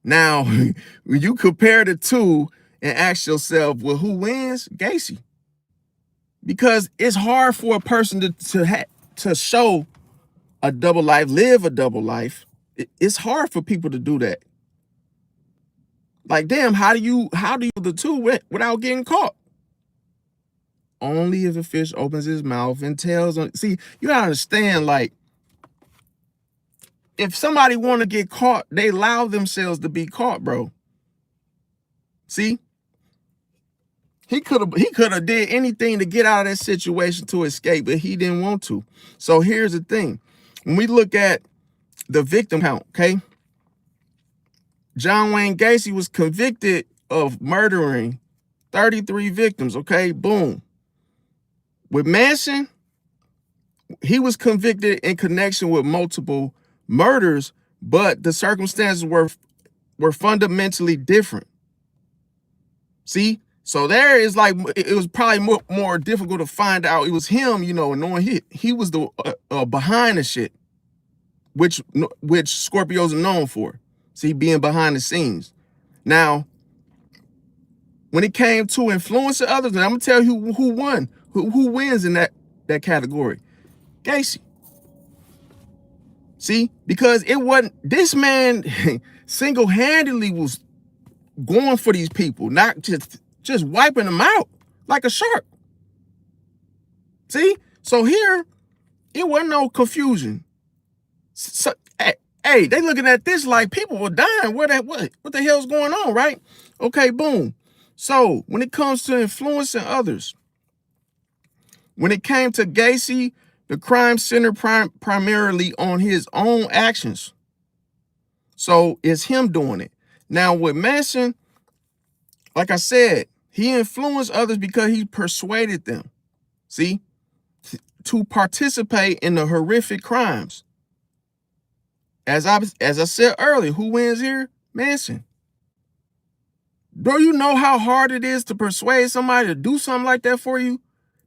Now, when you compare the two and ask yourself, well, who wins? Gacy. Because it's hard for a person to show a double life, live a double life. It's hard for people to do that. Like, damn, how do you the two without getting caught? Only if a fish opens his mouth and tells on. See, you gotta understand, like, if somebody want to get caught, they allow themselves to be caught, bro. See? He could have did anything to get out of that situation to escape, but he didn't want to. So here's the thing. When we look at the victim count, okay? John Wayne Gacy was convicted of murdering 33 victims, okay? Boom. With Manson, he was convicted in connection with multiple murders, but the circumstances were fundamentally different. See, so there is like, it was probably more difficult to find out it was him, you know, knowing he was the behind the shit, which Scorpios are known for. See, being behind the scenes. Now, when it came to influencing others, and I'm gonna tell you who won, who wins in that category. Gacy. See, because it wasn't, this man single-handedly was going for these people, not just wiping them out like a shark. See, so here it wasn't no confusion. So, hey, they looking at this like people were dying. What the hell's going on, right? Okay, boom. So when it comes to influencing others, when it came to Gacy, the crime centered primarily on his own actions. So it's him doing it. Now with Manson, like I said, he influenced others because he persuaded them, see, to participate in the horrific crimes. As I said earlier, who wins here? Manson. Do you know how hard it is to persuade somebody to do something like that for you?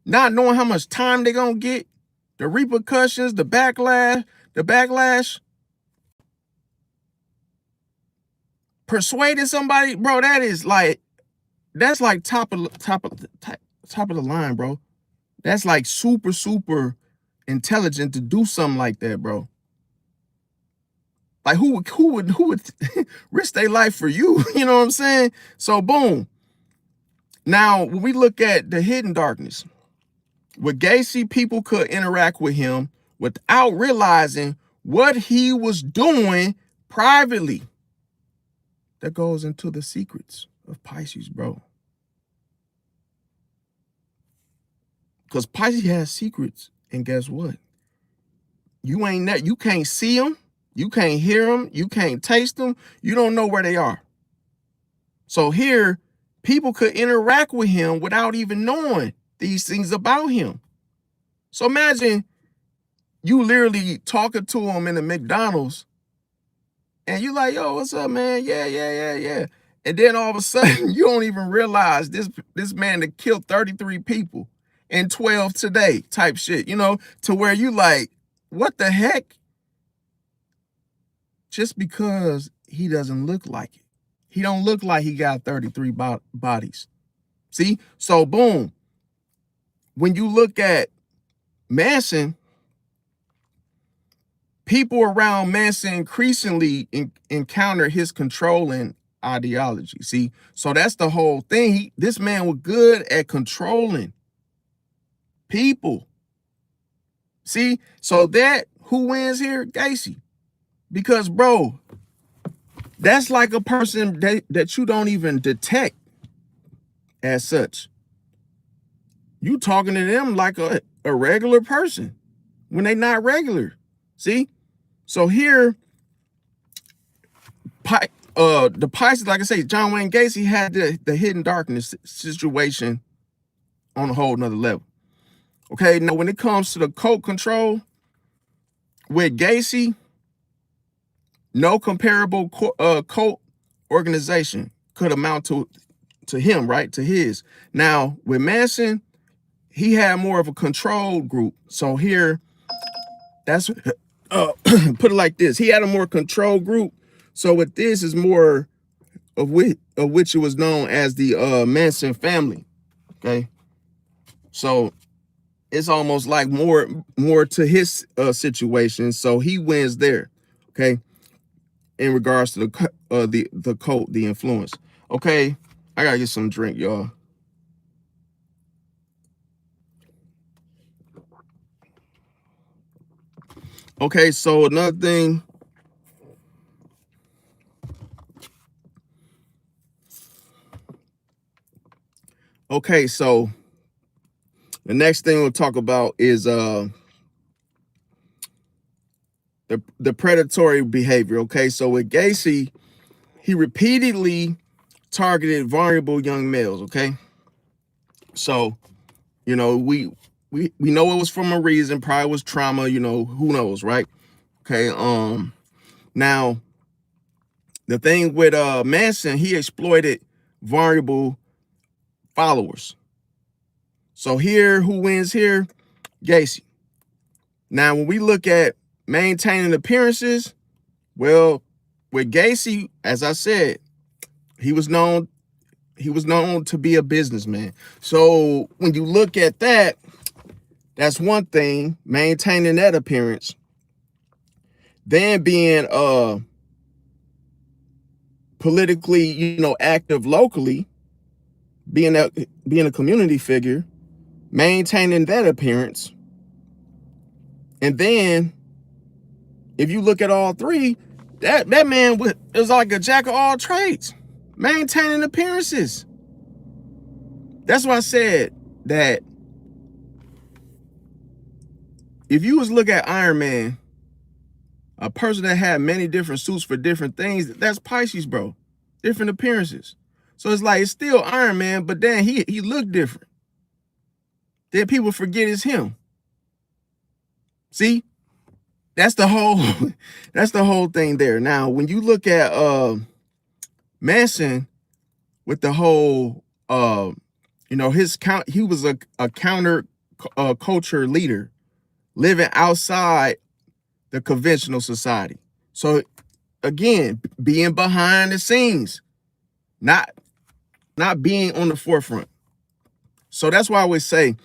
Not knowing how much time they're going to get, the repercussions, the backlash. Persuading somebody, bro, that's like top of the line, bro. That's like super intelligent to do something like that, bro. Like who would risk their life for you? You know what I'm saying? So boom. Now, when we look at the hidden darkness, with Gacy, people could interact with him without realizing what he was doing privately. That goes into the secrets of Pisces, bro. Because Pisces has secrets, and guess what? You can't see them, you can't hear them, you can't taste them, you don't know where they are. So here, people could interact with him without even knowing these things about him. So imagine you literally talking to him in the McDonald's, and you like, yo, what's up, man? Yeah. And then all of a sudden, you don't even realize this man that killed 33 people and 12 today type shit, you know, to where you like, what the heck? Just because he doesn't look like it. He don't look like he got 33 bodies. See? So boom. When you look at Manson, people around Manson increasingly encounter his controlling ideology. See? So that's the whole thing. This man was good at controlling people. See? So that, who wins here? Gacy. Because, bro, that's like a person that you don't even detect as such. You talking to them like a regular person when they not regular. See? So here, the Pisces, like I say, John Wayne Gacy had the hidden darkness situation on a whole nother level. Okay, now when it comes to the cult control with Gacy, no comparable cult organization could amount to him, right? To his. Now, with Manson, he had more of a control group. So here, that's put it like this. He had a more control group. So with this is more of which it was known as the Manson family. Okay. So it's almost like more to his situation. So he wins there. Okay. In regards to the cult, the influence. Okay, I gotta get some drink, y'all. Okay, so another thing. Okay, so the next thing we'll talk about is the predatory behavior. Okay, so with Gacy, he repeatedly targeted vulnerable young males. Okay, so you know we know it was from a reason. Probably was trauma. You know, who knows, right? Okay. Now the thing with Manson, he exploited vulnerable followers. So here, who wins here? Gacy. Now, when we look at maintaining appearances, well, with Gacy, as I said, he was known to be a businessman. So when you look at that, that's one thing, maintaining that appearance. Then being politically, active locally, being a community figure, maintaining that appearance. And then if you look at all three, that man was like a jack of all trades, maintaining appearances. That's why I said that if you was look at Iron Man, a person that had many different suits for different things, that's Pisces, bro. Different appearances. So it's like, it's still Iron Man, but then he looked different. Then people forget it's him. See? That's the whole thing there. Now, when you look at Manson with the whole he was a counter culture leader living outside the conventional society. So again, being behind the scenes, not being on the forefront. So that's why I would say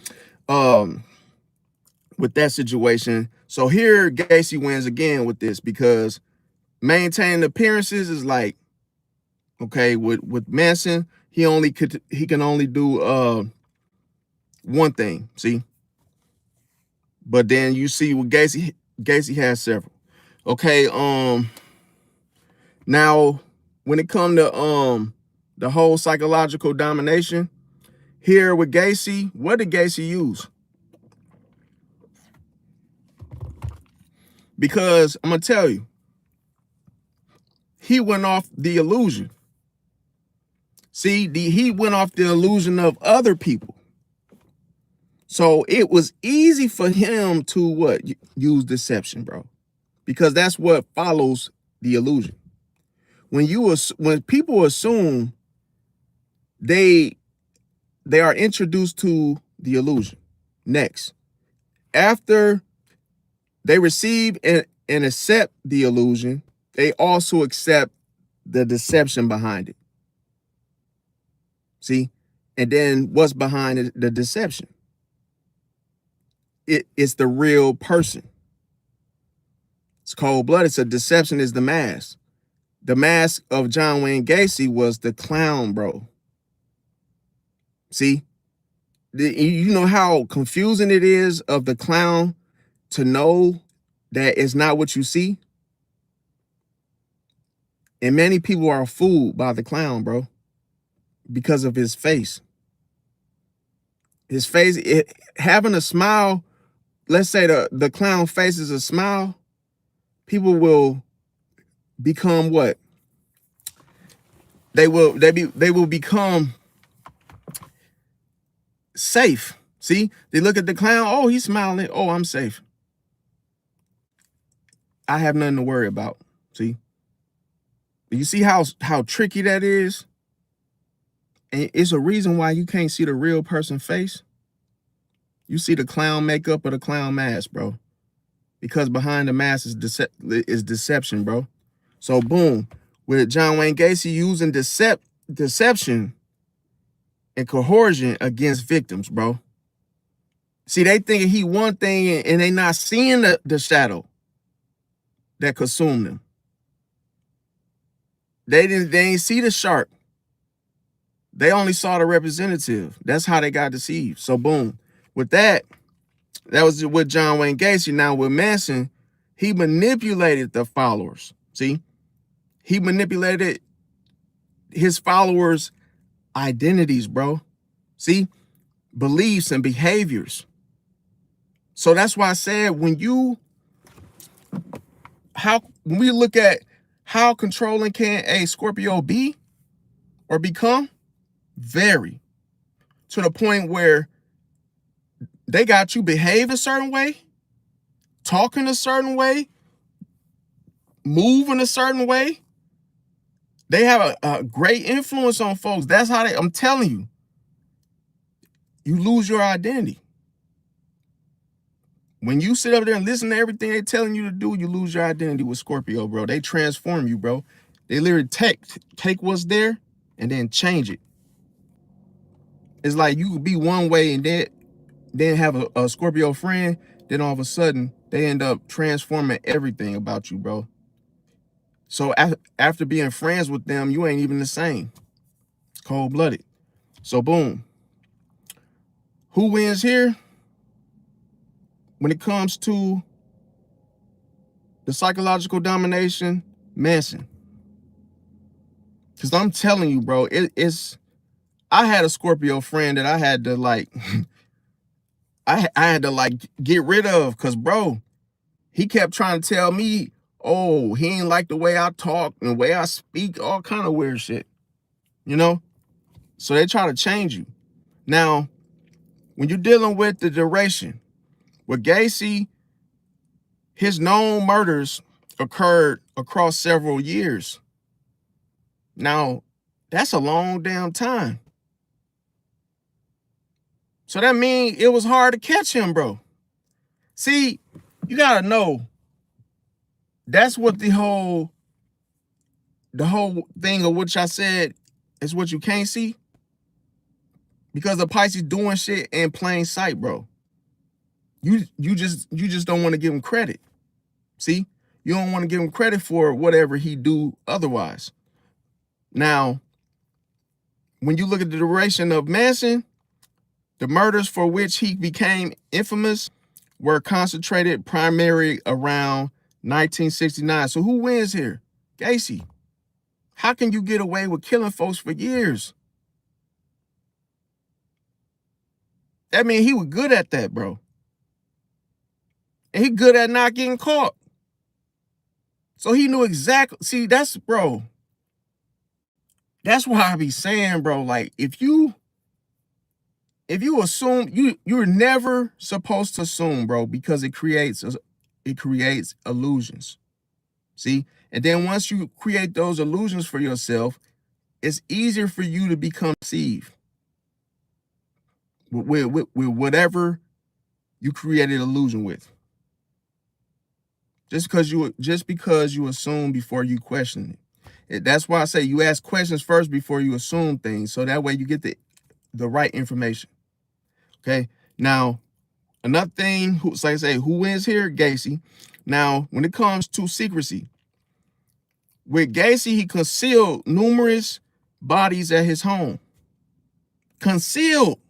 with that situation. So here Gacy wins again with this, because maintaining appearances is like, okay, with Manson, he can only do one thing, see? But then you see with Gacy has several. Okay, now when it comes to the whole psychological domination, here with Gacy, what did Gacy use? Because I'm gonna tell you, he went off the illusion. See, he went off the illusion of other people. So it was easy for him to use deception, bro, because that's what follows the illusion. When people assume, they are introduced to the illusion. Next, after they receive and accept the illusion, they also accept the deception behind it. See? And then what's behind the deception? It's the real person. It's cold-blooded. So deception is the mask. The mask of John Wayne Gacy was the clown, bro. See? You know how confusing it is of the clown to know that it's not what you see? And many people are fooled by the clown, bro, because of his face. His face, having a smile, let's say the clown faces a smile, people will become what? They will become safe. See? They look at the clown, oh, he's smiling. Oh, I'm safe. I have nothing to worry about. See? You see how tricky that is? And it's a reason why you can't see the real person's face. You see the clown makeup or the clown mask, bro. Because behind the mask is deception, bro. So boom, with John Wayne Gacy using deception and coercion against victims, bro. See, they thinking he one thing and they not seeing the shadow that consumed them. They ain't see the shark. They only saw the representative. That's how they got deceived. So boom. With that was with John Wayne Gacy. Now with Manson, he manipulated the followers. See? He manipulated his followers' identities, bro. See? Beliefs and behaviors. So that's why I said when we look at how controlling can a Scorpio be or become, very, to the point where they got you behave a certain way, talking a certain way, moving a certain way. They have a great influence on folks. That's how I'm telling you. you lose your identity. When you sit up there and listen to everything they're telling you to do, you lose your identity with Scorpio, bro. They transform you, bro. They literally take what's there and then change it. It's like you could be one way and then have a Scorpio friend, then all of a sudden they end up transforming everything about you, bro. So after being friends with them, you ain't even the same. Cold-blooded. So boom. Who wins here? When it comes to the psychological domination, Manson. Because I'm telling you, bro, I had a Scorpio friend that I had to like, I had to like get rid of, because bro, he kept trying to tell me, oh, he ain't like the way I talk and the way I speak, all kind of weird shit, you know? So they try to change you. Now, when you're dealing with the duration, with Gacy, his known murders occurred across several years. Now, that's a long damn time. So that means it was hard to catch him, bro. See, you gotta know, that's what the whole thing of which I said is what you can't see. Because the Pisces doing shit in plain sight, bro. You just don't want to give him credit. See? You don't want to give him credit for whatever he do otherwise. Now, when you look at the duration of Manson, the murders for which he became infamous were concentrated primarily around 1969. So who wins here? Gacy. How can you get away with killing folks for years? That means he was good at that, bro. And he good at not getting caught. So he knew exactly. See, that's, bro. That's why I be saying, bro, like, if you assume, you're never supposed to assume, bro, because it creates illusions. See? And then once you create those illusions for yourself, it's easier for you to become deceived with whatever you created illusion with. Just because you assume before you question it. That's why I say you ask questions first before you assume things, so that way you get the right information. Okay. Now, another thing, like I say, who wins here? Gacy. Now, when it comes to secrecy, with Gacy, he concealed numerous bodies at his home. Concealed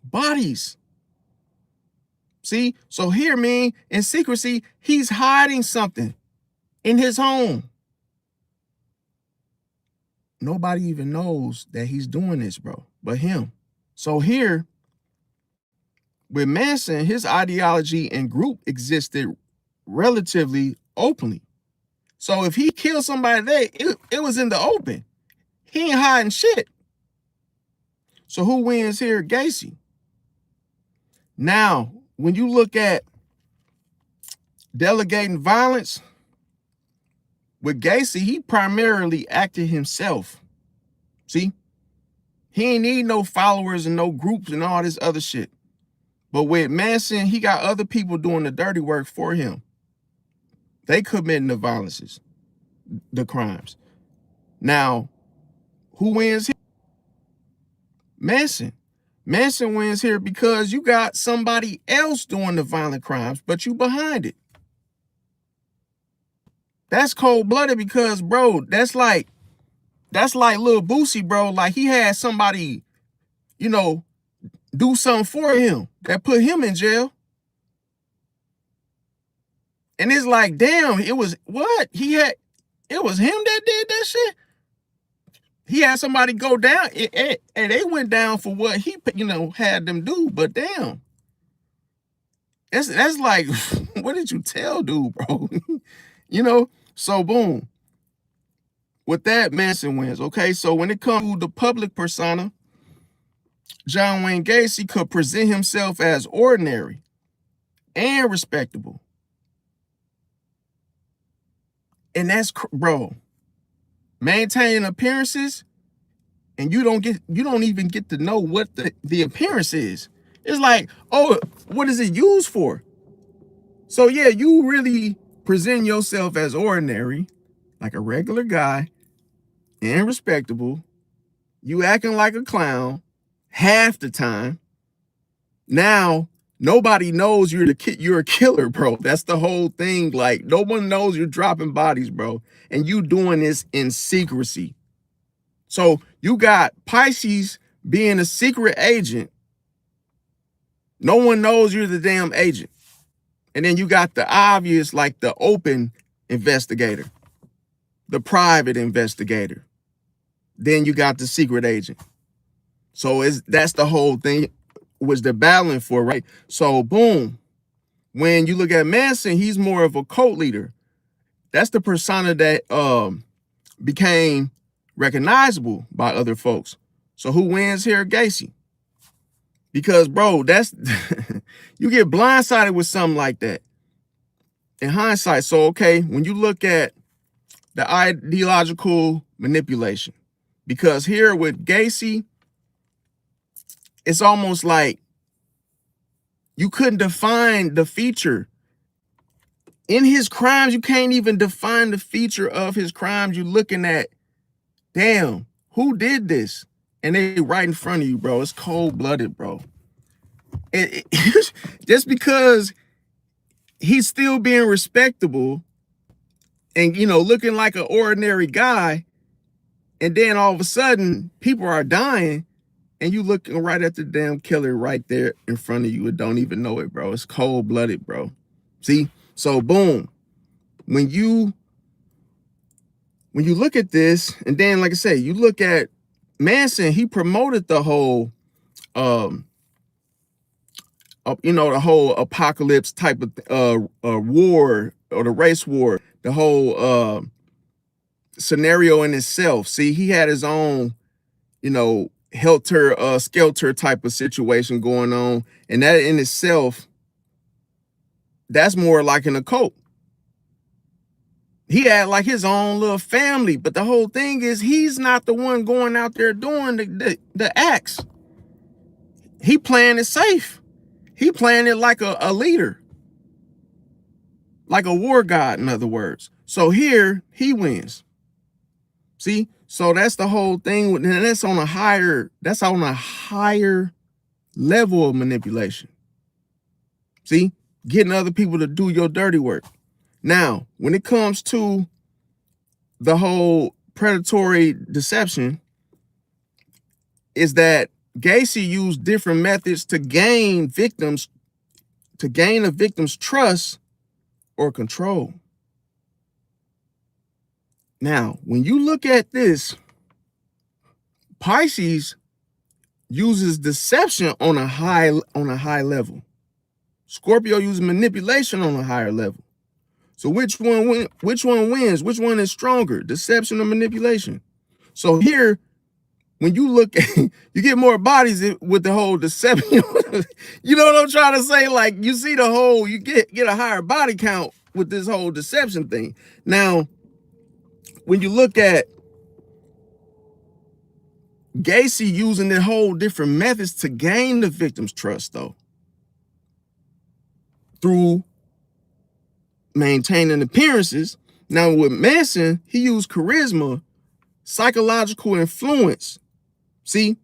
bodies. See? So here, man, in secrecy, he's hiding something in his home. Nobody even knows that he's doing this, bro, but him. So here, with Manson, his ideology and group existed relatively openly. So if he killed somebody there, it was in the open. He ain't hiding shit. So who wins here? Gacy. Now, when you look at delegating violence, with Gacy, he primarily acted himself. See? He ain't need no followers and no groups and all this other shit. But with Manson, he got other people doing the dirty work for him. They committing the violences, the crimes. Now, who wins here? Manson. Manson wins here because you got somebody else doing the violent crimes, but you behind it. That's cold-blooded because, bro, that's like Lil Boosie, bro. Like, he had somebody, you know, do something for him that put him in jail. And it's like, damn, it was what? It was him that did that shit? He had somebody go down, and they went down for what he, had them do, but damn. That's like, what did you tell dude, bro? So boom. With that, Manson wins. Okay, so when it comes to the public persona, John Wayne Gacy could present himself as ordinary and respectable. And that's, bro, maintaining appearances and you don't even get to know what the appearance is. It's like, oh, what is it used for? So yeah, you really present yourself as ordinary, like a regular guy, and respectable. You acting like a clown half the time. Now nobody knows you're a killer, bro. That's the whole thing. Like, no one knows you're dropping bodies, bro, and you doing this in secrecy. So you got Pisces being a secret agent. No one knows you're the damn agent. And then you got the obvious, like the open investigator, the private investigator. Then you got the secret agent. So that's the whole thing was the battling for, right? So boom, when you look at Manson, he's more of a cult leader. That's the persona that became recognizable by other folks. So who wins here? Gacy. Because, bro, that's you get blindsided with something like that in hindsight. So, okay, when you look at the ideological manipulation, because here with Gacy, it's almost like you couldn't define the feature. In his crimes, you can't even define the feature of his crimes. You're looking at, damn, who did this? And they right in front of you, bro. It's cold-blooded, bro. Just because he's still being respectable and, looking like an ordinary guy, and then all of a sudden people are dying and you looking right at the damn killer right there in front of you and don't even know it, bro. It's cold-blooded, bro. See? So boom, when you look at this, and then like I say, you look at Manson, he promoted the whole the whole apocalypse type of war, or the race war, the whole scenario in itself. See, he had his own, helter skelter type of situation going on, and that in itself, that's more like an occult. He had like his own little family, but the whole thing is he's not the one going out there doing the acts. He playing it safe. He playing it like a leader, like a war god, in other words. So here he wins. See, so that's the whole thing. And that's on a higher level of manipulation. See, getting other people to do your dirty work. Now, when it comes to the whole predatory deception, is that Gacy used different methods to gain a victim's trust or control. Now, when you look at this, Pisces uses deception on a high level. Scorpio uses manipulation on a higher level. So which one wins? Which one is stronger, deception or manipulation? So here, when you look at, you get more bodies with the whole deception. You know what I'm trying to say? Like, you see the whole, you get a higher body count with this whole deception thing. Now, when you look at Gacy using the whole different methods to gain the victim's trust, though, through maintaining appearances. Now with Manson, he used charisma, psychological influence. See?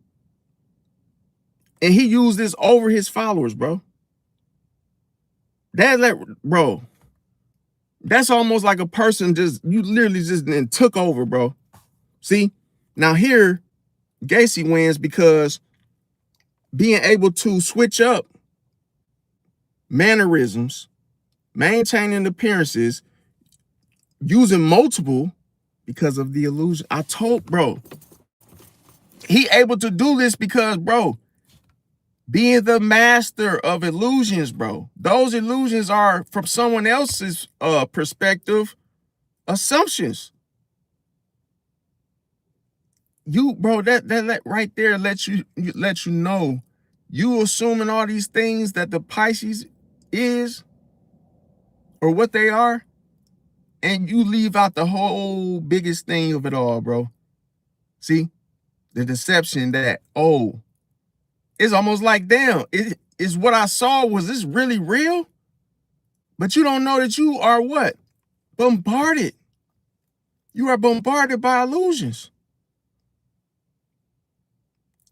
And he used this over his followers, bro. Bro, that's almost like a person you literally just then took over, bro. See? Now here, Gacy wins because being able to switch up mannerisms, maintaining appearances, using multiple because of the illusion. Bro, he able to do this because, bro, being the master of illusions, bro. Those illusions are from someone else's perspective, assumptions. Bro, that right there lets you know you assuming all these things that the Pisces is or what they are, and you leave out the whole biggest thing of it all, bro. See? The deception that, oh, it's almost like, damn, it is what I saw, was this really real? But you don't know that you are what? Bombarded. You are bombarded by illusions.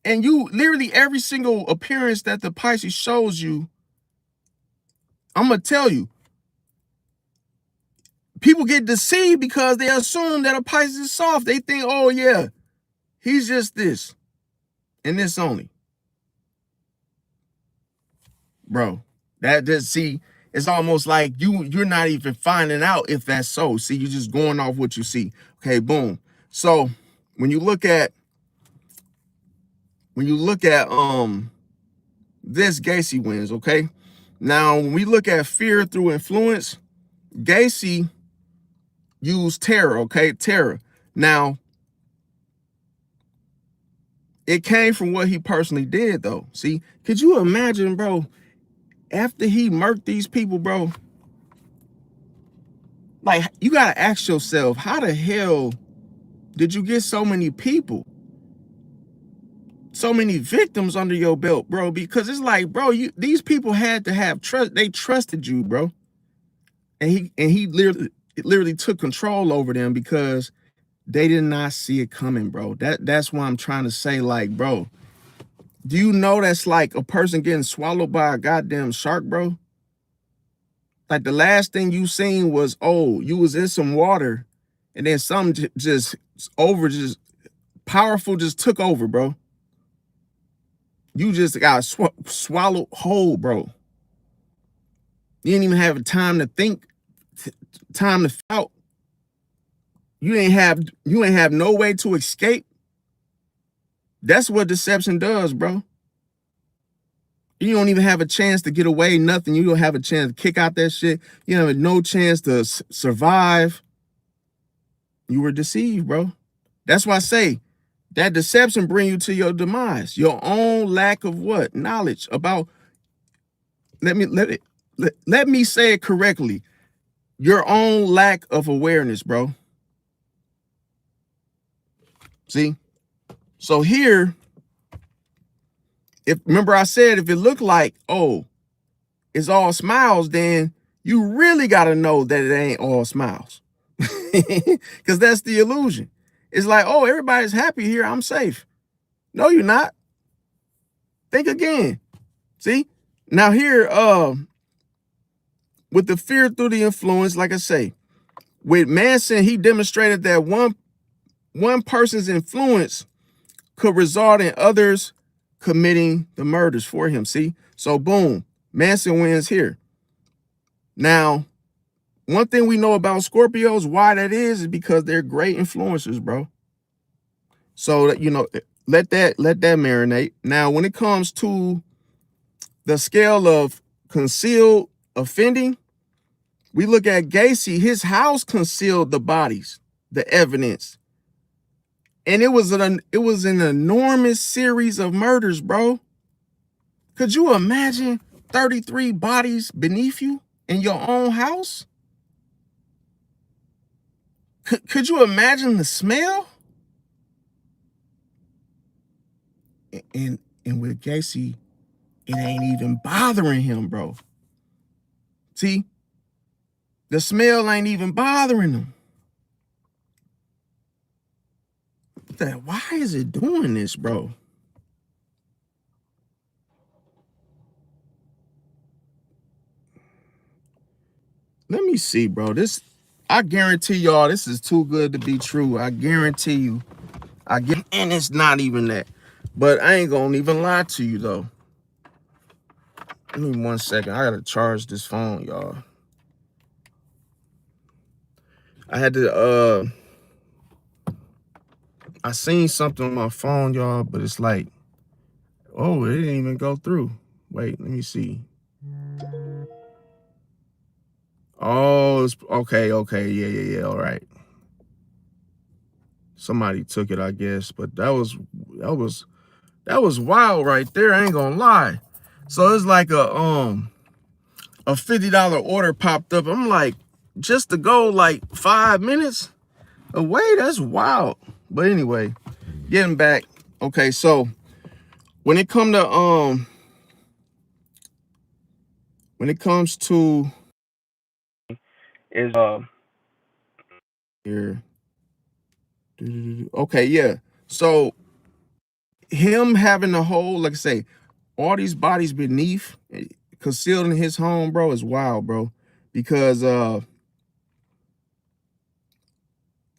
And you literally, every single appearance that the Pisces shows you, I'm going to tell you, people get deceived because they assume that a Pisces is soft. They think, oh yeah, he's just this and this only. Bro, that just, see, it's almost like you're not even finding out if that's so. See, you're just going off what you see. Okay, boom. So when you look at this, Gacy wins, okay? Now, when we look at fear through influence, Gacy used terror, okay? Terror. Now, it came from what he personally did, though. See, could you imagine, bro, after he murked these people, bro? Like, you gotta ask yourself, how the hell did you get so many people, so many victims under your belt, bro? Because it's like, bro, these people had to have trust. They trusted you, bro. And he literally took control over them because they did not see it coming, bro. That's why I'm trying to say, like, bro, do you know that's like a person getting swallowed by a goddamn shark, bro? Like, the last thing you seen was, oh, you was in some water and then something just powerful just took over, bro. You just got swallowed whole, bro. You didn't even have time to think, time to out. You ain't have no way to escape. That's what deception does, bro. You don't even have a chance to get away, nothing. You don't have a chance to kick out that shit. You have no chance to survive. You were deceived, bro. That's why I say that deception bring you to your demise. Your own lack of what? Knowledge about, let me say it correctly. Your own lack of awareness, bro. See? So here, remember I said, if it looked like, oh, it's all smiles, then you really got to know that it ain't all smiles. Because that's the illusion. It's like, oh, everybody's happy here, I'm safe. No, you're not. Think again. See? Now here, with the fear through the influence, like I say, with Manson, he demonstrated that one person's influence could result in others committing the murders for him. See? So boom, Manson wins here. Now, one thing we know about Scorpios, why that is because they're great influencers, bro. So, you know, let that marinate. Now, when it comes to the scale of concealed offending, we look at Gacy. His house concealed the bodies, the evidence. And it was an enormous series of murders, bro. Could you imagine 33 bodies beneath you in your own house? Could you imagine the smell? And with Gacy, it ain't even bothering him, bro. See? The smell ain't even bothering him. Why is it doing this, bro? Let me see, bro. I guarantee y'all, this is too good to be true. I guarantee you. And it's not even that. But I ain't gonna even lie to you, though. Give me 1 second. I gotta charge this phone, y'all. I had to, I seen something on my phone, y'all, but it's like, oh, it didn't even go through. Wait, let me see. Oh, it's okay, yeah, all right. Somebody took it, I guess, but that was wild right there. I ain't gonna lie. So it's like a $50 order popped up. I'm like, just to go like 5 minutes away, that's wild. But anyway, getting back, Okay, so when it come to when it comes to Is here, okay, yeah. So him having the whole, like I say, all these bodies beneath, concealed in his home, bro, is wild, bro. Because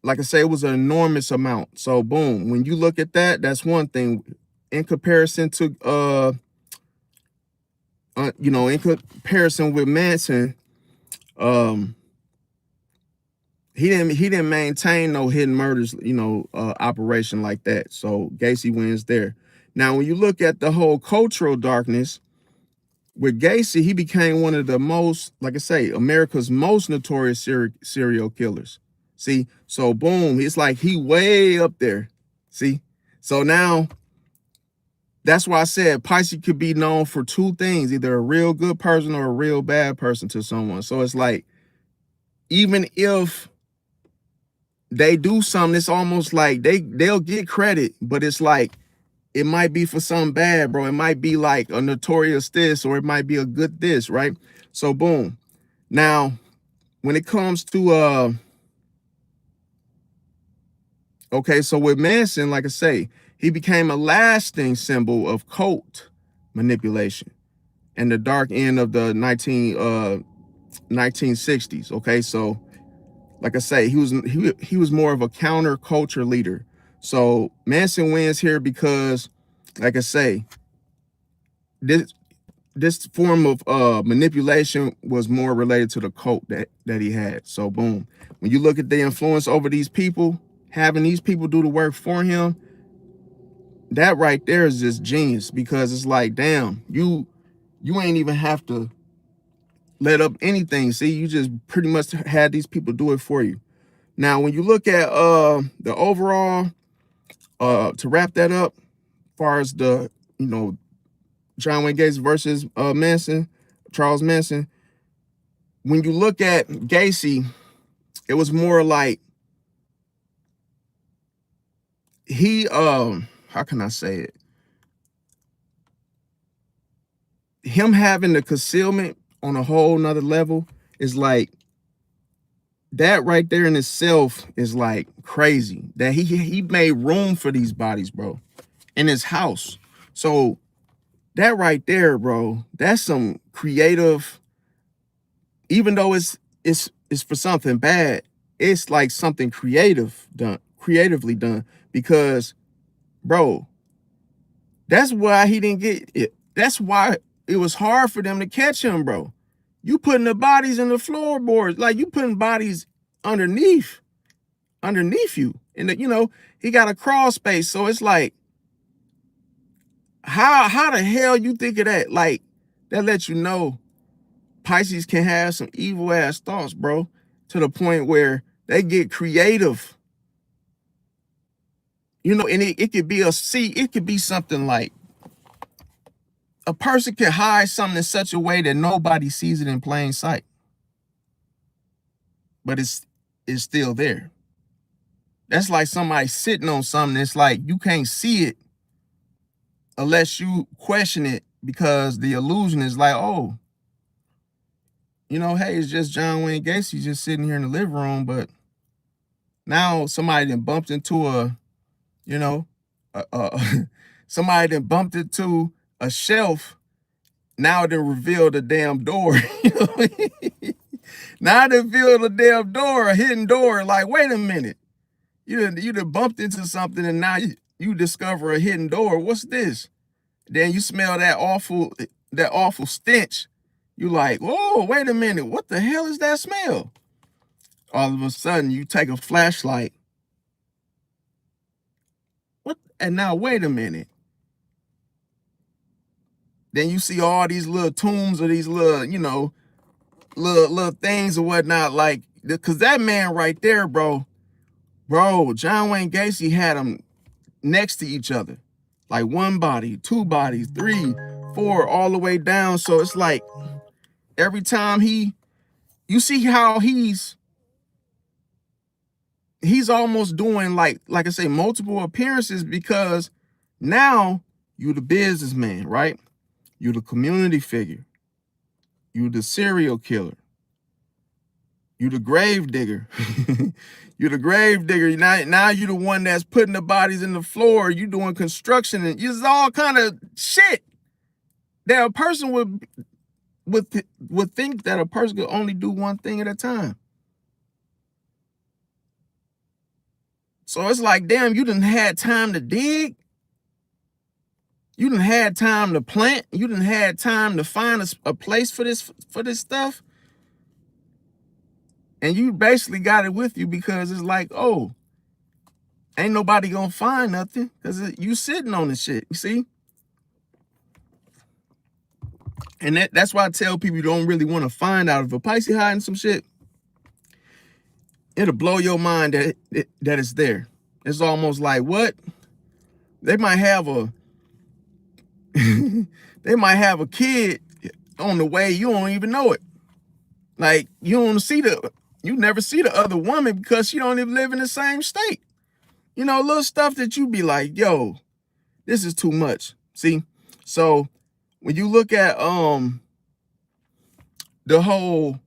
like I say, it was an enormous amount. So boom, when you look at that, that's one thing. In comparison to you know, in comparison with Manson, um, he didn't maintain no hidden murders, you know, operation like that. So Gacy wins there. Now, when you look at the whole cultural darkness with Gacy, he became one of the most, like I say, America's most notorious serial killers. See, so boom, it's like he way up there. See, so now that's why I said Pisces could be known for two things, either a real good person or a real bad person to someone. So it's like, even if they do something, it's almost like they'll get credit, but it's like it might be for something bad, bro. It might be like a notorious this, or it might be a good this, right? So boom. Now, when it comes to okay, so with Manson, like I say, he became a lasting symbol of cult manipulation and the dark end of the 1960s. Okay, so like I say, he was more of a counterculture leader. So Manson wins here because, like I say, this form of manipulation was more related to the cult that he had. So boom, when you look at the influence over these people, having these people do the work for him, that right there is just genius, because it's like, damn, you ain't even have to let up anything. See, you just pretty much had these people do it for you. Now, when you look at the overall, to wrap that up, as far as the, you know, John Wayne Gacy versus Manson, Charles Manson, when you look at Gacy, it was more like he how can I say it? Him having the concealment on a whole nother level is like, that right there in itself is like crazy. That he made room for these bodies, bro, in his house. So that right there, bro, that's some creative, even though it's for something bad, it's like something creatively done, because bro, that's why he didn't get it. That's why it was hard for them to catch him, bro. You putting the bodies in the floorboards, like you putting bodies underneath you. And you know, he got a crawl space. So it's like, how the hell you think of that? Like, that lets you know Pisces can have some evil ass thoughts, bro, to the point where they get creative. You know, and it could be it could be something like, a person can hide something in such a way that nobody sees it in plain sight, but it's still there. That's like somebody sitting on something. It's like you can't see it unless you question it, because the illusion is like, oh, you know, hey, it's just John Wayne Gacy just sitting here in the living room, but now somebody then bumped into a, you know, somebody then bumped into a shelf. Now they reveal the damn door. You know? Now they reveal the damn door, a hidden door. Like, wait a minute, you done bumped into something, and now you discover a hidden door. What's this? Then you smell that awful stench. You like, oh, wait a minute, what the hell is that smell? All of a sudden, you take a flashlight. What? And now, wait a minute. Then you see all these little tombs, or these little, you know, little things or whatnot. Like, because that man right there, bro, John Wayne Gacy had them next to each other. Like one body, two bodies, three, four, all the way down. So it's like every time you see how he's almost doing, like I say, multiple appearances, because Now you the businessman, right? You the community figure. You the serial killer. You the grave digger. You the grave digger. Now you the one that's putting the bodies in the floor. You doing construction, and it's all kind of shit that a person would think that a person could only do one thing at a time. So it's like, damn, you done had time to dig. You done had time to plant. You done had time to find a place for this stuff. And you basically got it with you because it's like, oh, ain't nobody gonna find nothing because you sitting on this shit, you see? And that's why I tell people you don't really want to find out. If a Pisces hiding some shit, it'll blow your mind that it's there. It's almost like, what? They might have a they might have a kid on the way, you don't even know it. Like, you never see the other woman because she don't even live in the same state. You know, little stuff that you be like, yo, this is too much. See? So when you look at the whole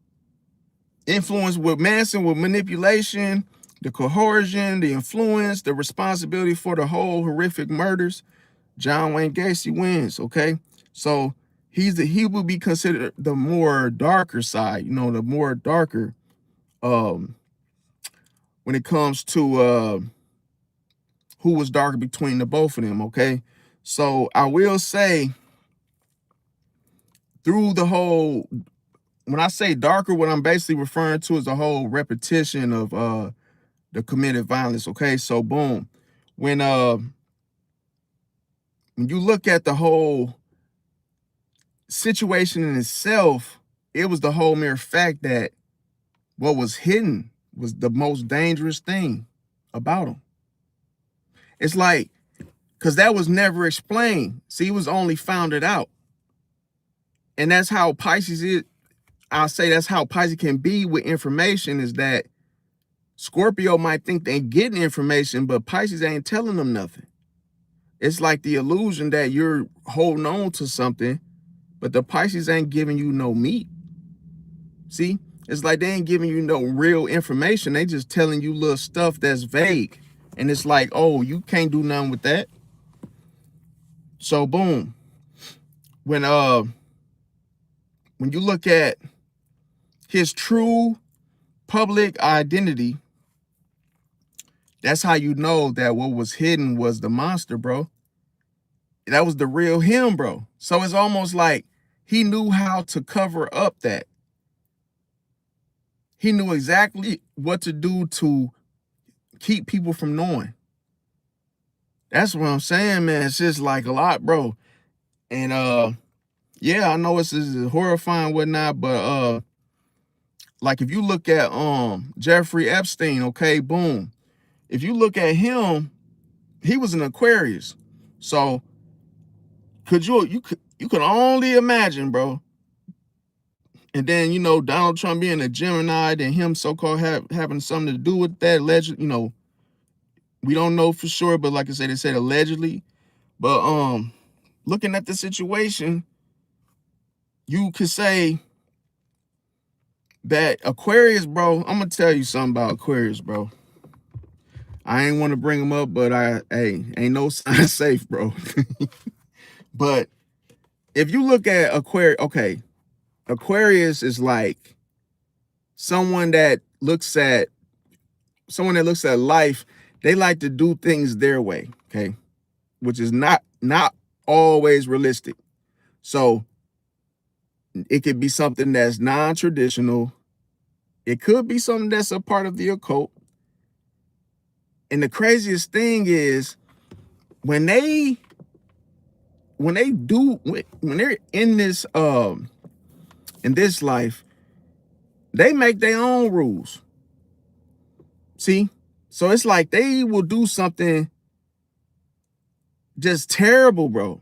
influence with Manson, with manipulation, the coercion, the influence, the responsibility for the whole horrific murders, John Wayne Gacy wins, okay? So he would be considered the more darker side, you know, the more darker when it comes to who was darker between the both of them, okay? So I will say, through the whole, when I say darker, what I'm basically referring to is the whole repetition of the committed violence, okay? So boom, when you look at the whole situation in itself, it was the whole mere fact that what was hidden was the most dangerous thing about him. It's like, because that was never explained. See, it was only founded out. And that's how Pisces is. I'll say that's how Pisces can be with information, is that Scorpio might think they getting information, but Pisces ain't telling them nothing. It's like the illusion that you're holding on to something, but the Pisces ain't giving you no meat. See, it's like they ain't giving you no real information. They just telling you little stuff that's vague. And it's like, oh, you can't do nothing with that. So boom. When you look at his true public identity, that's how you know that what was hidden was the monster, bro. That was the real him, bro. So it's almost like he knew how to cover up that. He knew exactly what to do to keep people from knowing. That's what I'm saying, man. It's just like a lot, bro. And yeah, I know it's horrifying and whatnot, but like if you look at Jeffrey Epstein, okay, boom. If you look at him, he was an Aquarius. So you could only imagine, bro. And then, you know, Donald Trump being a Gemini, and him so-called having something to do with that, allegedly, you know, we don't know for sure, but like I said, they said allegedly. But looking at the situation, you could say that Aquarius, bro, I'm gonna tell you something about Aquarius, bro. I ain't want to bring them up, but ain't no sign safe, bro. But if you look at Aquarius, okay, Aquarius is like someone that looks at life. They like to do things their way, okay, which is not always realistic. So it could be something that's non-traditional. It could be something that's a part of the occult. And the craziest thing is when they're in this life, they make their own rules. See? So it's like they will do something just terrible, bro,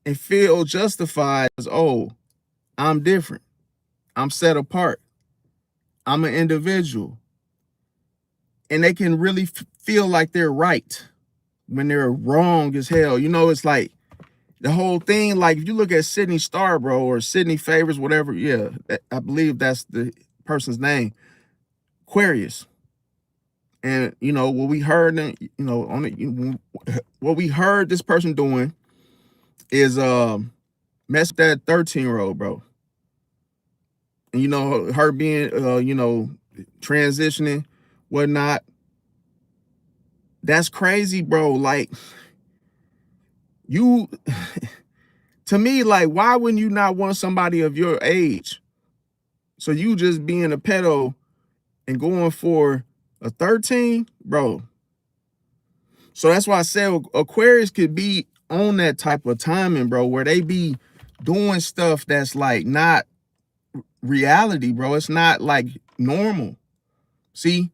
and feel justified as, oh, I'm different. I'm set apart. I'm an individual. And they can really feel like they're right. when they're wrong as hell. You know, it's like the whole thing, like if you look at Sydney Star, bro, or Sydney Favors, whatever, yeah, I believe that's the person's name, Aquarius. And you know what we heard, you know, on it, what we heard this person doing is mess with that 13-year-old, bro. And you know her being, you know, transitioning, whatnot. That's crazy, bro. Like you, to me, like why wouldn't you not want somebody of your age? So you just being a pedo and going for a 13, bro. So that's why I said Aquarius could be on that type of timing, bro, where they be doing stuff that's like not reality, bro. It's not like normal. See?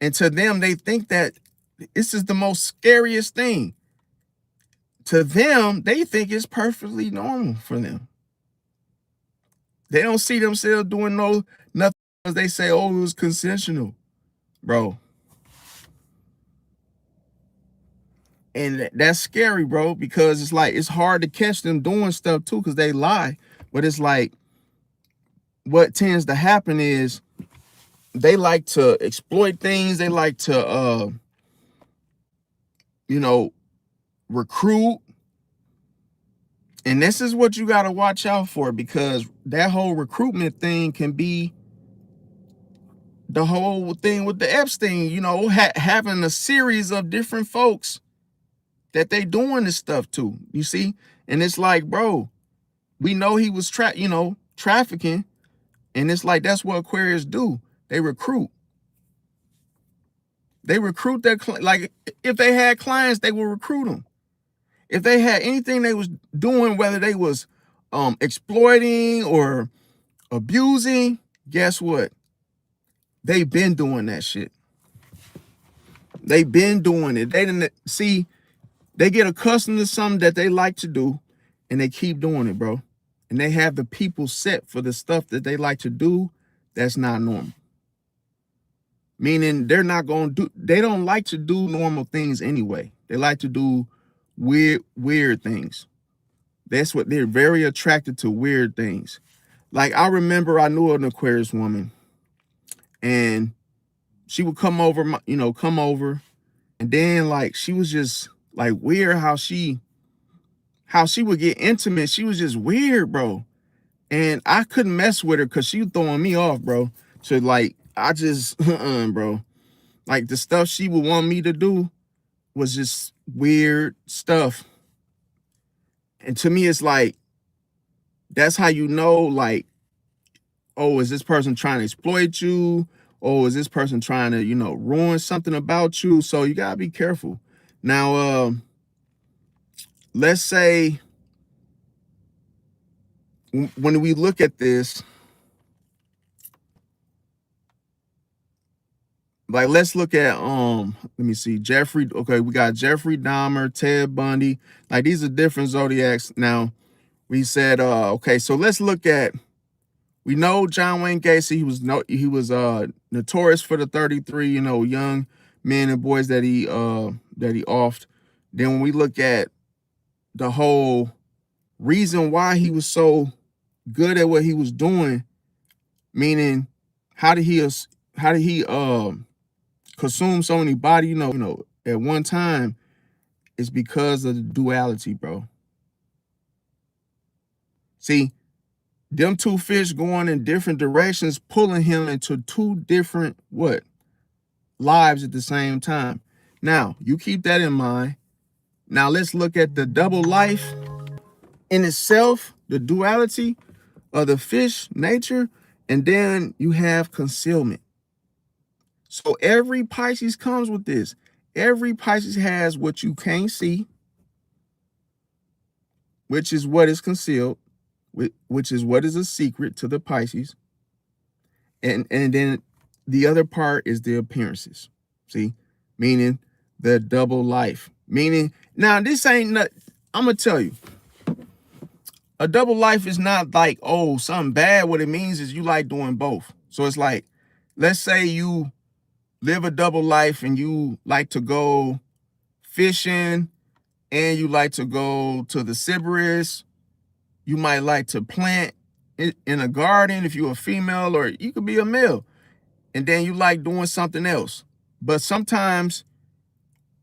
And to them, they think that this is the most scariest thing. To them, they think it's perfectly normal for them. They don't see themselves doing nothing because they say, oh, it was consensual, bro. And that's scary, bro, because it's like it's hard to catch them doing stuff too because they lie. But it's like what tends to happen is they like to exploit things. They like to, you know, recruit. And this is what you got to watch out for, because that whole recruitment thing can be the whole thing with the Epstein, you know, having a series of different folks that they doing this stuff to, you see? And it's like, bro, we know he was trafficking. And it's like, that's what Aquarius do. They recruit. They recruit their, like if they had clients, they will recruit them. If they had anything they was doing, whether they was exploiting or abusing, guess what? They've been doing that shit. They've been doing it. They didn't see, they get accustomed to something that they like to do and they keep doing it, bro. And they have the people set for the stuff that they like to do that's not normal. Meaning they're not going to do, they don't like to do normal things anyway. They like to do weird things. That's what they're very attracted to, weird things. Like I remember I knew an Aquarius woman and she would come over, come over. And then like, she was just like weird how she would get intimate. She was just weird, bro. And I couldn't mess with her because she was throwing me off, bro. So like, I just, bro. Like the stuff she would want me to do was just weird stuff. And to me, it's like, that's how you know, like, oh, is this person trying to exploit you? Or is this person trying to, ruin something about you? So you gotta be careful. Now, let's say when we look at this, like, let's look at, let me see, Jeffrey. Okay, we got Jeffrey Dahmer, Ted Bundy. Like, these are different Zodiacs. Now, we said, okay, so let's look at, we know John Wayne Gacy, he was notorious for the 33, young men and boys that he offed. Then when we look at the whole reason why he was so good at what he was doing, meaning how did he consume so many body, at one time, is because of the duality, bro. See, them two fish going in different directions, pulling him into two different lives at the same time. Now, you keep that in mind. Now let's look at the double life in itself, the duality of the fish nature, and then you have concealment. So every Pisces comes with this. Every Pisces has what you can't see, which is what is concealed, which is what is a secret to the Pisces. And then the other part is the appearances. See, meaning the double life. Meaning, now this ain't not, I'm gonna tell you, a double life is not like, oh, something bad. What it means is you like doing both. So it's like, let's say you live a double life and you like to go fishing, and you like to go to the Cerberus. You might like to plant in a garden if you're a female, or you could be a male. And then you like doing something else. But sometimes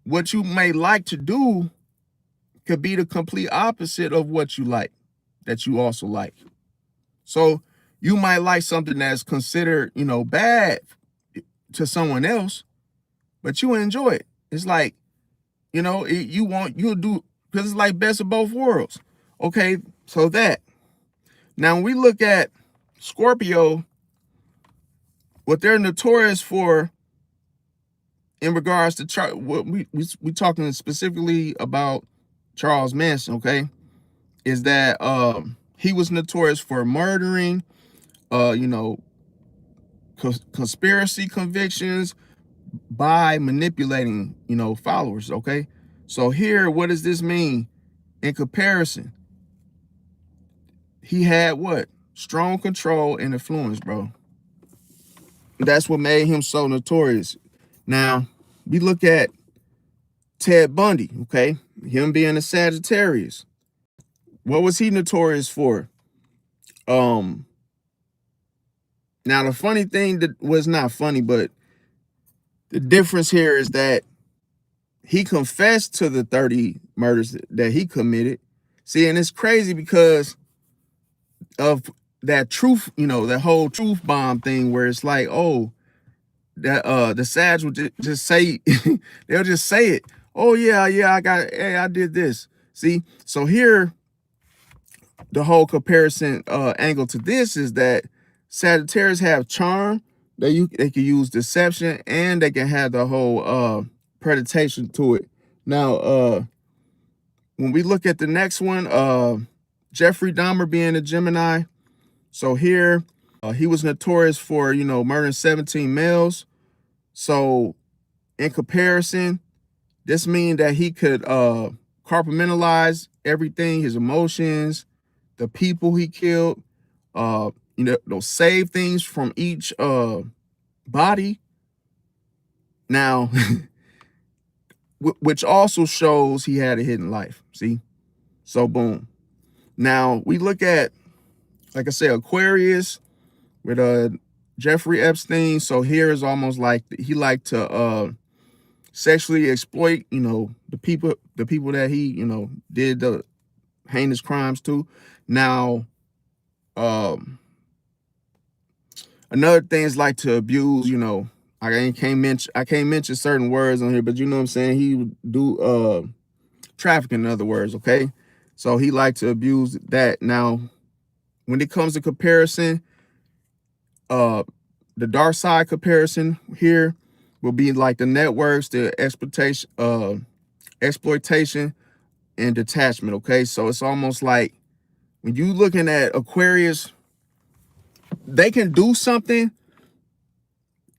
what you may like to do could be the complete opposite of what you like, that you also like. So you might like something that's considered, bad to someone else, but you enjoy it. It's like, you'll do, because it's like best of both worlds. Okay, so that. Now, when we look at Scorpio, what they're notorious for in regards to what we talking specifically about Charles Manson, okay, is that he was notorious for murdering, conspiracy convictions by manipulating, followers, okay? So here, what does this mean in comparison? He had what? Strong control and influence, bro. That's what made him so notorious. Now, we look at Ted Bundy, okay? Him being a Sagittarius. What was he notorious for? Now the funny thing that was not funny, but the difference here is that he confessed to the 30 murders that he committed. See, and it's crazy because of that truth, that whole truth bomb thing where it's like, oh, that the Sag would just say, they'll just say it. Oh yeah, I did this. See, so here, the whole comparison angle to this is that Sagittarius have charm. They can use deception, and they can have the whole predation to it. Now, when we look at the next one, Jeffrey Dahmer being a Gemini. So here, he was notorious for, murdering 17 males. So in comparison, this means that he could compartmentalize everything, his emotions, the people he killed, they'll save things from each body. Now, which also shows he had a hidden life. See? So boom. Now we look at, like I said, Aquarius with Jeffrey Epstein. So here is almost like he liked to sexually exploit, the people that he, did the heinous crimes to. Now, another thing is like to abuse, I can't mention certain words on here, but you know what I'm saying? He would do trafficking, in other words, okay? So he liked to abuse that. Now, when it comes to comparison, the dark side comparison here will be like the networks, the exploitation and detachment, okay? So it's almost like when you looking at Aquarius, they can do something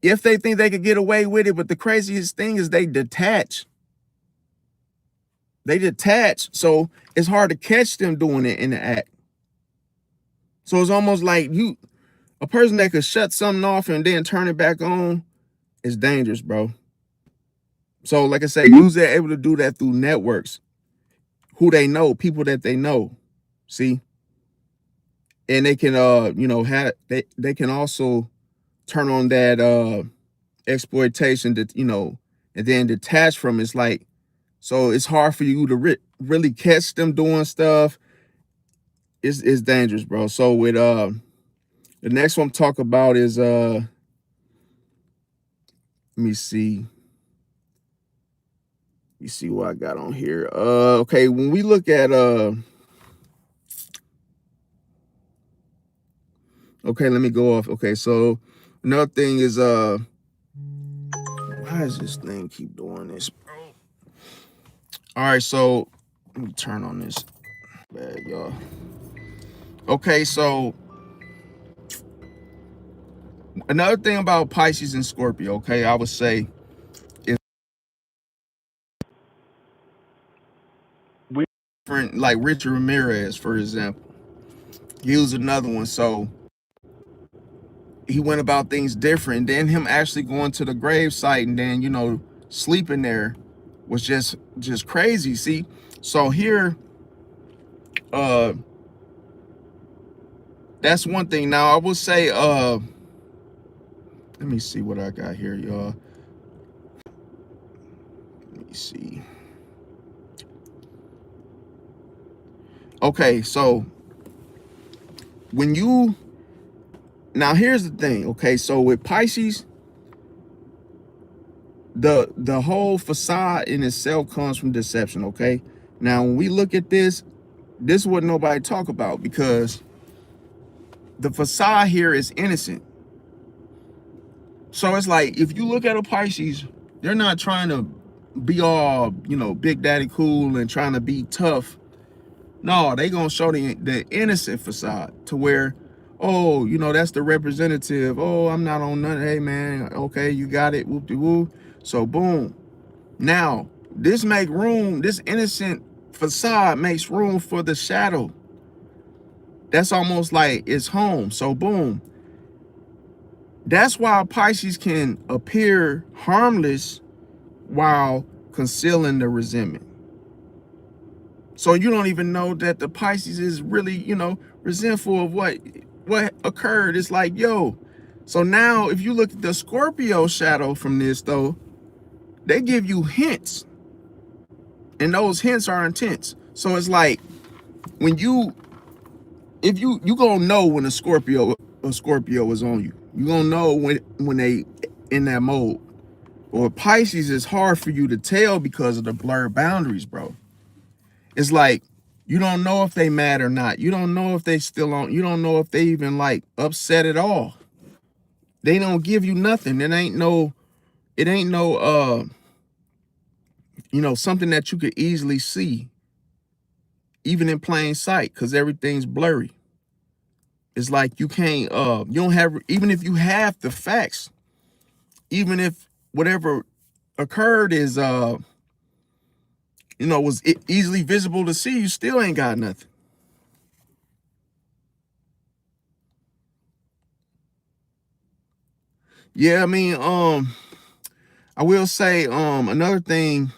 if they think they could get away with it, but the craziest thing is they detach. So it's hard to catch them doing it in the act. So it's almost like a person that could shut something off and then turn it back on is dangerous, bro. So like I said, usually they're able to do that through networks, who they know, people that they know. See? And they can they can also turn on that exploitation that, and then detach from it. It's like, so it's hard for you to really catch them doing stuff. It's dangerous, bro. So with the next one I'm talking about is let me see what I got on here. Okay, when we look at okay, let me go off. Okay, so another thing is why does this thing keep doing this, bro? All right, so let me turn on this. Bad, y'all. Okay, so another thing about Pisces and Scorpio, okay, I would say is we different, like Richard Ramirez, for example. He was another one. So he went about things different. Then him actually going to the grave site and then, sleeping there was just crazy. See, so here, uh, that's one thing. Now I will say, let me see what I got here, y'all. Let me see. Okay, so when you now here's the thing. Okay, so with Pisces, the whole facade in itself comes from deception. Okay, now when we look at this is what nobody talk about, because the facade here is innocent. So it's like, if you look at a Pisces, they're not trying to be all, big daddy cool and trying to be tough. No, they gonna show the innocent facade, to where, oh, that's the representative. Oh, I'm not on nothing. Hey man, okay, you got it. Whoop de woo. So boom. Now, this innocent facade makes room for the shadow. That's almost like it's home. So boom. That's why Pisces can appear harmless while concealing the resentment. So you don't even know that the Pisces is really, resentful of what occurred. It's like, yo. So now if you look at the Scorpio shadow from this though, they give you hints. And those hints are intense. So it's like, when if you gonna know when a Scorpio is on you. You gonna know when they in that mode. Or Pisces is hard for you to tell because of the blurred boundaries, bro. It's like, you don't know if they mad or not. You don't know if they still on. You don't know if they even like upset at all. They don't give you nothing. It ain't no something that you could easily see, even in plain sight, because everything's blurry. It's like you can't you don't have, even if you have the facts, even if whatever occurred is was easily visible to see, you still ain't got nothing. Yeah, I mean, I will say another thing.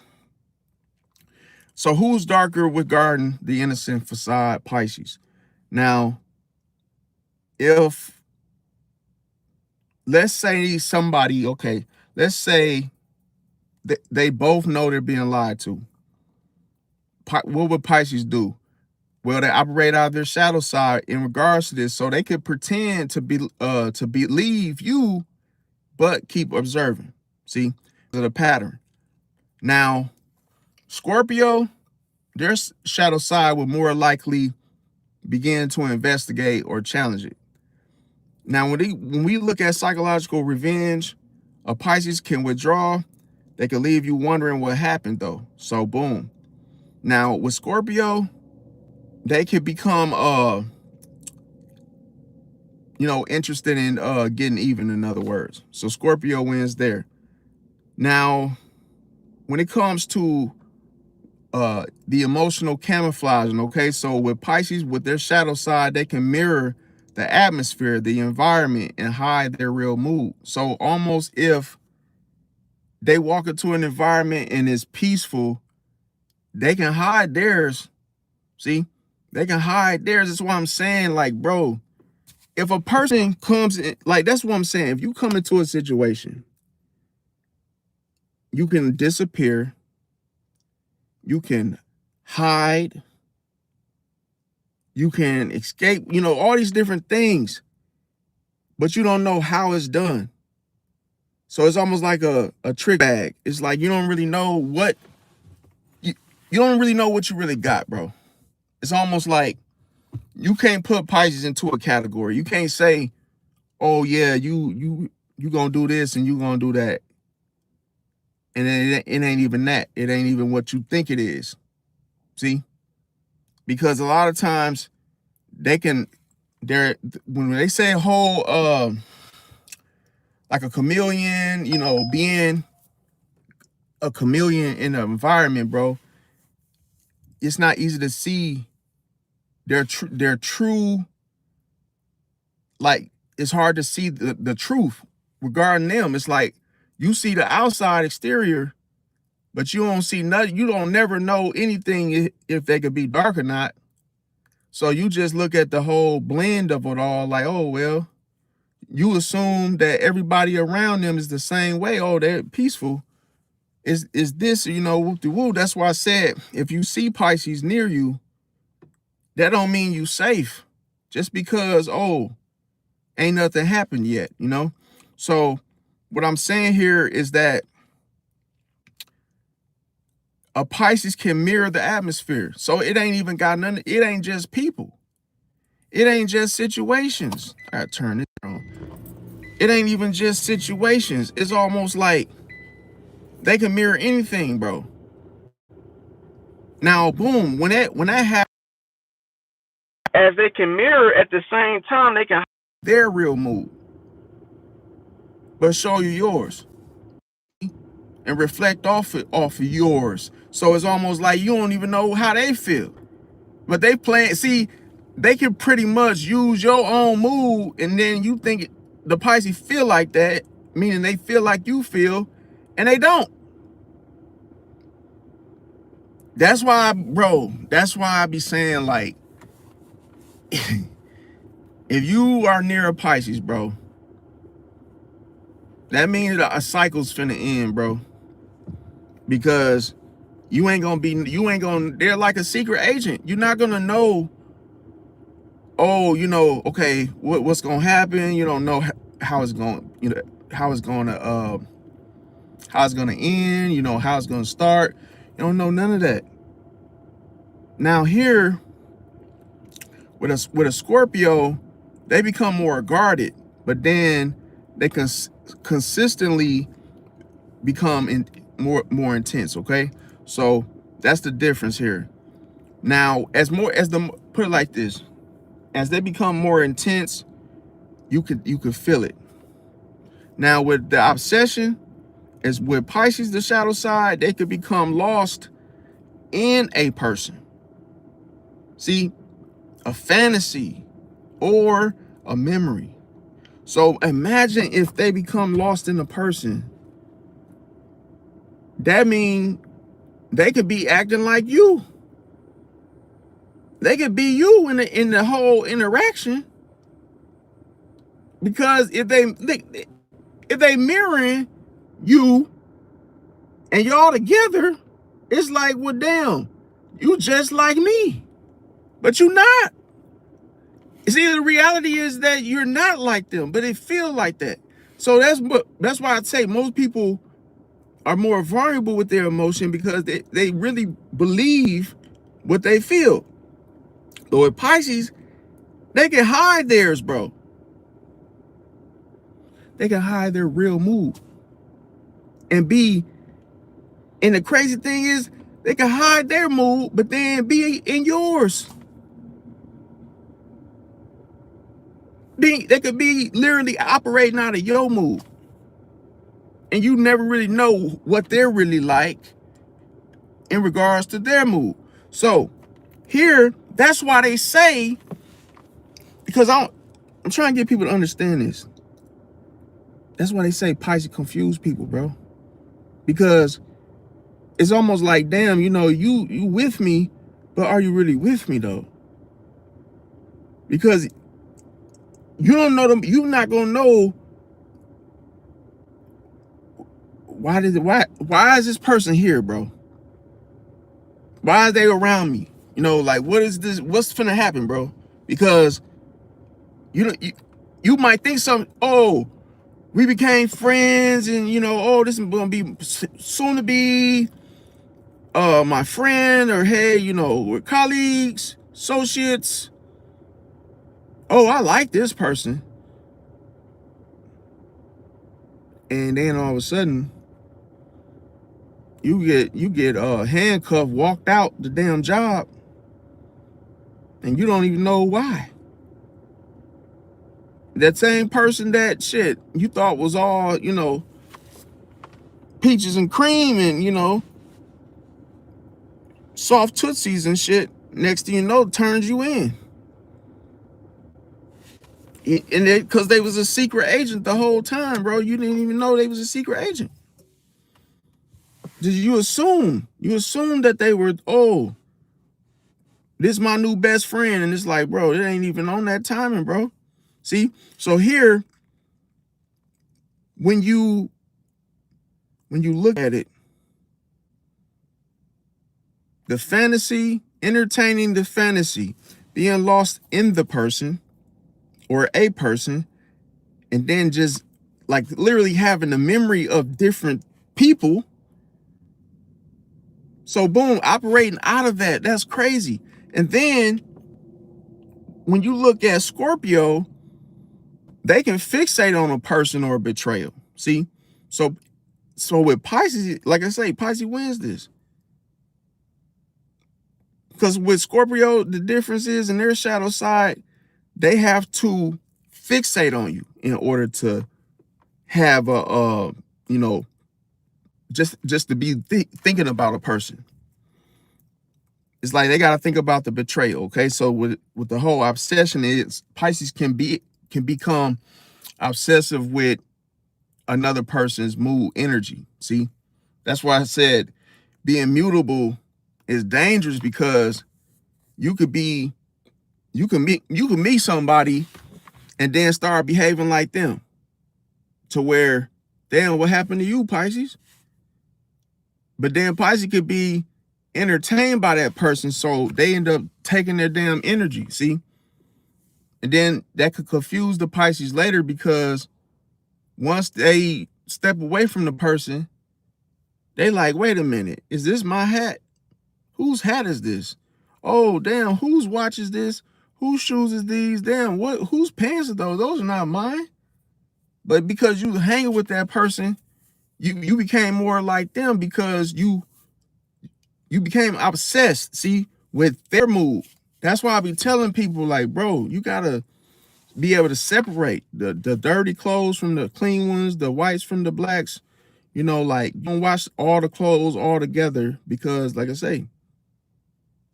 So who's darker regarding the innocent facade? Pisces. Now, if, let's say somebody, okay, let's say they both know they're being lied to. What would Pisces do? Well, they operate out of their shadow side in regards to this, so they could pretend to believe you, but keep observing. See, the pattern. Now, Scorpio, their shadow side would more likely begin to investigate or challenge it. Now, when we look at psychological revenge, a Pisces can withdraw. They can leave you wondering what happened though. So boom. Now with Scorpio, they could become interested in getting even, in other words. So Scorpio wins there. Now, when it comes to the emotional camouflaging, okay, so with Pisces, with their shadow side, they can mirror the atmosphere, the environment, and hide their real mood. So almost if they walk into an environment and it's peaceful, they can hide theirs. See, they can hide theirs. That's what I'm saying. Like, bro, if a person comes in, like, that's what I'm saying. If you come into a situation, you can disappear, you can hide, you can escape, all these different things, but you don't know how it's done. So it's almost like a trick bag. It's like you don't really know what you don't really know what you really got, bro. It's almost like you can't put Pisces into a category. You can't say, oh yeah, you gonna do this and you gonna do that. And then it ain't even that. It ain't even what you think it is. See? Because a lot of times when they say whole like a chameleon, being a chameleon in an environment, bro, it's not easy to see their true, like, it's hard to see the truth regarding them. It's like you see the outside exterior, but you don't see nothing. You don't never know anything if they could be dark or not. So you just look at the whole blend of it all like, oh, well, you assume that everybody around them is the same way. Oh, they're peaceful. Is this, whoop-de-woo. That's why I said, if you see Pisces near you, that don't mean you safe. Just because, oh, ain't nothing happened yet, So what I'm saying here is that a Pisces can mirror the atmosphere. So it ain't even got nothing. It ain't just people. It ain't just situations. I gotta turn it on. It ain't even just situations. It's almost like they can mirror anything, bro. Now, boom, when that happens, as they can mirror at the same time, they can their real mood, but show you yours and reflect off of yours. So it's almost like you don't even know how they feel, but they plan. See, they can pretty much use your own mood, and then you think the Pisces feel like that, meaning they feel like you feel, and they don't. That's why, bro. That's why I be saying, like, if you are near a Pisces, bro, that means that a cycle's finna end, bro. Because they're like a secret agent. You're not gonna know, oh, okay, what's gonna happen. You don't know how it's going, how it's gonna end, how it's gonna start. You don't know none of that. Now here, with a Scorpio, they become more guarded, but then they can consistently become more intense. Okay, so that's the difference here. Now, put it like this, as they become more intense, you could feel it. Now, with the obsession, is with Pisces, the shadow side, they could become lost in a person. See, a fantasy or a memory. So imagine if they become lost in a person. That means they could be acting like you. They could be you in the whole interaction. Because if they mirroring you and y'all together, it's like, well, damn, you just like me. But you're not. See, the reality is that you're not like them, but it feels like that. So that's why I'd say most people are more vulnerable with their emotion, because they really believe what they feel. But with Pisces, they can hide theirs, bro. They can hide their real mood. And the crazy thing is, they can hide their mood, but then be in yours. They could be literally operating out of your mood. And you never really know what they're really like in regards to their mood. So here, that's why they say, because I'm trying to get people to understand this. That's why they say Pisces confuse people, bro. Because it's almost like, damn, you with me, but are you really with me though? Because you don't know them, you're not gonna know why is this person here, bro? Why are they around me? Like, what is this? What's finna happen, bro? Because you might think something, oh, we became friends, and oh, this is gonna be soon to be my friend, or hey, we're colleagues, associates. Oh, I like this person. And then all of a sudden, you get handcuffed, walked out the damn job, and you don't even know why. That same person that shit you thought was all, peaches and cream and, soft tootsies and shit, next thing you know, turns you in. And because they was a secret agent the whole time, bro. You didn't even know they was a secret agent. You assume that they were, oh, this is my new best friend. And it's like, bro, it ain't even on that timing, bro. See? So here, when you look at it, the fantasy, entertaining the fantasy, being lost in the person or a person, and then just like literally having the memory of different people. So boom, operating out of that, that's crazy. And then when you look at Scorpio, they can fixate on a person or a betrayal. See? So with Pisces, like I say, Pisces wins this. Because with Scorpio, the difference is in their shadow side, they have to fixate on you in order to have a you know, just to be thinking about a person. It's like they got to think about the betrayal. Okay, so with the whole obsession, is Pisces can become obsessive with another person's mood energy. See, that's why I said being mutable is dangerous, because you can meet somebody and then start behaving like them, to where, damn, what happened to you, Pisces? But then Pisces could be entertained by that person, so they end up taking their damn energy. See, and then that could confuse the Pisces later, because once they step away from the person, they like, wait a minute, is this my hat? Whose hat is this? Oh, damn, whose watch is this? Whose shoes is these? Damn, whose pants are those? Those are not mine. But because you hanging with that person, you became more like them, because you became obsessed, see, with their mood. That's why I be telling people, like, bro, you gotta be able to separate the dirty clothes from the clean ones, the whites from the blacks. You know, like, don't wash all the clothes all together, because, like I say,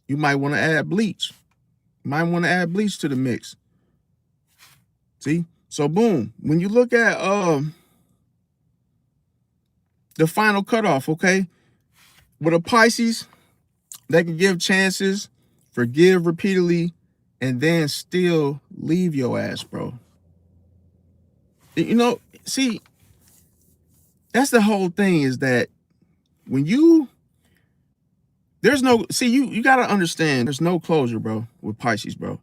you might want to add bleach. You might want to add bleach to the mix. See? So boom, when you look at the final cutoff, okay, with a Pisces, they can give chances, forgive repeatedly, and then still leave your ass, bro. You know, see, that's the whole thing, is that when there's no, see, you got to understand, there's no closure, bro, with Pisces, bro.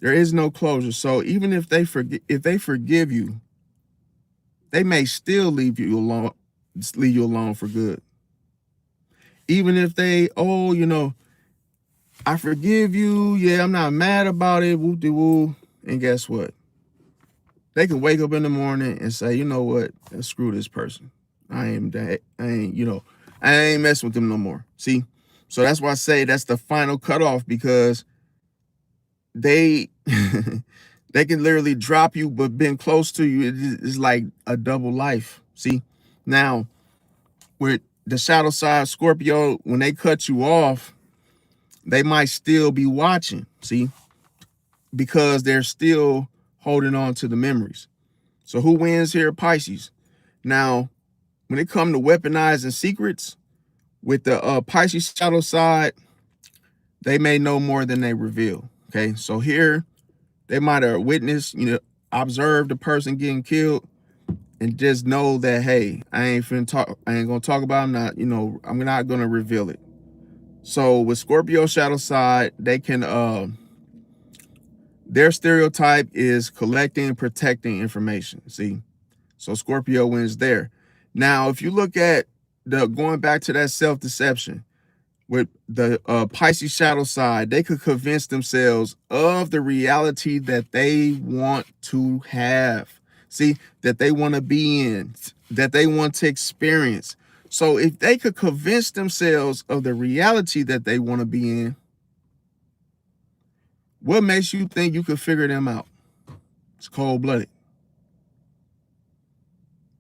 There is no closure. So even if they forgive you, they may still leave you alone for good. Even if they, oh, you know, I forgive you, yeah, I'm not mad about it, whoop-de-woo, and guess what? They can wake up in the morning and say, you know what, screw this person. I ain't messing with them no more. See? So that's why I say that's the final cutoff, because they they can literally drop you, but being close to you is like a double life. See? Now, with the shadow side Scorpio, when they cut you off, they might still be watching. See? Because they're still holding on to the memories. So who wins here? Pisces. Now, when it comes to weaponizing secrets, with the Pisces shadow side, they may know more than they reveal. Okay, so here they might have witnessed, observed the person getting killed, and just know that, hey, I ain't gonna talk about it. I'm not gonna reveal it. So with Scorpio shadow side, they can their stereotype is collecting and protecting information. See, so Scorpio wins there. Now, if you look at going back to that self-deception, with the Pisces shadow side, they could convince themselves of the reality that they want to have. See, that they want to be in, that they want to experience. So if they could convince themselves of the reality that they want to be in, what makes you think you could figure them out? It's cold-blooded.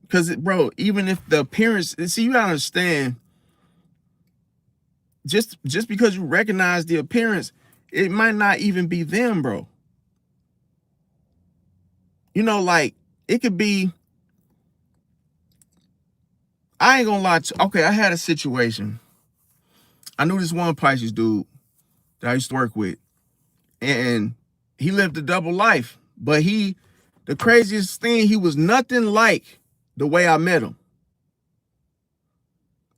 Because, bro, even if the appearance, see, you gotta understand, just because you recognize the appearance, it might not even be them, bro. Like, it could be I ain't gonna lie okay, I had a situation. I knew this one Pisces dude that I used to work with, and he lived a double life. But the craziest thing, he was nothing like the way I met him.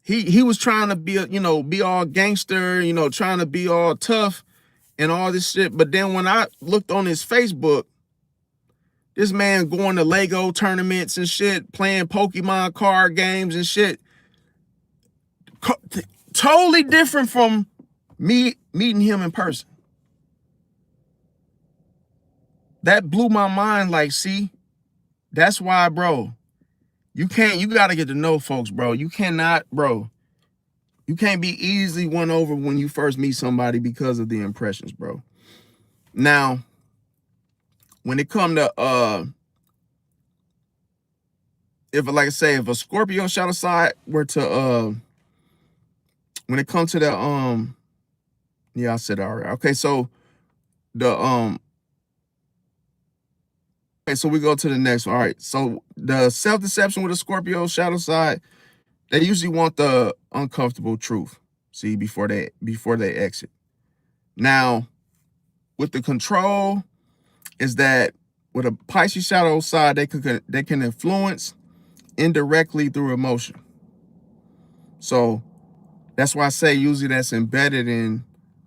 He was trying to be be all gangster, trying to be all tough and all this shit. But then when I looked on his Facebook, this man going to Lego tournaments and shit, playing Pokemon card games and shit. Totally different from me meeting him in person. That blew my mind. Like, see, that's why, bro, you got to get to know folks, bro. You cannot, bro. You can't be easily won over when you first meet somebody because of the impressions, bro. Now, when it come to if like I say, if a Scorpio shadow side were to when it comes to the yeah, I said it already. Okay, so the okay, so we go to the next one. All right, so the self-deception with a Scorpio shadow side, they usually want the uncomfortable truth, see, before they exit. Now, with the control, is that with a Pisces shadow side, they can influence indirectly through emotion. So that's why I say usually that's embedded in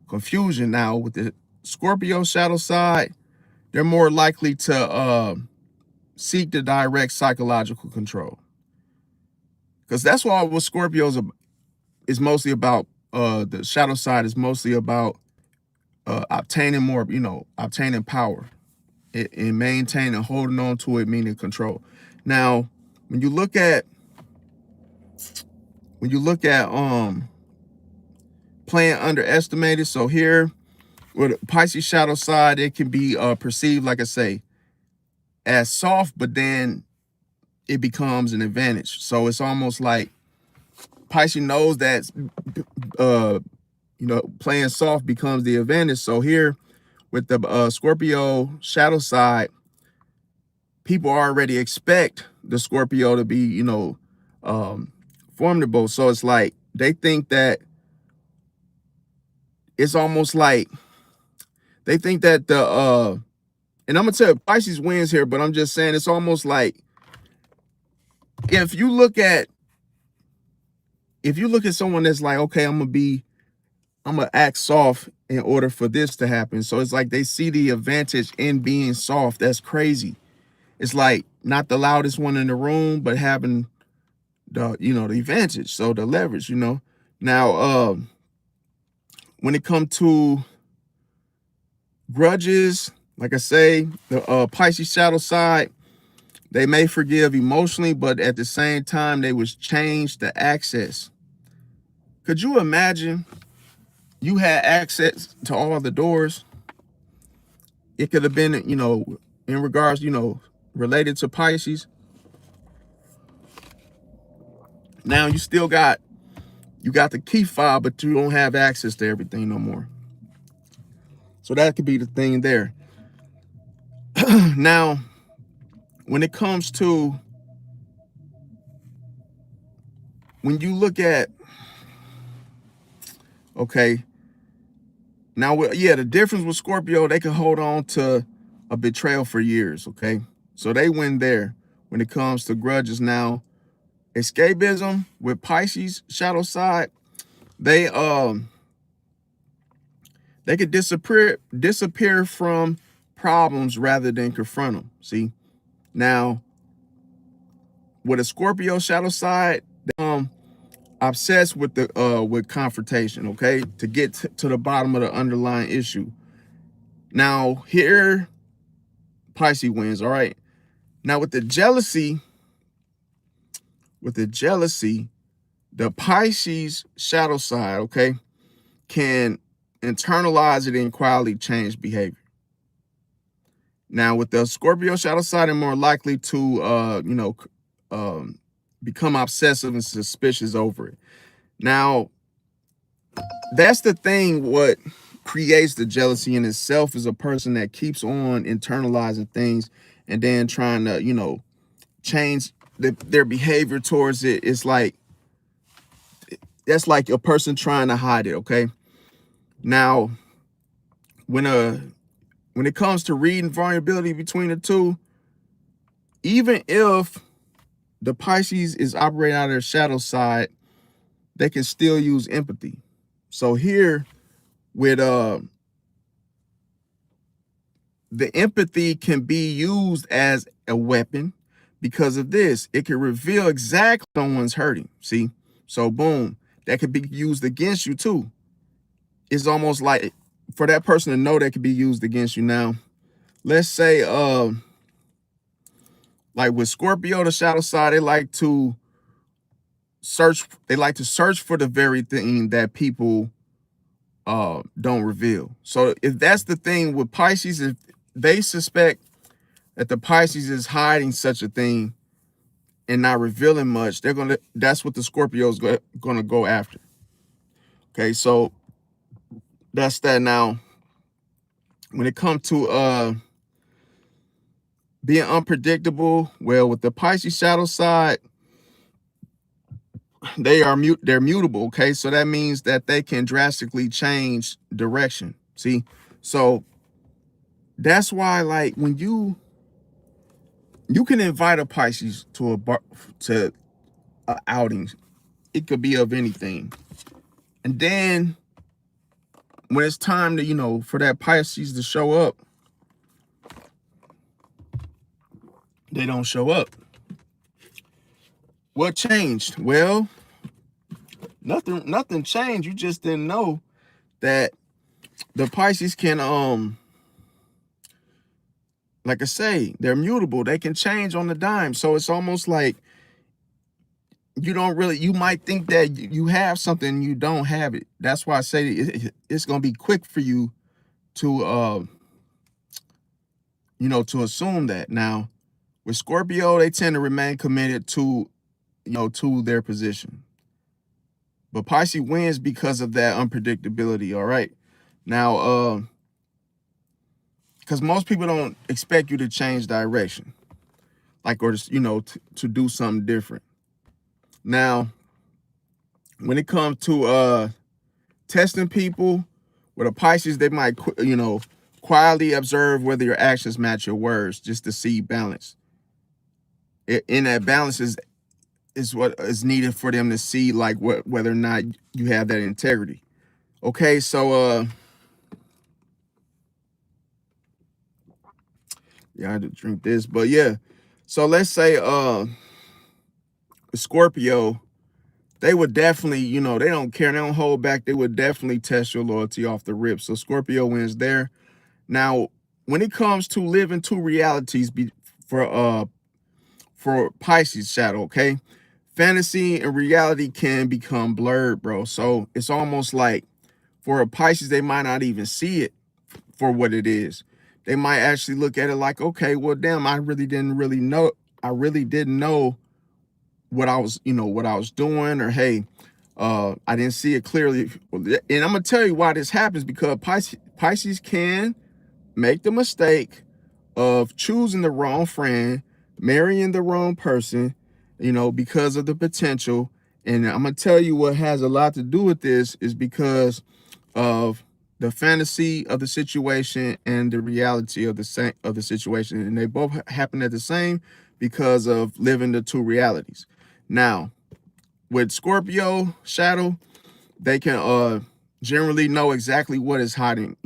confusion. Now with the Scorpio shadow side, they're more likely to seek the direct psychological control, because that's why what Scorpios is mostly about. The shadow side is mostly about obtaining more, obtaining power and maintaining, holding on to it, meaning control. Now, when you look at playing underestimated, so here with Pisces shadow side, it can be perceived, like I say, as soft, but then it becomes an advantage. So it's almost like Pisces knows that playing soft becomes the advantage. So here with the Scorpio shadow side, people already expect the Scorpio to be, formidable. So it's like they think that it's almost like they think that and I'm gonna tell you Pisces wins here, but I'm just saying it's almost like if you look at someone that's like, okay, I'm gonna act soft in order for this to happen. So it's like they see the advantage in being soft. That's crazy. It's like not the loudest one in the room, but having the advantage. So the leverage, Now when it comes to grudges, like I say, the Pisces shadow side, they may forgive emotionally, but at the same time, they was change the access. Could you imagine you had access to all the doors? It could have been, in regards, related to Pisces. Now you still got the key fob, but you don't have access to everything no more. So that could be the thing there. Now, when it comes to when you look at, okay, now, yeah, the difference with Scorpio, they can hold on to a betrayal for years, okay? So they win there when it comes to grudges. Now, escapism with Pisces shadow side, they could disappear from problems rather than confront them. See? Now, with a Scorpio shadow side, obsessed with with confrontation, okay, to get to the bottom of the underlying issue. Now here Pisces wins. All right, now with the jealousy, the Pisces shadow side, okay, can internalize it and quietly change behavior. Now with the Scorpio shadow side, they're more likely to become obsessive and suspicious over it. Now, that's the thing. What creates the jealousy in itself is a person that keeps on internalizing things and then trying to, change their behavior towards it. It's like that's like a person trying to hide it, okay? Now, when it comes to reading vulnerability between the two, even if the Pisces is operating out of their shadow side, they can still use empathy. So here with the empathy can be used as a weapon because of this. It can reveal exactly someone's hurting. See? So boom, that could be used against you too. It's almost like for that person to know that could be used against you. Now, let's say like with Scorpio, the shadow side, they like to search for the very thing that people don't reveal. So if that's the thing with Pisces, if they suspect that the Pisces is hiding such a thing and not revealing much, that's what the Scorpio is gonna go after. Okay, so that's that. Now, when it comes to being unpredictable, well, with the Pisces shadow side, they're mutable. Okay, so that means that they can drastically change direction. See, so that's why, like, when you can invite a Pisces to a bar, to a outing. It could be of anything, and then when it's time to for that Pisces to show up, they don't show up. What changed? Well, nothing changed. You just didn't know that the Pisces can like I say, they're mutable. They can change on the dime. So it's almost like you might think that you have something, you don't have it. That's why I say it's going to be quick for you to to assume that. Now, with Scorpio, they tend to remain committed to to their position. But Pisces wins because of that unpredictability, all right? Now, because most people don't expect you to change direction, like, or to do something different. Now, when it comes to testing people with a Pisces, they might quietly observe whether your actions match your words, just to see balance. In that balance is what is needed for them to see, like, whether or not you have that integrity. Okay, so yeah, I had to drink this, but yeah. So let's say Scorpio, they would definitely, they don't care, they don't hold back. They would definitely test your loyalty off the rip. So Scorpio wins there. Now, when it comes to living two realities for Pisces shadow, okay? Fantasy and reality can become blurred, bro. So it's almost like for a Pisces, they might not even see it for what it is. They might actually look at it like, okay, well, damn, I really didn't know what I was, what I was doing, or hey, I didn't see it clearly. And I'm gonna tell you why this happens, because Pisces can make the mistake of choosing the wrong friend, marrying the wrong person, because of the potential. And I'm gonna tell you what has a lot to do with this is because of the fantasy of the situation and the reality of the situation, and they both happen at the same because of living the two realities. Now, with Scorpio shadow, they can generally know exactly what is hiding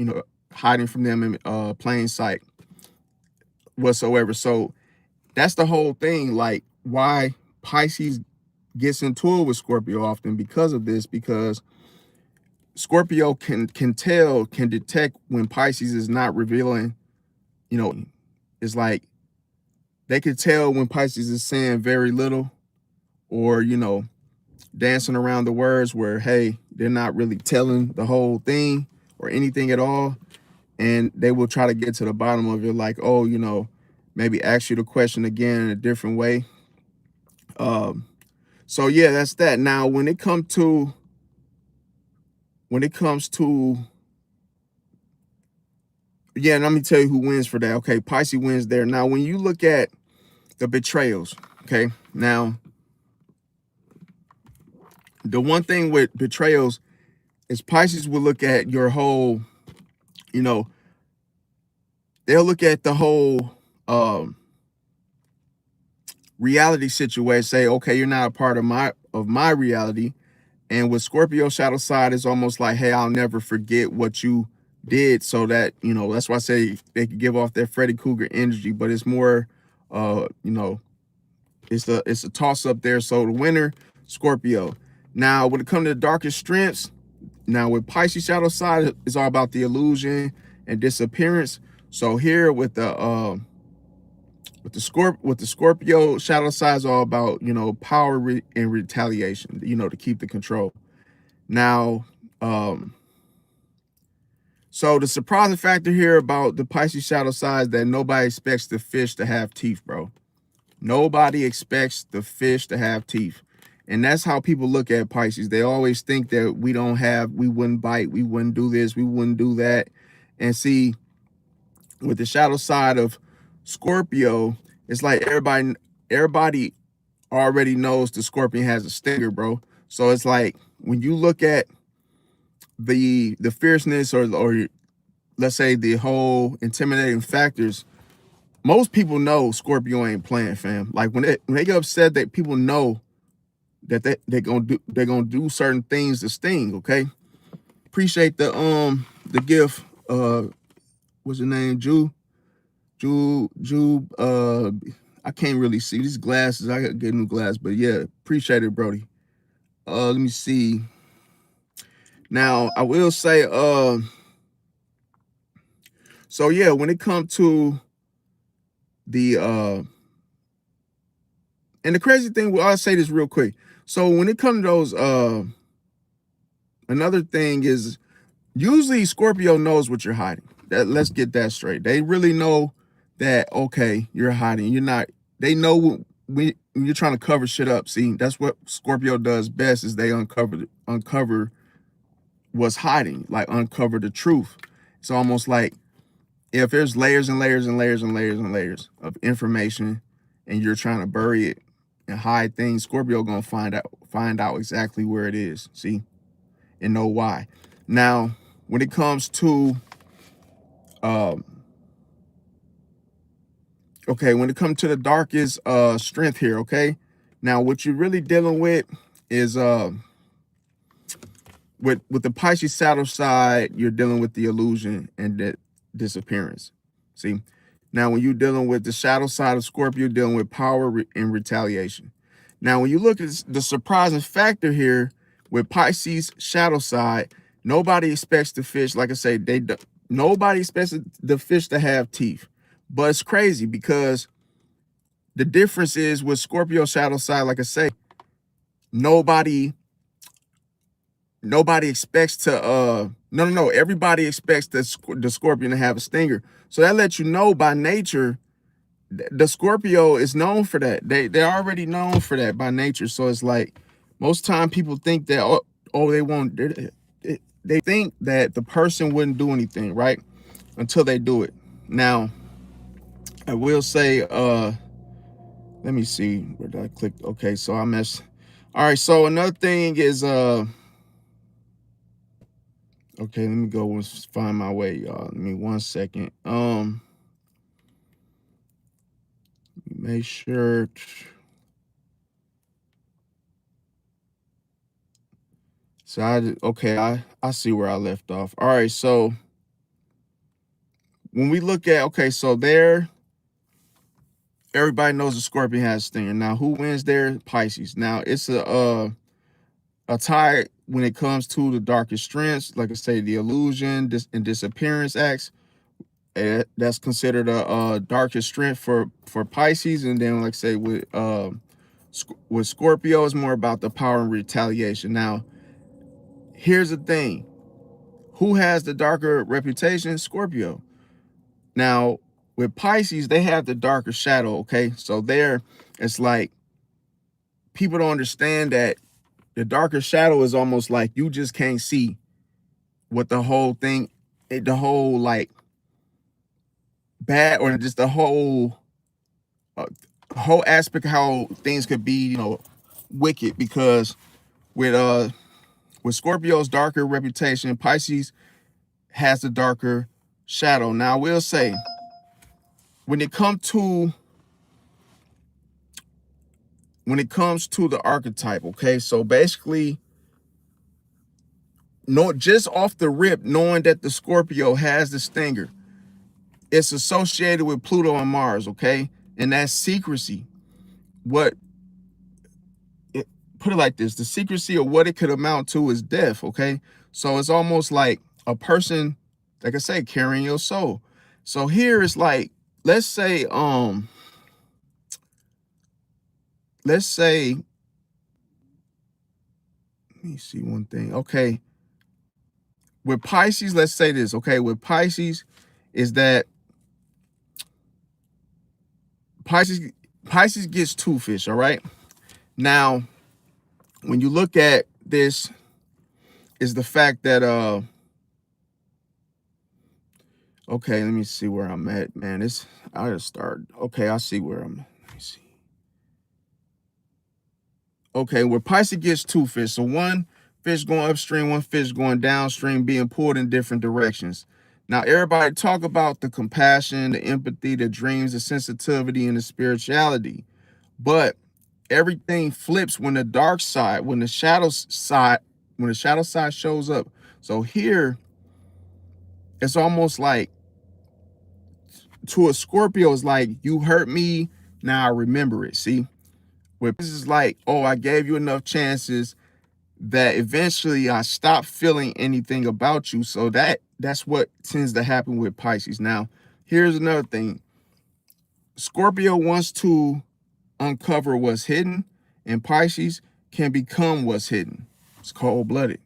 from them in plain sight whatsoever. So that's the whole thing, like why Pisces gets into it with Scorpio often, because of this, because Scorpio can detect when Pisces is not revealing, it's like they could tell when Pisces is saying very little, or dancing around the words, where hey, they're not really telling the whole thing or anything at all. And they will try to get to the bottom of it, like, oh, maybe ask you the question again in a different way. So yeah, that's that. Now, when it comes to yeah, let me tell you who wins for that. Okay, Pisces wins there. Now, when you look at the betrayals, okay, now The one thing with betrayals is Pisces will look at your whole, you know, they'll look at the whole reality situation, say, okay, you're not a part of my reality. And with Scorpio shadow side, it's almost like, hey, I'll never forget what you did. So that, that's why I say they could give off that Freddy Krueger energy, but it's more, it's a toss up there. So the winner, Scorpio. Now, when it comes to the darkest strengths, now with Pisces shadow side, it's all about the illusion and disappearance. So here with the Scorpio shadow side is all about, power and retaliation, to keep the control. Now, so the surprising factor here about the Pisces shadow side is that nobody expects the fish to have teeth, bro. Nobody expects the fish to have teeth. And that's how people look at Pisces. They always think that we wouldn't bite, we wouldn't do this, we wouldn't do that. And see, with the shadow side of Scorpio, it's like everybody already knows the Scorpion has a stinger, bro. So it's like when you look at the fierceness or let's say the whole intimidating factors, most people know Scorpio ain't playing, fam. Like when they get upset, that people know that they're gonna do certain things to sting. Okay, appreciate the gift. What's your name? Ju. I can't really see these glasses. I gotta get new glasses, but yeah, appreciate it, Brody. Let me see. Now I will say, so yeah, when it comes to the and the crazy thing, well, I'll say this real quick. So when it comes to those, another thing is usually Scorpio knows what you're hiding. Let's get that straight. They really know that, okay, you're hiding. You're not, they know when you're trying to cover shit up. See, that's what Scorpio does best, is they uncover what's hiding, like uncover the truth. It's almost like if there's layers and layers and layers and layers and layers of information and you're trying to bury it and hide things, Scorpio gonna find out exactly where it is, see, and know why. Now, when it comes to when it comes to the darkest strength here, okay? Now, what you're really dealing with is with the Pisces shadow side, you're dealing with the illusion and the disappearance. See, now when you're dealing with the shadow side of Scorpio, you're dealing with power and retaliation. Now, when you look at the surprising factor here with Pisces shadow side, nobody expects the fish. Like I say, nobody expects the fish to have teeth, but it's crazy because the difference is with Scorpio shadow side. Like I say, nobody expects to no, everybody expects the Scorpion to have a stinger. So that lets you know by nature the Scorpio is known for that. They're already known for that by nature. So it's like most time people think that they won't, they think that the person wouldn't do anything, right, until they do it. Now I will say, let me see, where did I click? Okay, so I messed. All right, so another thing is okay, let me go and find my way, y'all. Give me 1 second. Make sure. So I see where I left off. All right, so when we look at, okay, so there, everybody knows the Scorpion has a stinger. Now, who wins there? Pisces. Now, it's a tie when it comes to the darkest strengths. Like I say, the illusion and disappearance acts. That's considered a darkest strength for Pisces. And then, like I say, with Scorpio, it's more about the power and retaliation. Now, here's the thing. Who has the darker reputation? Scorpio. Now, with Pisces, they have the darker shadow, okay? So there, it's like people don't understand that the darker shadow is almost like you just can't see what the whole thing, the whole like bad, or just the whole aspect of how things could be, wicked, because With Scorpio's darker reputation, Pisces has the darker shadow. Now I will say, when it comes to the archetype, okay, so basically, just off the rip, knowing that the Scorpio has the stinger, it's associated with Pluto and Mars, okay, and that's secrecy. What Put it like this: the secrecy of what it could amount to is death, okay? So it's almost like a person, like I say, carrying your soul. So here it's like, let's say, let me see one thing. Okay. With Pisces, let's say this, okay? With Pisces, is that Pisces gets two fish, all right? Now, when you look at this, is the fact that okay, let me see where I'm at, man. I gotta start. Okay, I see where I'm. Let me see. Okay, where Pisces gets two fish. So one fish going upstream, one fish going downstream, being pulled in different directions. Now, everybody talk about the compassion, the empathy, the dreams, the sensitivity, and the spirituality. But everything flips when the dark side, when the shadow side shows up. So here, it's almost like, to a Scorpio, it's like, you hurt me, now I remember it. See, where this is like, oh, I gave you enough chances that eventually I stopped feeling anything about you. So that's what tends to happen with Pisces. Now, here's another thing. Scorpio wants to uncover what's hidden, and Pisces can become what's hidden. It's cold-blooded.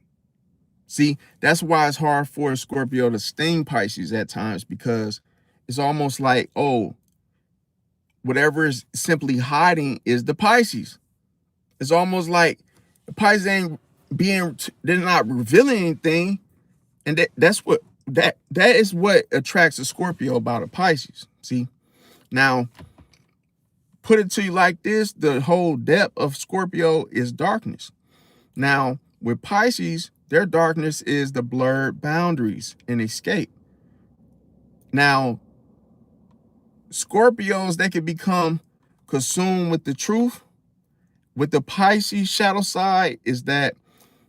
See, that's why it's hard for a Scorpio to sting Pisces at times, because it's almost like, oh, whatever is simply hiding is the Pisces. It's almost like the Pisces ain't they're not revealing anything, and that is what attracts a Scorpio about a Pisces. See, now put it to you like this: the whole depth of Scorpio is darkness. Now with Pisces, their darkness is the blurred boundaries and escape. Now Scorpios, they can become consumed with the truth. With the Pisces shadow side, is that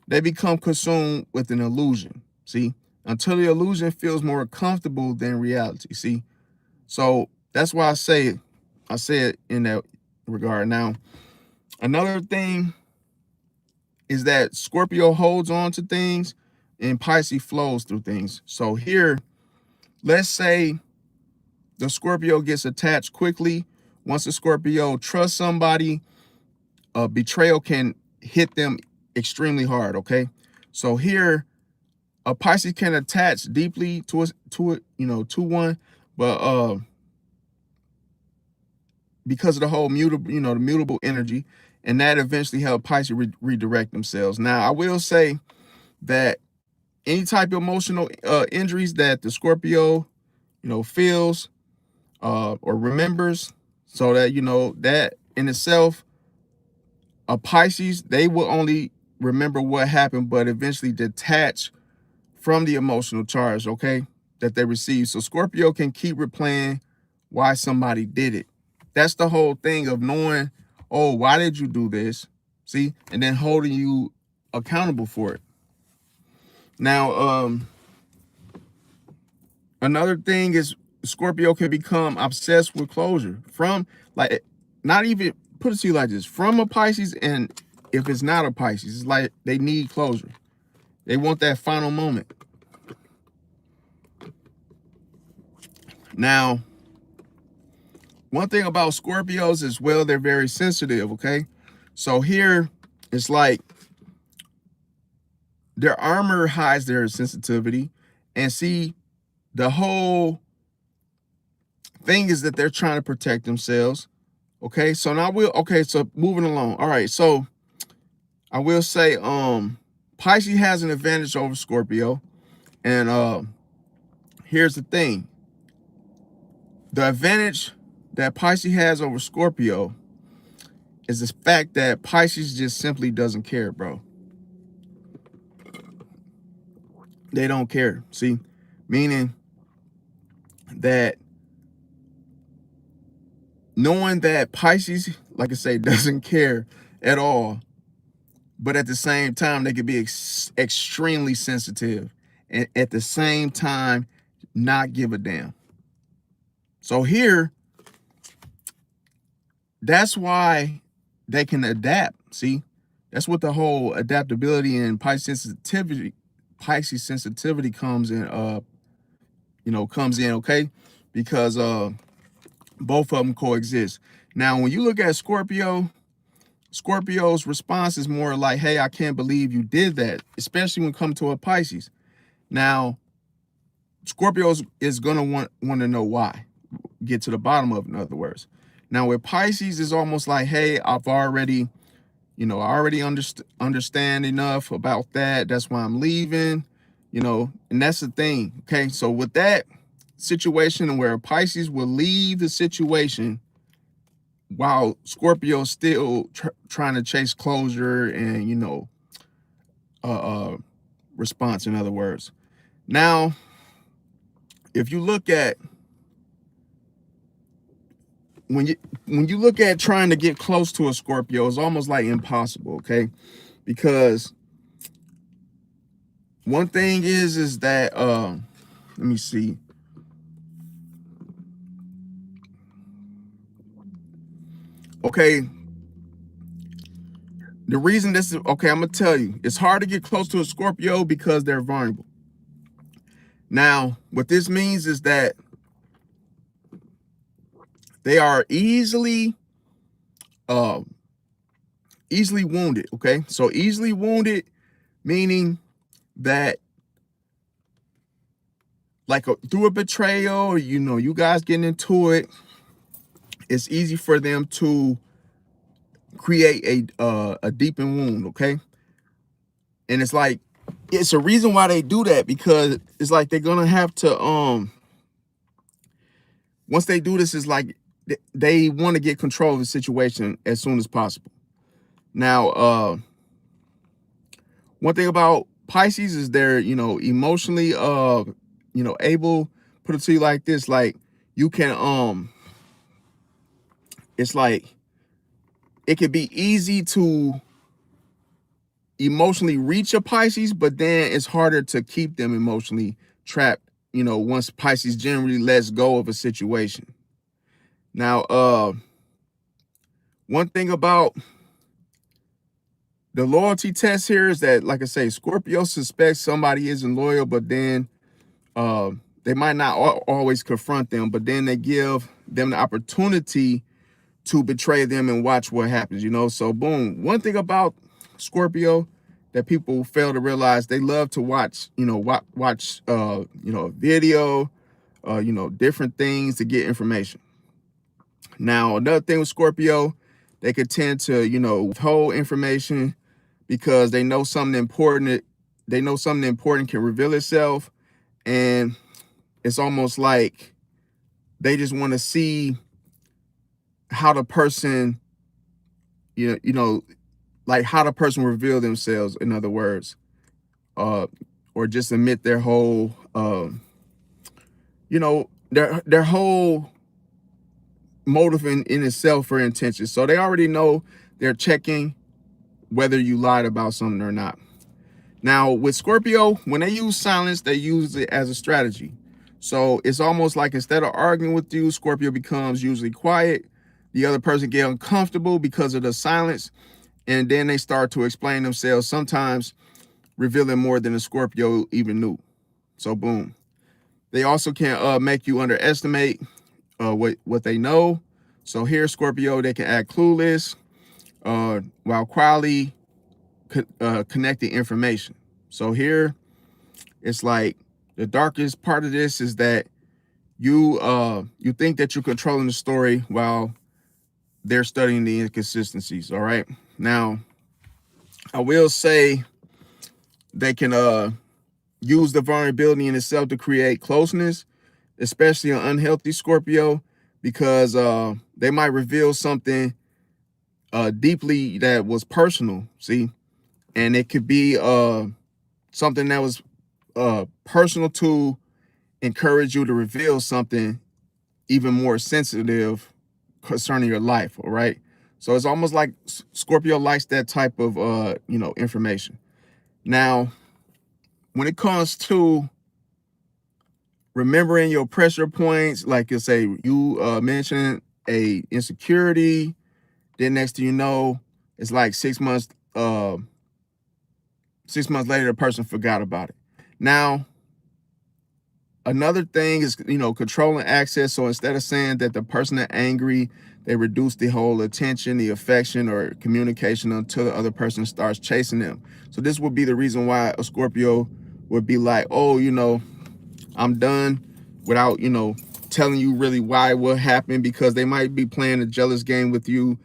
they become consumed with an illusion. See, until the illusion feels more comfortable than reality. See, so that's why I say it in that regard. Now, another thing is that Scorpio holds on to things and Pisces flows through things. So here, let's say the Scorpio gets attached quickly. Once a Scorpio trusts somebody, betrayal can hit them extremely hard, okay? So here, a Pisces can attach deeply to one, but because of the whole the mutable energy, and that eventually help Pisces redirect themselves. Now, I will say that any type of emotional injuries that the Scorpio, feels or remembers, so that that in itself, a Pisces, they will only remember what happened, but eventually detach from the emotional charge, okay, that they receive. So Scorpio can keep replaying why somebody did it. That's the whole thing of knowing, oh, why did you do this? See, and then holding you accountable for it. Now, another thing is Scorpio can become obsessed with closure from, like, not even, put it to you like this, from a Pisces, and if it's not a Pisces, it's like they need closure. They want that final moment. Now, one thing about Scorpios as well, they're very sensitive, okay? So here, it's like their armor hides their sensitivity. And see, the whole thing is that they're trying to protect themselves, okay? So now so moving along. All right, so I will say Pisces has an advantage over Scorpio. And here's the thing. The advantage that Pisces has over Scorpio is the fact that Pisces just simply doesn't care, bro. They don't care. See, meaning that knowing that Pisces, like I say, doesn't care at all, but at the same time, they could be extremely sensitive and at the same time, not give a damn. So here, that's why they can adapt. See, that's what the whole adaptability and Pisces sensitivity comes in, comes in, okay? Because both of them coexist. Now, when you look at Scorpio's response is more like, hey, I can't believe you did that, especially when it comes to a Pisces. Now, Scorpio is gonna want to know why, get to the bottom of it, in other words. Now, with Pisces, is almost like, hey, I already understand enough about that. That's why I'm leaving, and that's the thing. Okay, so with that situation where Pisces will leave the situation while Scorpio's still trying to chase closure and response, in other words. Now, if you look at when you look at trying to get close to a Scorpio, it's almost like impossible, okay? Because one thing is that let me see. Okay, the reason this is okay, I'm gonna tell you, it's hard to get close to a Scorpio because they're vulnerable. Now, what this means is that they are easily wounded. Okay, so easily wounded meaning that, like through a betrayal, you guys getting into it, it's easy for them to create a deepened wound. Okay, and it's like, it's a reason why they do that, because it's like they're gonna have to once they do this, it's like they want to get control of the situation as soon as possible. Now, one thing about Pisces is they're, emotionally, able, put it to you like this, like you can, it's like, it could be easy to emotionally reach a Pisces, but then it's harder to keep them emotionally trapped, once Pisces generally lets go of a situation. Now, one thing about the loyalty test here is that, like I say, Scorpio suspects somebody isn't loyal, but then they might not always confront them, but then they give them the opportunity to betray them and watch what happens, So boom. One thing about Scorpio that people fail to realize, they love to watch, watch video, different things to get information. Now, another thing with Scorpio, they could tend to, withhold information because they know something important. They know something important can reveal itself, and it's almost like they just want to see how the person, like how the person reveal themselves. In other words, or just admit their whole, their whole motive in itself or intention. So they already know they're checking whether you lied about something or not. Now, with Scorpio, when they use silence, they use it as a strategy. So it's almost like instead of arguing with you, Scorpio becomes usually quiet. The other person get uncomfortable because of the silence, and then they start to explain themselves, sometimes revealing more than the Scorpio even knew. So boom. They also can make you underestimate what they know. So here, Scorpio, they can act clueless while quietly connecting information. So here, it's like the darkest part of this is that you think that you're controlling the story while they're studying the inconsistencies. All right. Now, I will say they can use the vulnerability in itself to create closeness, especially an unhealthy Scorpio, because they might reveal something deeply that was personal. See, and it could be something that was personal to encourage you to reveal something even more sensitive concerning your life. All right. So it's almost like Scorpio likes that type of information. Now, when it comes to remembering your pressure points, like you say, you mentioned a insecurity, then next thing you know, it's like 6 months. 6 months later, the person forgot about it. Now, another thing is, controlling access. So instead of saying that the person is angry, they reduce the whole attention, the affection, or communication until the other person starts chasing them. So this would be the reason why a Scorpio would be like, oh, I'm done, without, telling you really why, what happened, because they might be playing a jealous game with you.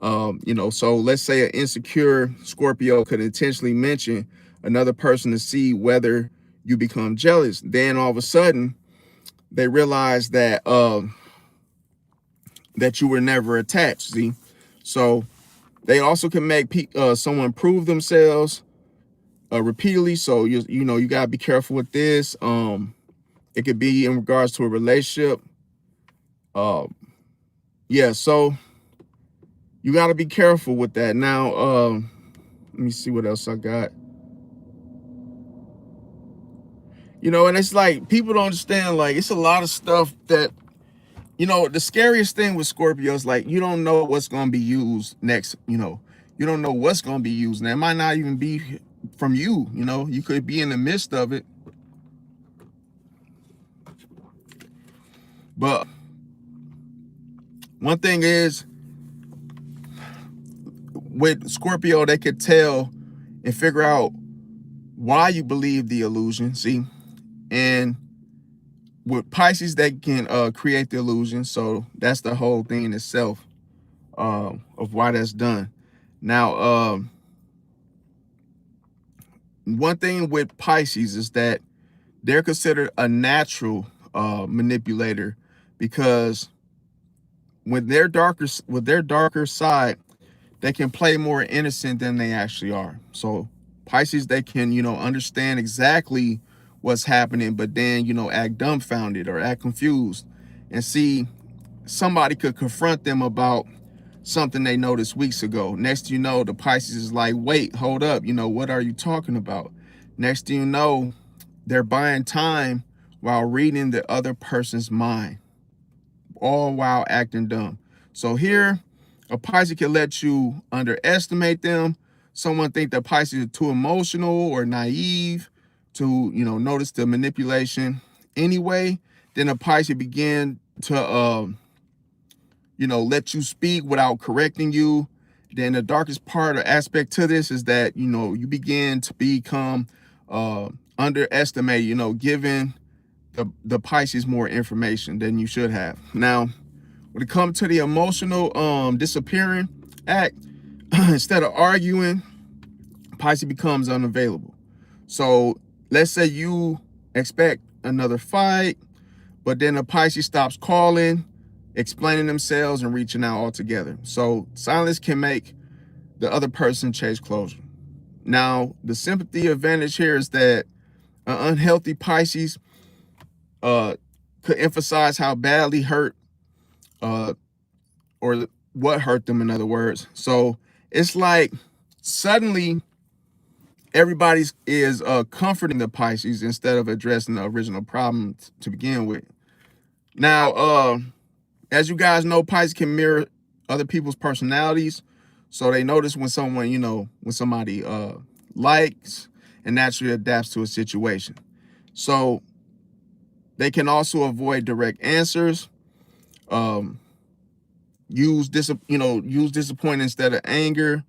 So let's say an insecure Scorpio could intentionally mention another person to see whether you become jealous. Then all of a sudden, they realize that that you were never attached. See, so they also can make someone prove themselves repeatedly. So you gotta be careful with this. It could be in regards to a relationship. Yeah, so you got to be careful with that. Now, let me see what else I got. And it's like people don't understand, like, it's a lot of stuff that, the scariest thing with Scorpio is like, you don't know what's going to be used next. You don't know what's going to be used. Now, it might not even be from you, you could be in the midst of it. But one thing is, with Scorpio, they could tell and figure out why you believe the illusion. See, and with Pisces, they can create the illusion. So that's the whole thing in itself of why that's done. Now, one thing with Pisces is that they're considered a natural manipulator, because with their darker side, they can play more innocent than they actually are. So Pisces, they can, understand exactly what's happening, but then, act dumbfounded or act confused. And see, somebody could confront them about something they noticed weeks ago. Next thing you know, the Pisces is like, wait, hold up, what are you talking about? Next thing you know, they're buying time while reading the other person's mind, all while acting dumb. So here, a Pisces can let you underestimate them. Someone think that Pisces is too emotional or naive to, notice the manipulation. Anyway, then a Pisces begin to, let you speak without correcting you. Then the darkest part or aspect to this is that, you begin to become underestimated, giving the Pisces more information than you should have. Now, when it comes to the emotional disappearing act, instead of arguing, Pisces becomes unavailable. So let's say you expect another fight, but then the Pisces stops calling, explaining themselves, and reaching out altogether. So silence can make the other person chase closure. Now, the sympathy advantage here is that an unhealthy Pisces could emphasize how badly hurt or what hurt them, in other words. So it's like suddenly everybody is comforting the Pisces instead of addressing the original problem to begin with. Now, as you guys know, Pisces can mirror other people's personalities. So they notice when someone, when somebody likes and naturally adapts to a situation. So they can also avoid direct answers, use disappointment instead of anger,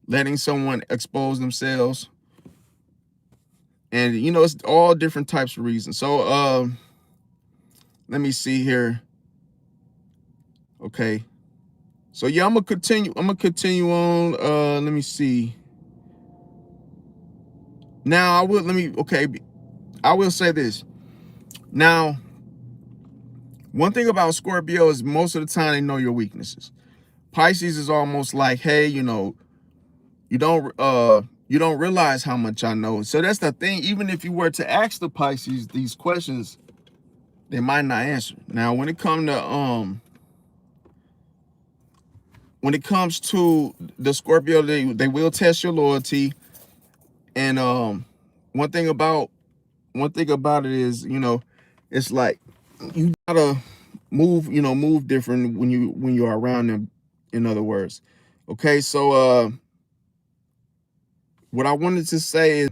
letting someone expose themselves. And, it's all different types of reasons. So let me see here. Okay. So yeah, I'm gonna continue on. Let me see. Now I will say this. Now, one thing about Scorpio is most of the time they know your weaknesses. Pisces is almost like, hey, you don't You don't realize how much I know. So that's the thing. Even if you were to ask the Pisces these questions, they might not answer. Now, when it comes to the Scorpio, they will test your loyalty. And one thing about it is, it's like you gotta move different when you are around them, in other words. Okay, so what I wanted to say is,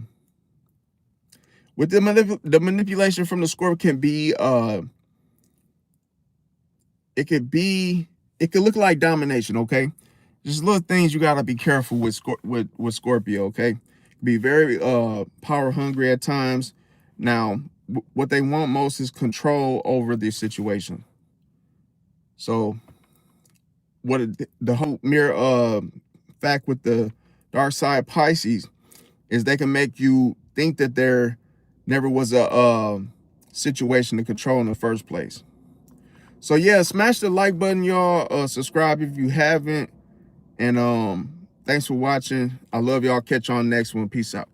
with the manipulation from the Scorpio can be it could look like domination. Okay, just little things you gotta be careful with with Scorpio. Okay, be very power hungry at times. Now, what they want most is control over the situation. So the whole mere fact with the dark side Pisces is they can make you think that there never was a situation to control in the first place. So yeah, smash the like button, y'all. Subscribe if you haven't. And thanks for watching. I love y'all. Catch y'all next one. Peace out.